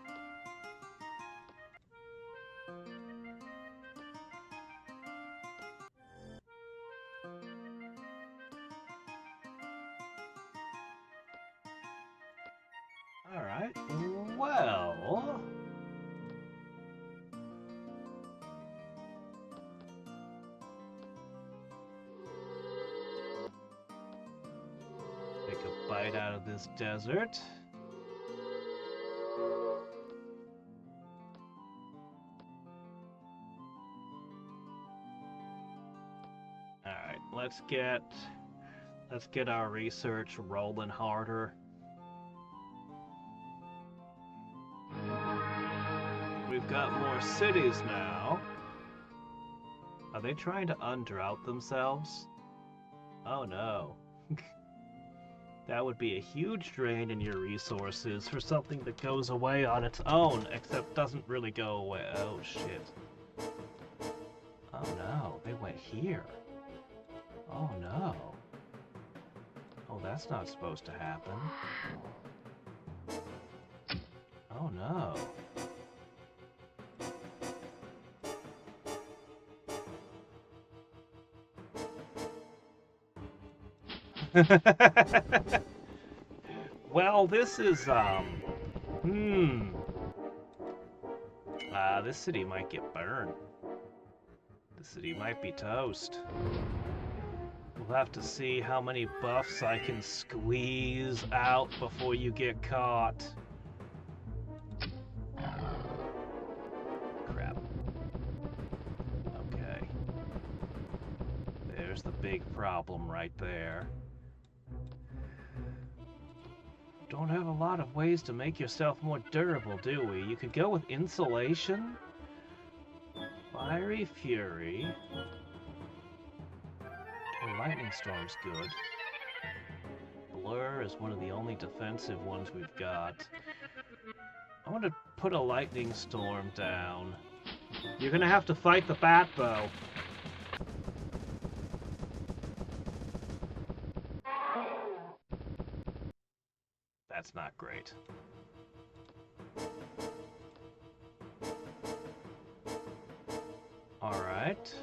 Alright, well... Take a bite out of this desert. Alright, let's get our research rolling harder. We've got more cities now. Are they trying to undrought themselves? Oh no. That would be a huge drain in your resources for something that goes away on its own, except doesn't really go away. Oh shit. Oh no, they went here. Oh no. Oh, that's not supposed to happen. Oh no. Well, this is, this city might get burned. This city might be toast. We'll have to see how many buffs I can squeeze out before you get caught. Crap. Okay. There's the big problem right there. Don't have a lot of ways to make yourself more durable, do we? You could go with insulation, fiery fury, or lightning storm's good. Blur is one of the only defensive ones we've got. I want to put a lightning storm down. You're gonna have to fight the bat bow. That's not great. All right.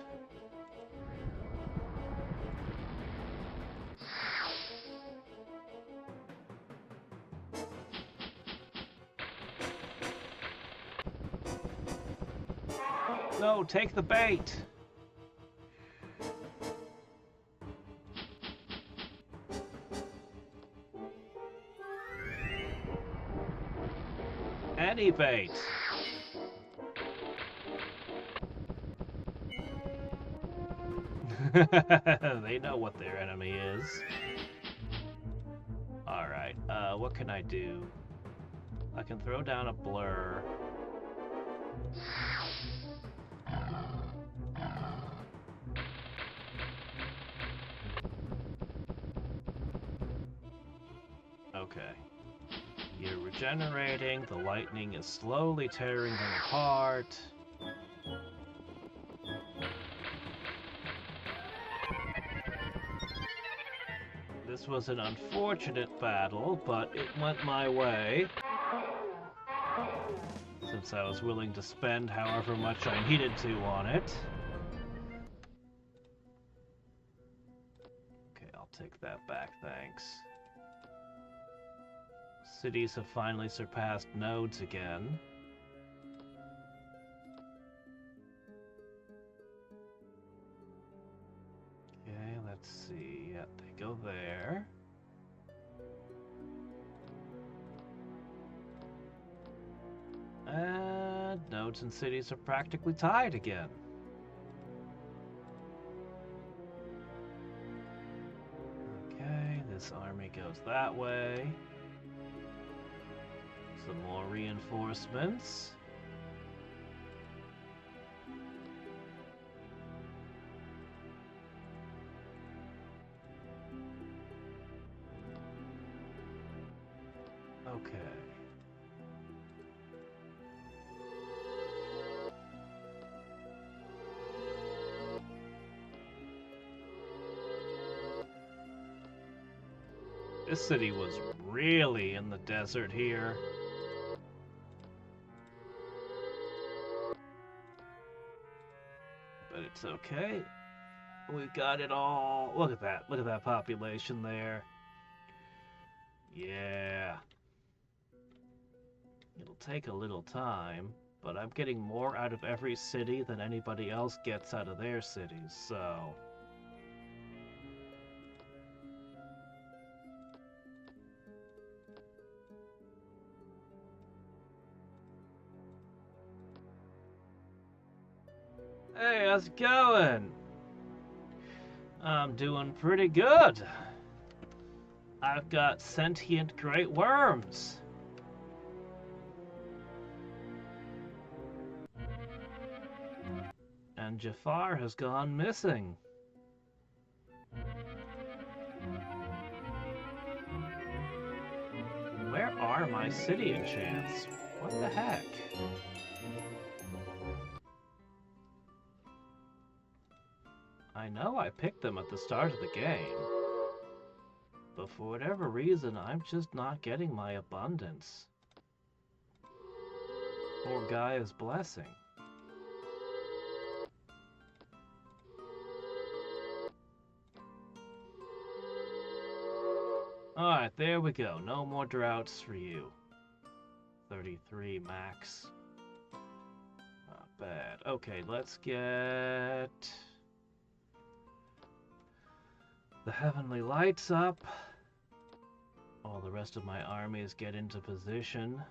No, take the bait. Any bait. They know what their enemy is. Alright, what can I do? I can throw down a blur. Okay. You're regenerating, the lightning is slowly tearing them apart. This was an unfortunate battle, but it went my way. Since I was willing to spend however much I needed to on it. Okay, I'll take that back, thanks. Cities have finally surpassed nodes again. Okay, let's see. Yeah, they go there. And nodes and cities are practically tied again. Okay, this army goes that way. Some more reinforcements. Okay. This city was really in the desert here. But it's okay. We've got it all. Look at that. Look at that population there. Yeah. It'll take a little time, but I'm getting more out of every city than anybody else gets out of their cities, so... Hey, how's it going? I'm doing pretty good. I've got sentient great worms. And Jafar has gone missing. Where are my city enchants? What the heck? I know I picked them at the start of the game, but for whatever reason, I'm just not getting my abundance. Or Gaia's blessing. Alright, there we go. No more droughts for you. 33 max. Not bad. Okay, let's get the heavenly lights up. All the rest of my armies get into position.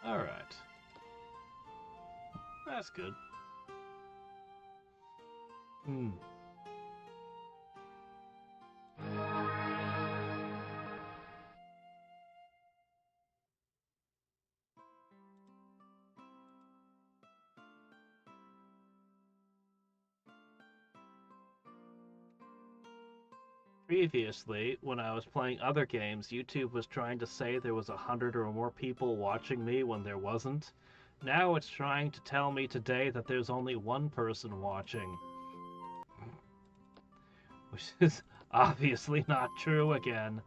Alright. That's good. Previously, when I was playing other games, YouTube was trying to say there was 100 or more people watching me when there wasn't. Now it's trying to tell me today that there's only one person watching. Which is obviously not true again.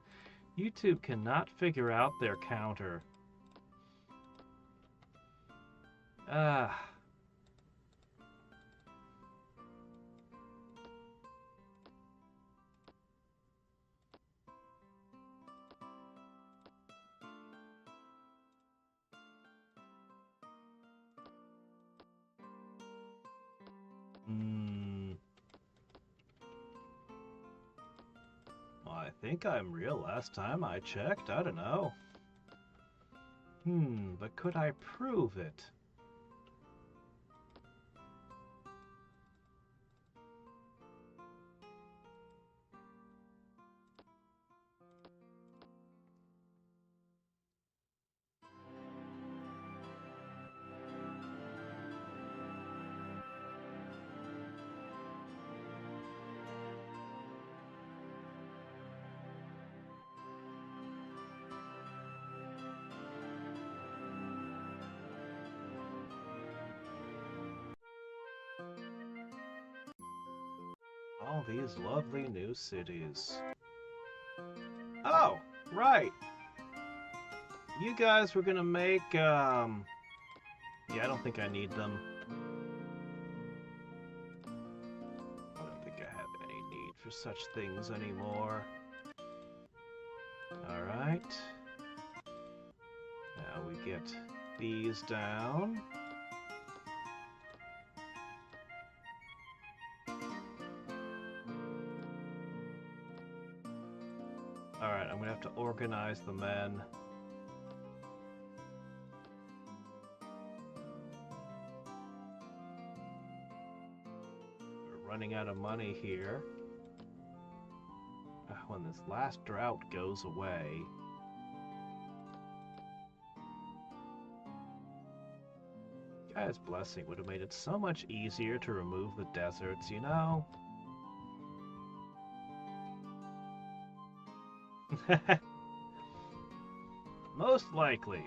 YouTube cannot figure out their counter. Ah. think I'm real last time I checked. I don't know. But could I prove it? All these lovely new cities. Oh, right. You guys were gonna make, yeah, I don't think I need them. I don't think I have any need for such things anymore. Alright. Now we get these down. Alright, I'm gonna have to organize the men. We're running out of money here. When this last drought goes away... God's blessing would have made it so much easier to remove the deserts, you know? Most likely.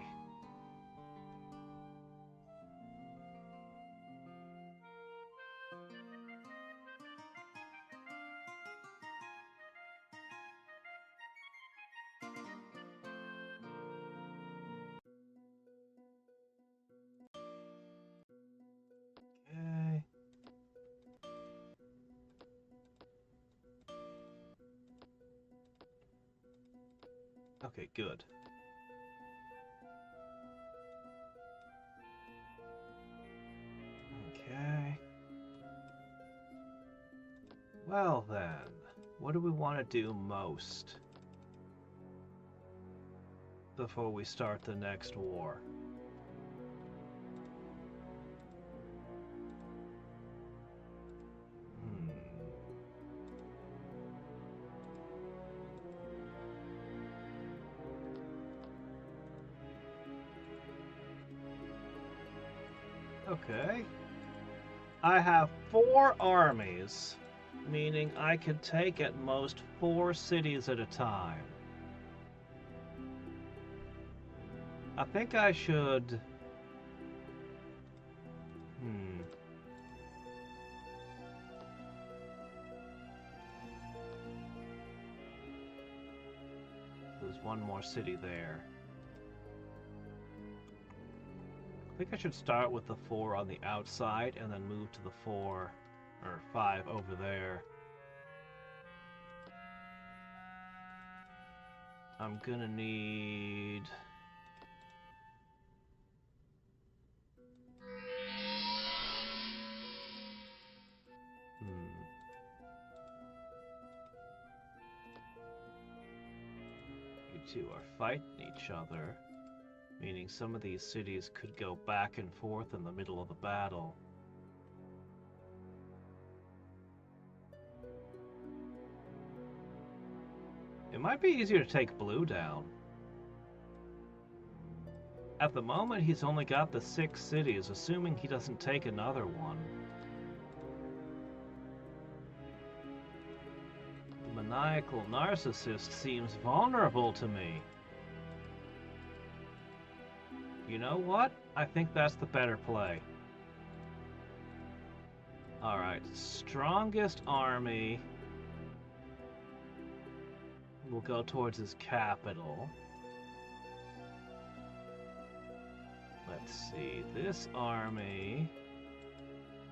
Okay. Okay, good. Okay. Well then, what do we want to do most before we start the next war? Okay. I have 4 armies, meaning I could take at most 4 cities at a time. I think I should... There's one more city there. I think I should start with the 4 on the outside and then move to the 4 or 5 over there. I'm gonna need... You two are fighting each other. Meaning some of these cities could go back and forth in the middle of the battle. It might be easier to take blue down. At the moment, he's only got the 6 cities, assuming he doesn't take another one. The maniacal narcissist seems vulnerable to me. You know what? I think that's the better play. Alright, strongest army will go towards his capital. Let's see, this army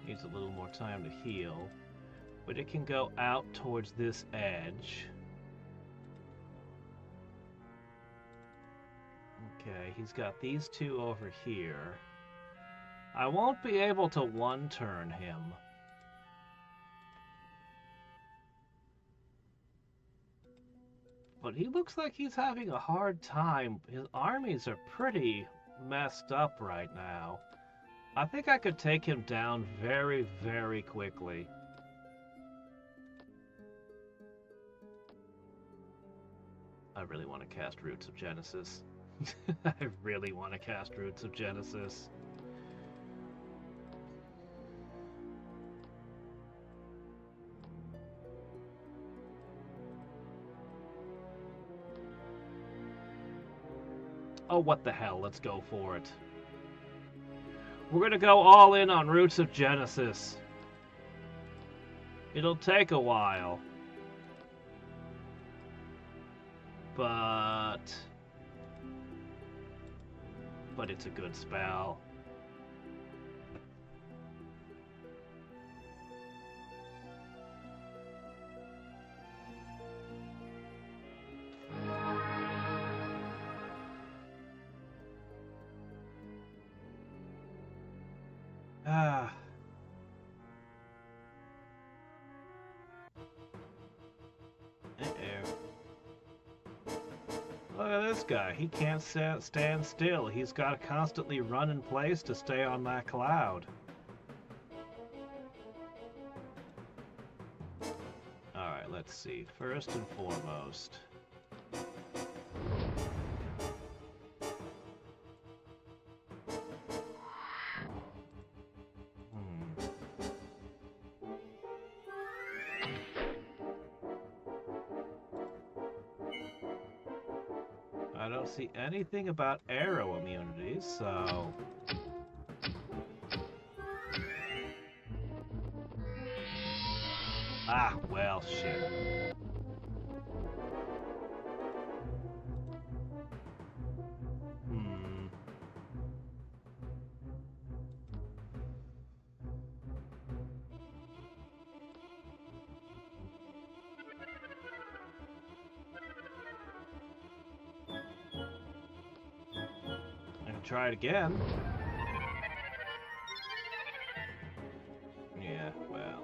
needs a little more time to heal, but it can go out towards this edge. Okay, he's got these 2 over here. I won't be able to one-turn him. But he looks like he's having a hard time. His armies are pretty messed up right now. I think I could take him down very, very quickly. I really want to cast Roots of Genesis. I really want to cast Roots of Genesis. Oh, what the hell, let's go for it. We're gonna go all in on Roots of Genesis. It'll take a while. But it's a good spell. Ah. Look at this guy. He can't stand still. He's got to constantly run in place to stay on that cloud. Alright, let's see. First and foremost. I don't see anything about arrow immunities, so... Ah, well, shit. Try it again. Yeah, well.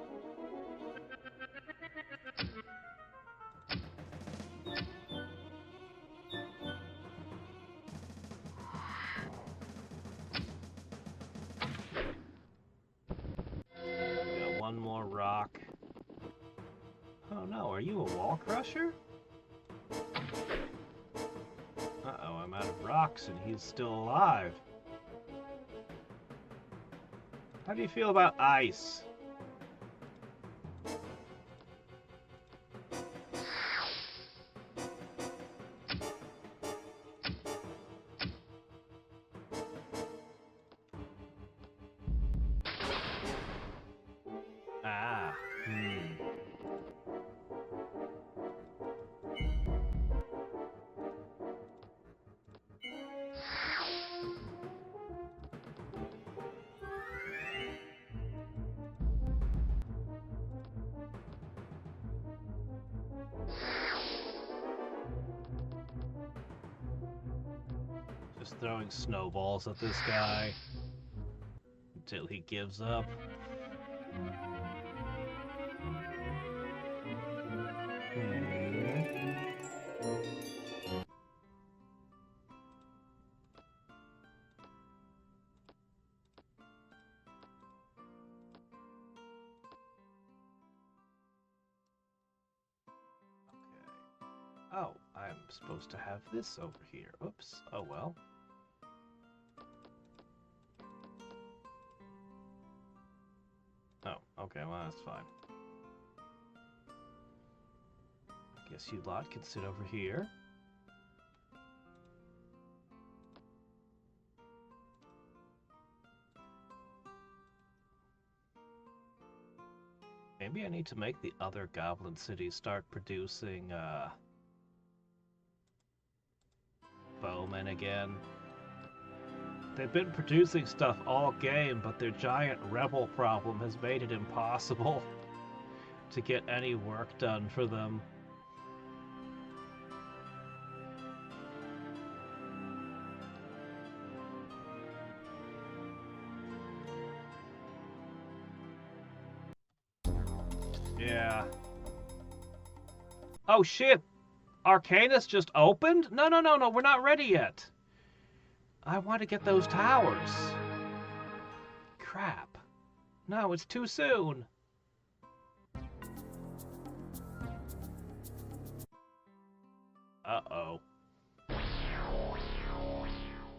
Got one more rock. Oh no, are you a wall crusher? Uh-oh, I'm out of rocks and he's still alive. How do you feel about ice? Just throwing snowballs at this guy until he gives up. Oh, I'm supposed to have this over here. Oops. Oh well. Oh, okay, well that's fine. I guess you lot can sit over here. Maybe I need to make the other goblin cities start producing, bowmen again. They've been producing stuff all game, but their giant rebel problem has made it impossible to get any work done for them. Yeah. Oh shit! Arcanus just opened? No, we're not ready yet. I want to get those towers. Crap. No, it's too soon. Uh-oh.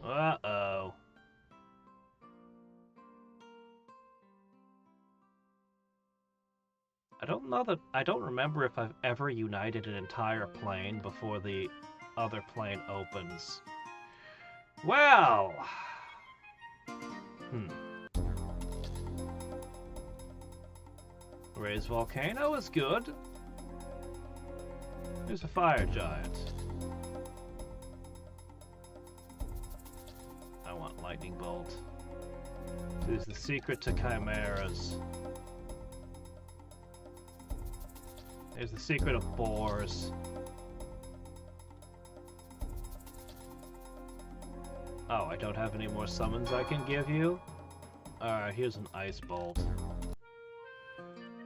Uh-oh. I don't remember if I've ever united an entire plane before the other plane opens. Well... Raise Volcano is good. Here's a fire giant. I want lightning bolt. There's the secret to chimeras. There's the secret of boars. Oh, I don't have any more summons I can give you? Alright, here's an ice bolt.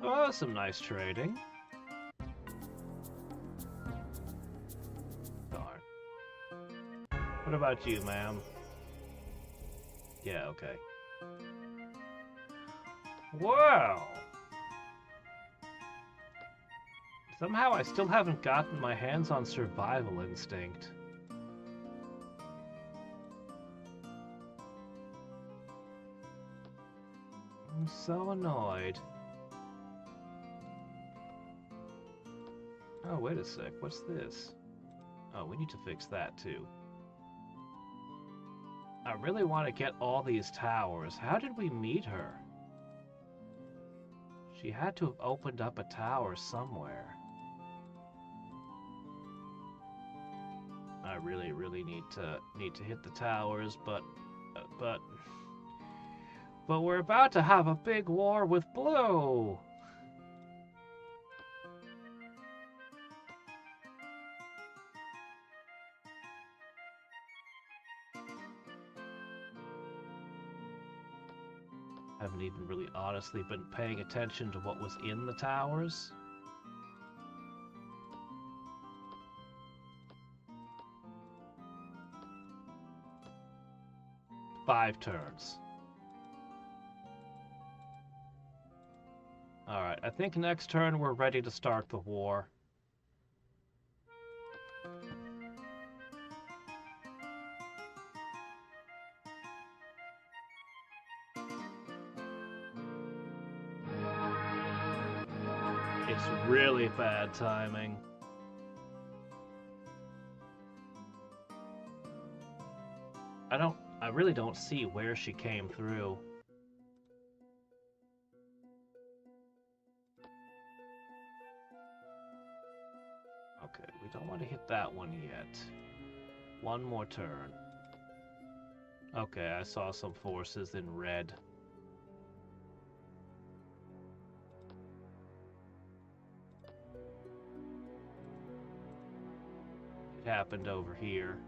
Oh, some nice trading. Darn. What about you, ma'am? Yeah, okay. Wow! Somehow I still haven't gotten my hands on Survival Instinct. I'm so annoyed. Oh, wait a sec. What's this? Oh, we need to fix that too. I really want to get all these towers. How did we meet her? She had to have opened up a tower somewhere. I really need to hit the towers, but we're about to have a big war with Blue. Haven't even really honestly been paying attention to what was in the towers. Five turns. Alright, I think next turn we're ready to start the war. It's really bad timing. I really don't see where she came through. Okay, we don't want to hit that one yet. One more turn. Okay, I saw some forces in red. It happened over here.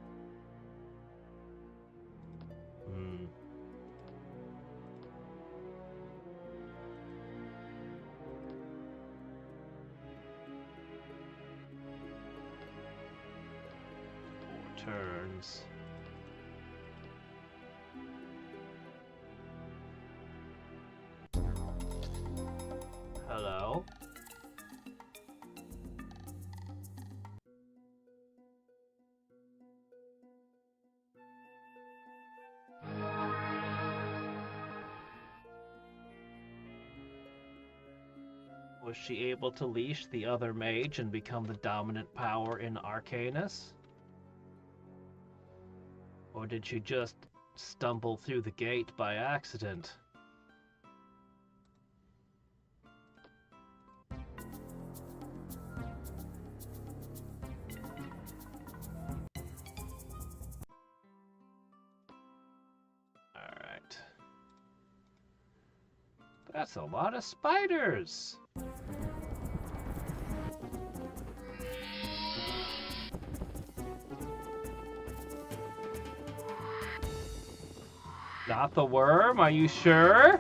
Turns. Hello? Was she able to leash the other mage and become the dominant power in Arcanus? Or did she just stumble through the gate by accident? Alright. That's a lot of spiders! Not the worm, are you sure?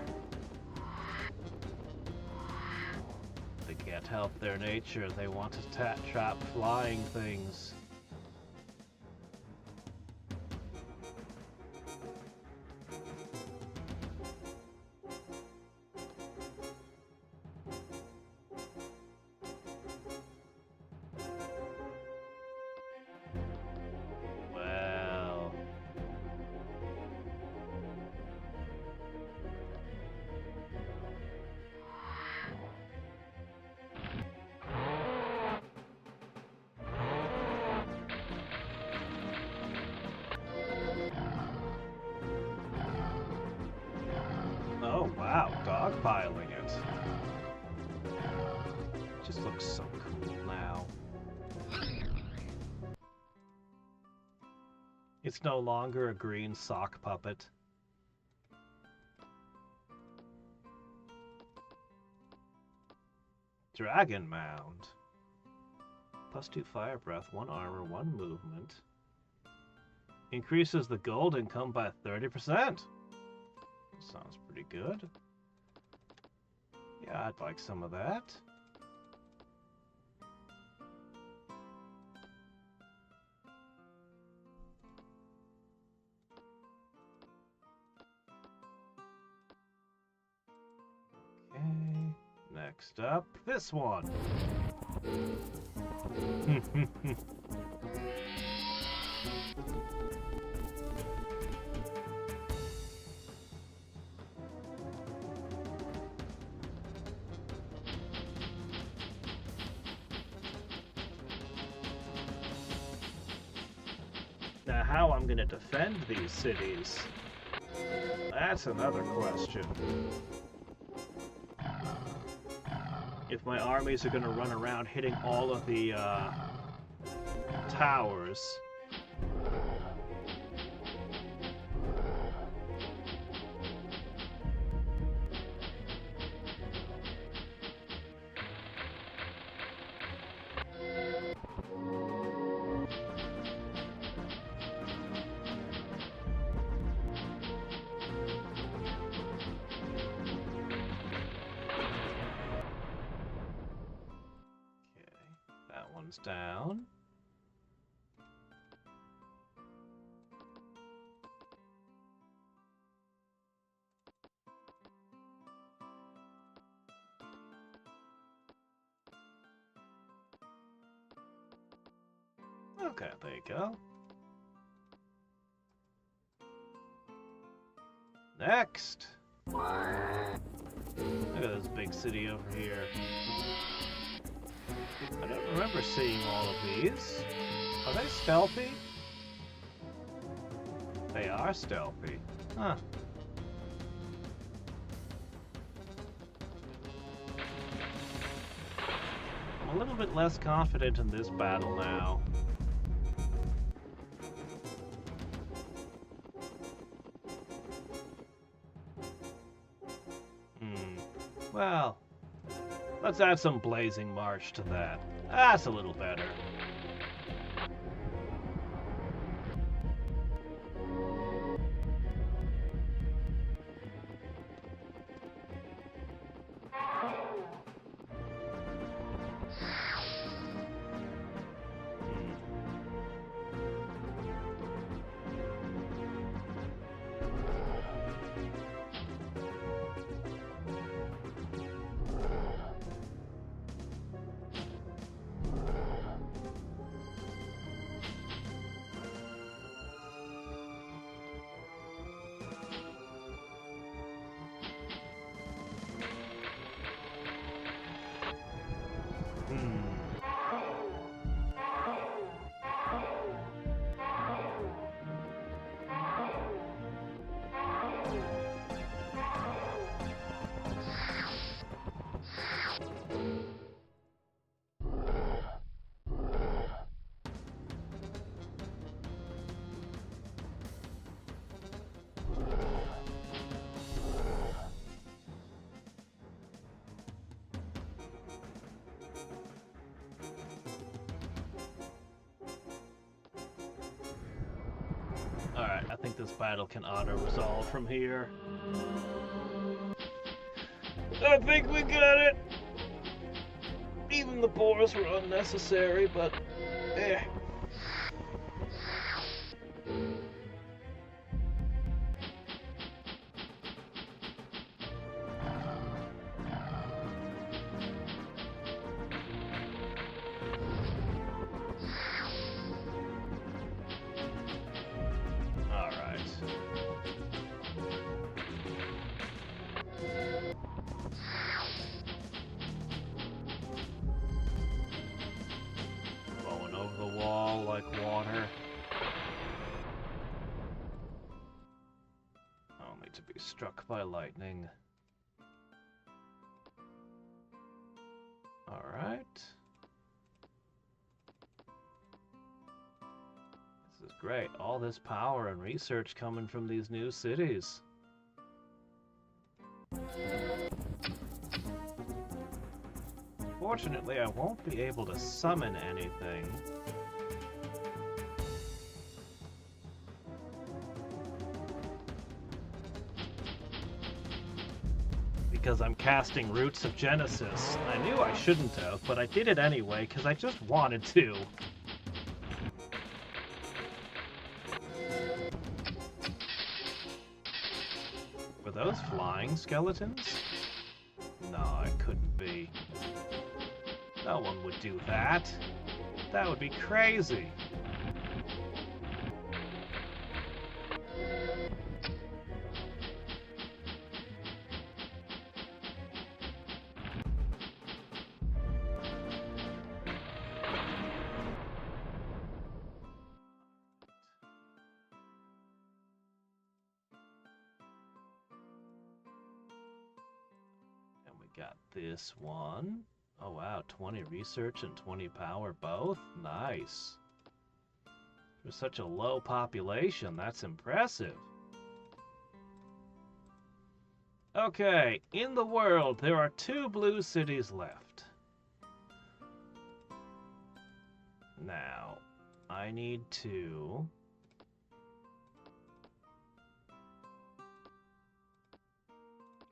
The can't help their nature. They want to trap flying things. Oh wow, dogpiling it. Just looks so cool now. It's no longer a green sock puppet. Dragon Mound. +2 fire breath, 1 armor, 1 movement. Increases the gold income by 30%. Sounds pretty good. Yeah, I'd like some of that. Okay, next up, this one. Now, how I'm going to defend these cities? That's another question. If my armies are going to run around hitting all of the towers. Down. Okay, there you go. Next! Look at this big city over here. I don't remember seeing all of these. Are they stealthy? They are stealthy. Huh. I'm a little bit less confident in this battle now. Well, let's add some Blazing March to that. That's a little better. Alright, I think this battle can auto-resolve from here. I think we got it! Even the boars were unnecessary, but eh. Struck by lightning. Alright. This is great. All this power and research coming from these new cities. Fortunately, I won't be able to summon anything. Because I'm casting Roots of Genesis. I knew I shouldn't have, but I did it anyway because I just wanted to. Were those flying skeletons? No, it couldn't be. No one would do that. That would be crazy. Got this one. Oh wow, 20 research and 20 power both? Nice. For such a low population, that's impressive. Okay, in the world, there are 2 blue cities left. Now, I need to...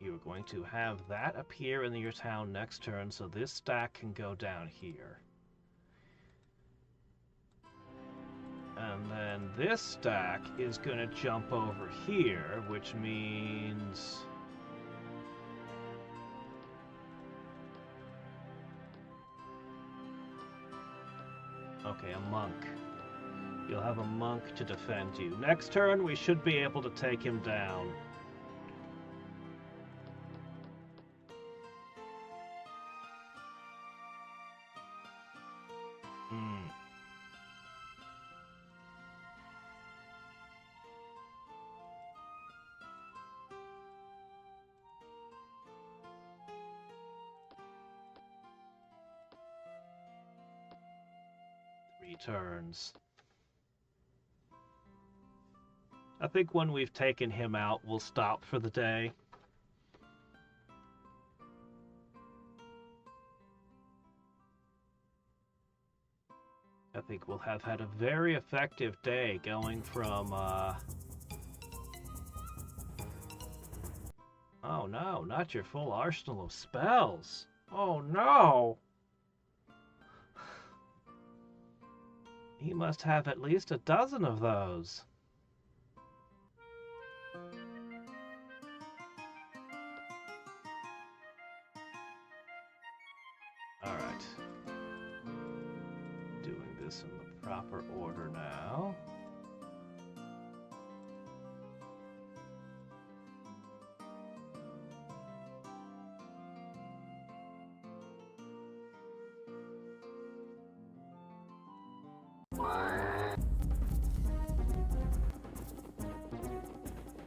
You're going to have that appear in your town next turn, so this stack can go down here. And then this stack is going to jump over here, which means... Okay, a monk. You'll have a monk to defend you. Next turn, we should be able to take him down. Turns. I think when we've taken him out, we'll stop for the day. I think we'll have had a very effective day going from, Oh no, not your full arsenal of spells. Oh no! He must have at least a dozen of those. Alright. Doing this in the proper order now.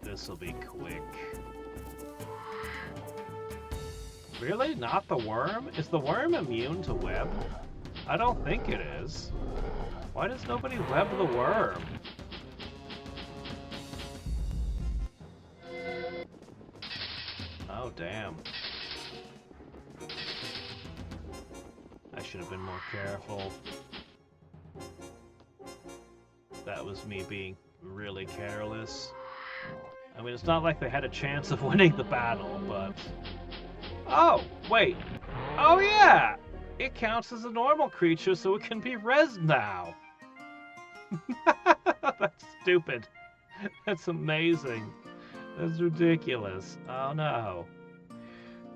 This'll be quick. Really? Not the worm? Is the worm immune to web? I don't think it is. Why does nobody web the worm? Oh, damn. I should have been more careful. That was me being really careless. I mean, it's not like they had a chance of winning the battle, but... Oh, wait. Oh, yeah! It counts as a normal creature, so it can be res now. That's stupid. That's amazing. That's ridiculous. Oh no.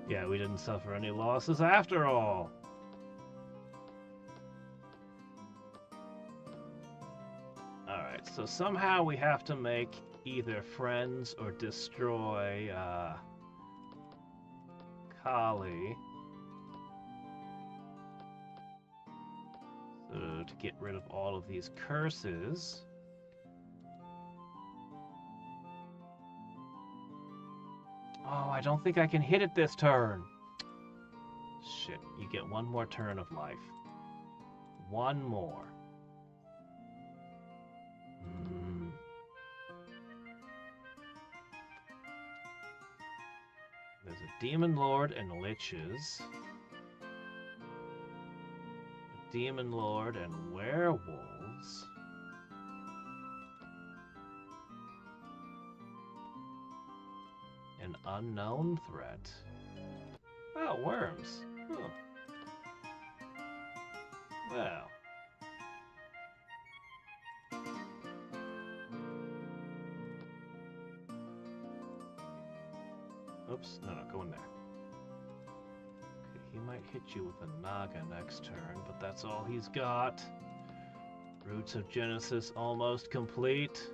Yeah, we didn't suffer any losses after all. Alright, so somehow we have to make either friends or destroy Kali. So to get rid of all of these curses. Oh, I don't think I can hit it this turn. Shit, you get one more turn of life. One more. There's a Demon Lord and Liches. A Demon Lord and Werewolves. An unknown threat. Oh, worms. Huh. Well. Oops, no, go in there. Okay, he might hit you with a Naga next turn, but that's all he's got. Roots of Genesis almost complete.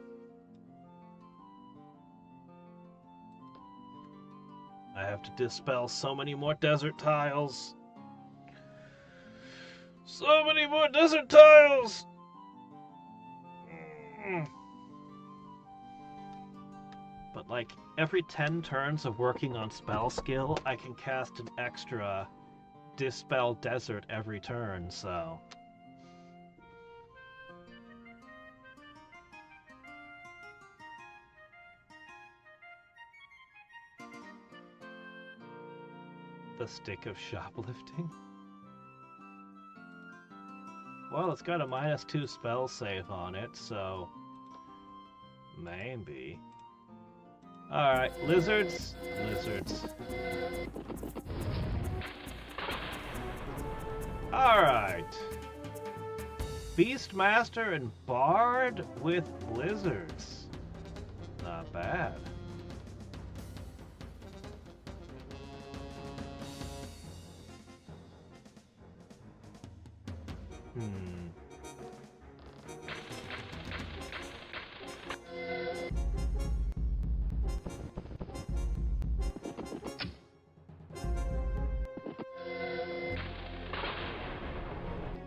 I have to dispel so many more desert tiles. So many more desert tiles! But like, every 10 turns of working on spell skill, I can cast an extra Dispel Desert every turn, so... The Stick of Shoplifting? Well, it's got a -2 spell save on it, so... maybe... Alright, lizards. Lizards. Alright. Beastmaster and Bard with lizards. Not bad.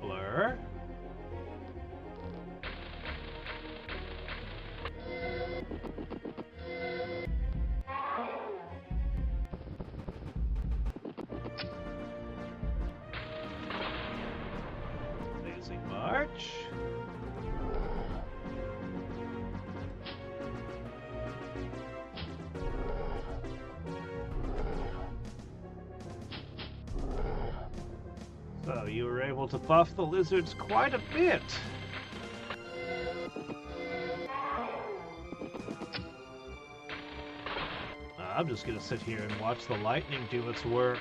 Blur. Blazing March. So you were able to buff the lizards quite a bit. I'm just gonna sit here and watch the lightning do its work.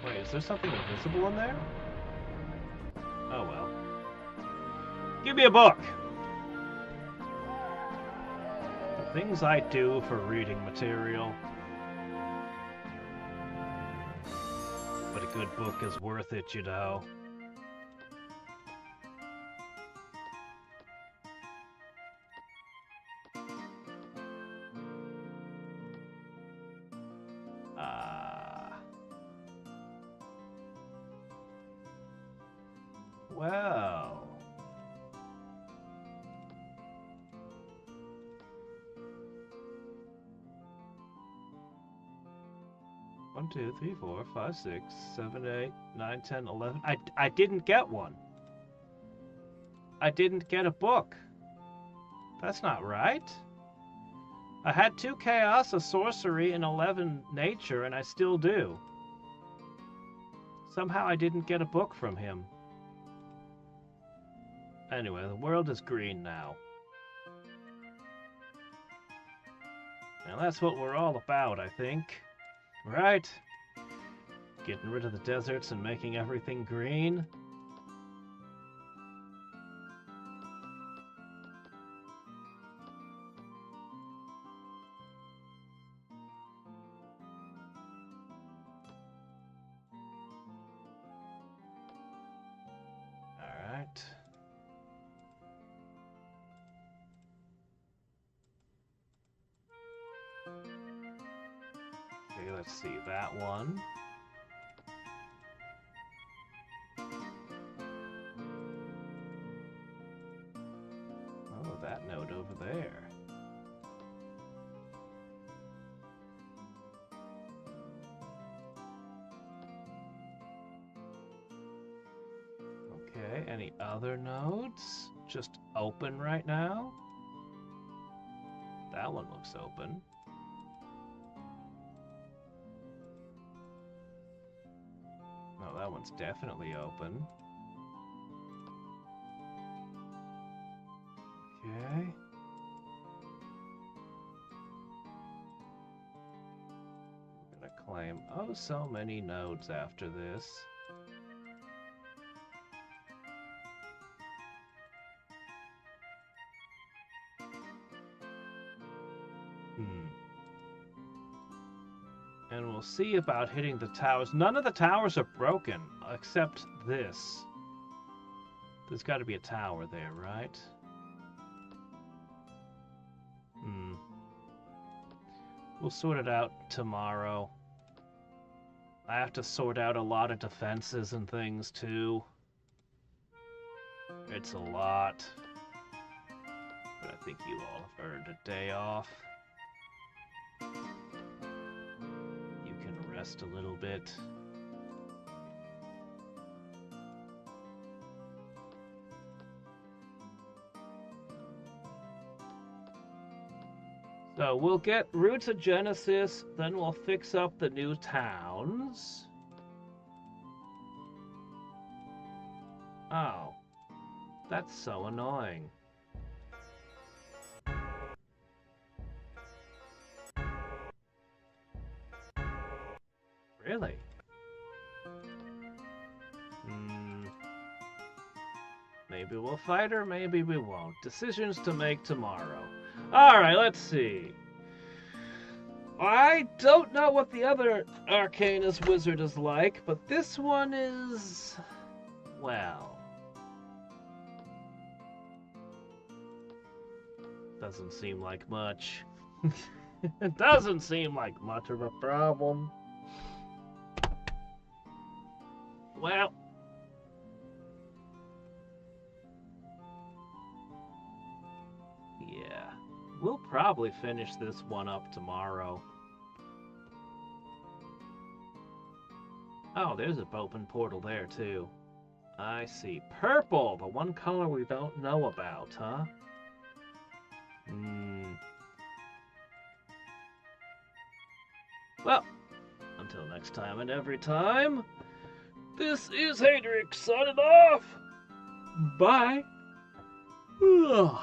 Wait, is there something invisible in there? Oh well. Give me a book! The things I do for reading material. But a good book is worth it, you know. Well. 1, 2, 3, 4, 5, 6, 7, 8, 9, 10, 11. I didn't get one. I didn't get a book. That's not right. I had 2 chaos, a sorcery, and 11 nature, and I still do. Somehow I didn't get a book from him. Anyway, the world is green now. Now that's what we're all about, I think. Right? Getting rid of the deserts and making everything green. Alright. Okay, let's see that one. Oh, that node over there. Okay, any other nodes? Just open right now? That one looks open. No, that one's definitely open. Okay. I'm gonna claim, oh, so many nodes after this. And we'll see about hitting the towers. None of the towers are broken, except this. There's got to be a tower there, right? We'll sort it out tomorrow. I have to sort out a lot of defenses and things, too. It's a lot. But I think you all have earned a day off. Rest a little bit. So we'll get Roots of Genesis, then we'll fix up the new towns. Oh, that's so annoying. Really? Maybe we'll fight or maybe we won't. Decisions to make tomorrow. Alright, let's see. I don't know what the other Arcanist wizard is like, but this one is... well... doesn't seem like much. It doesn't seem like much of a problem. Well, yeah, we'll probably finish this one up tomorrow. Oh, there's an open portal there, too. I see. Purple, the one color we don't know about, huh? Well, until next time and every time... this is Hadriex signing off. Bye. Ugh.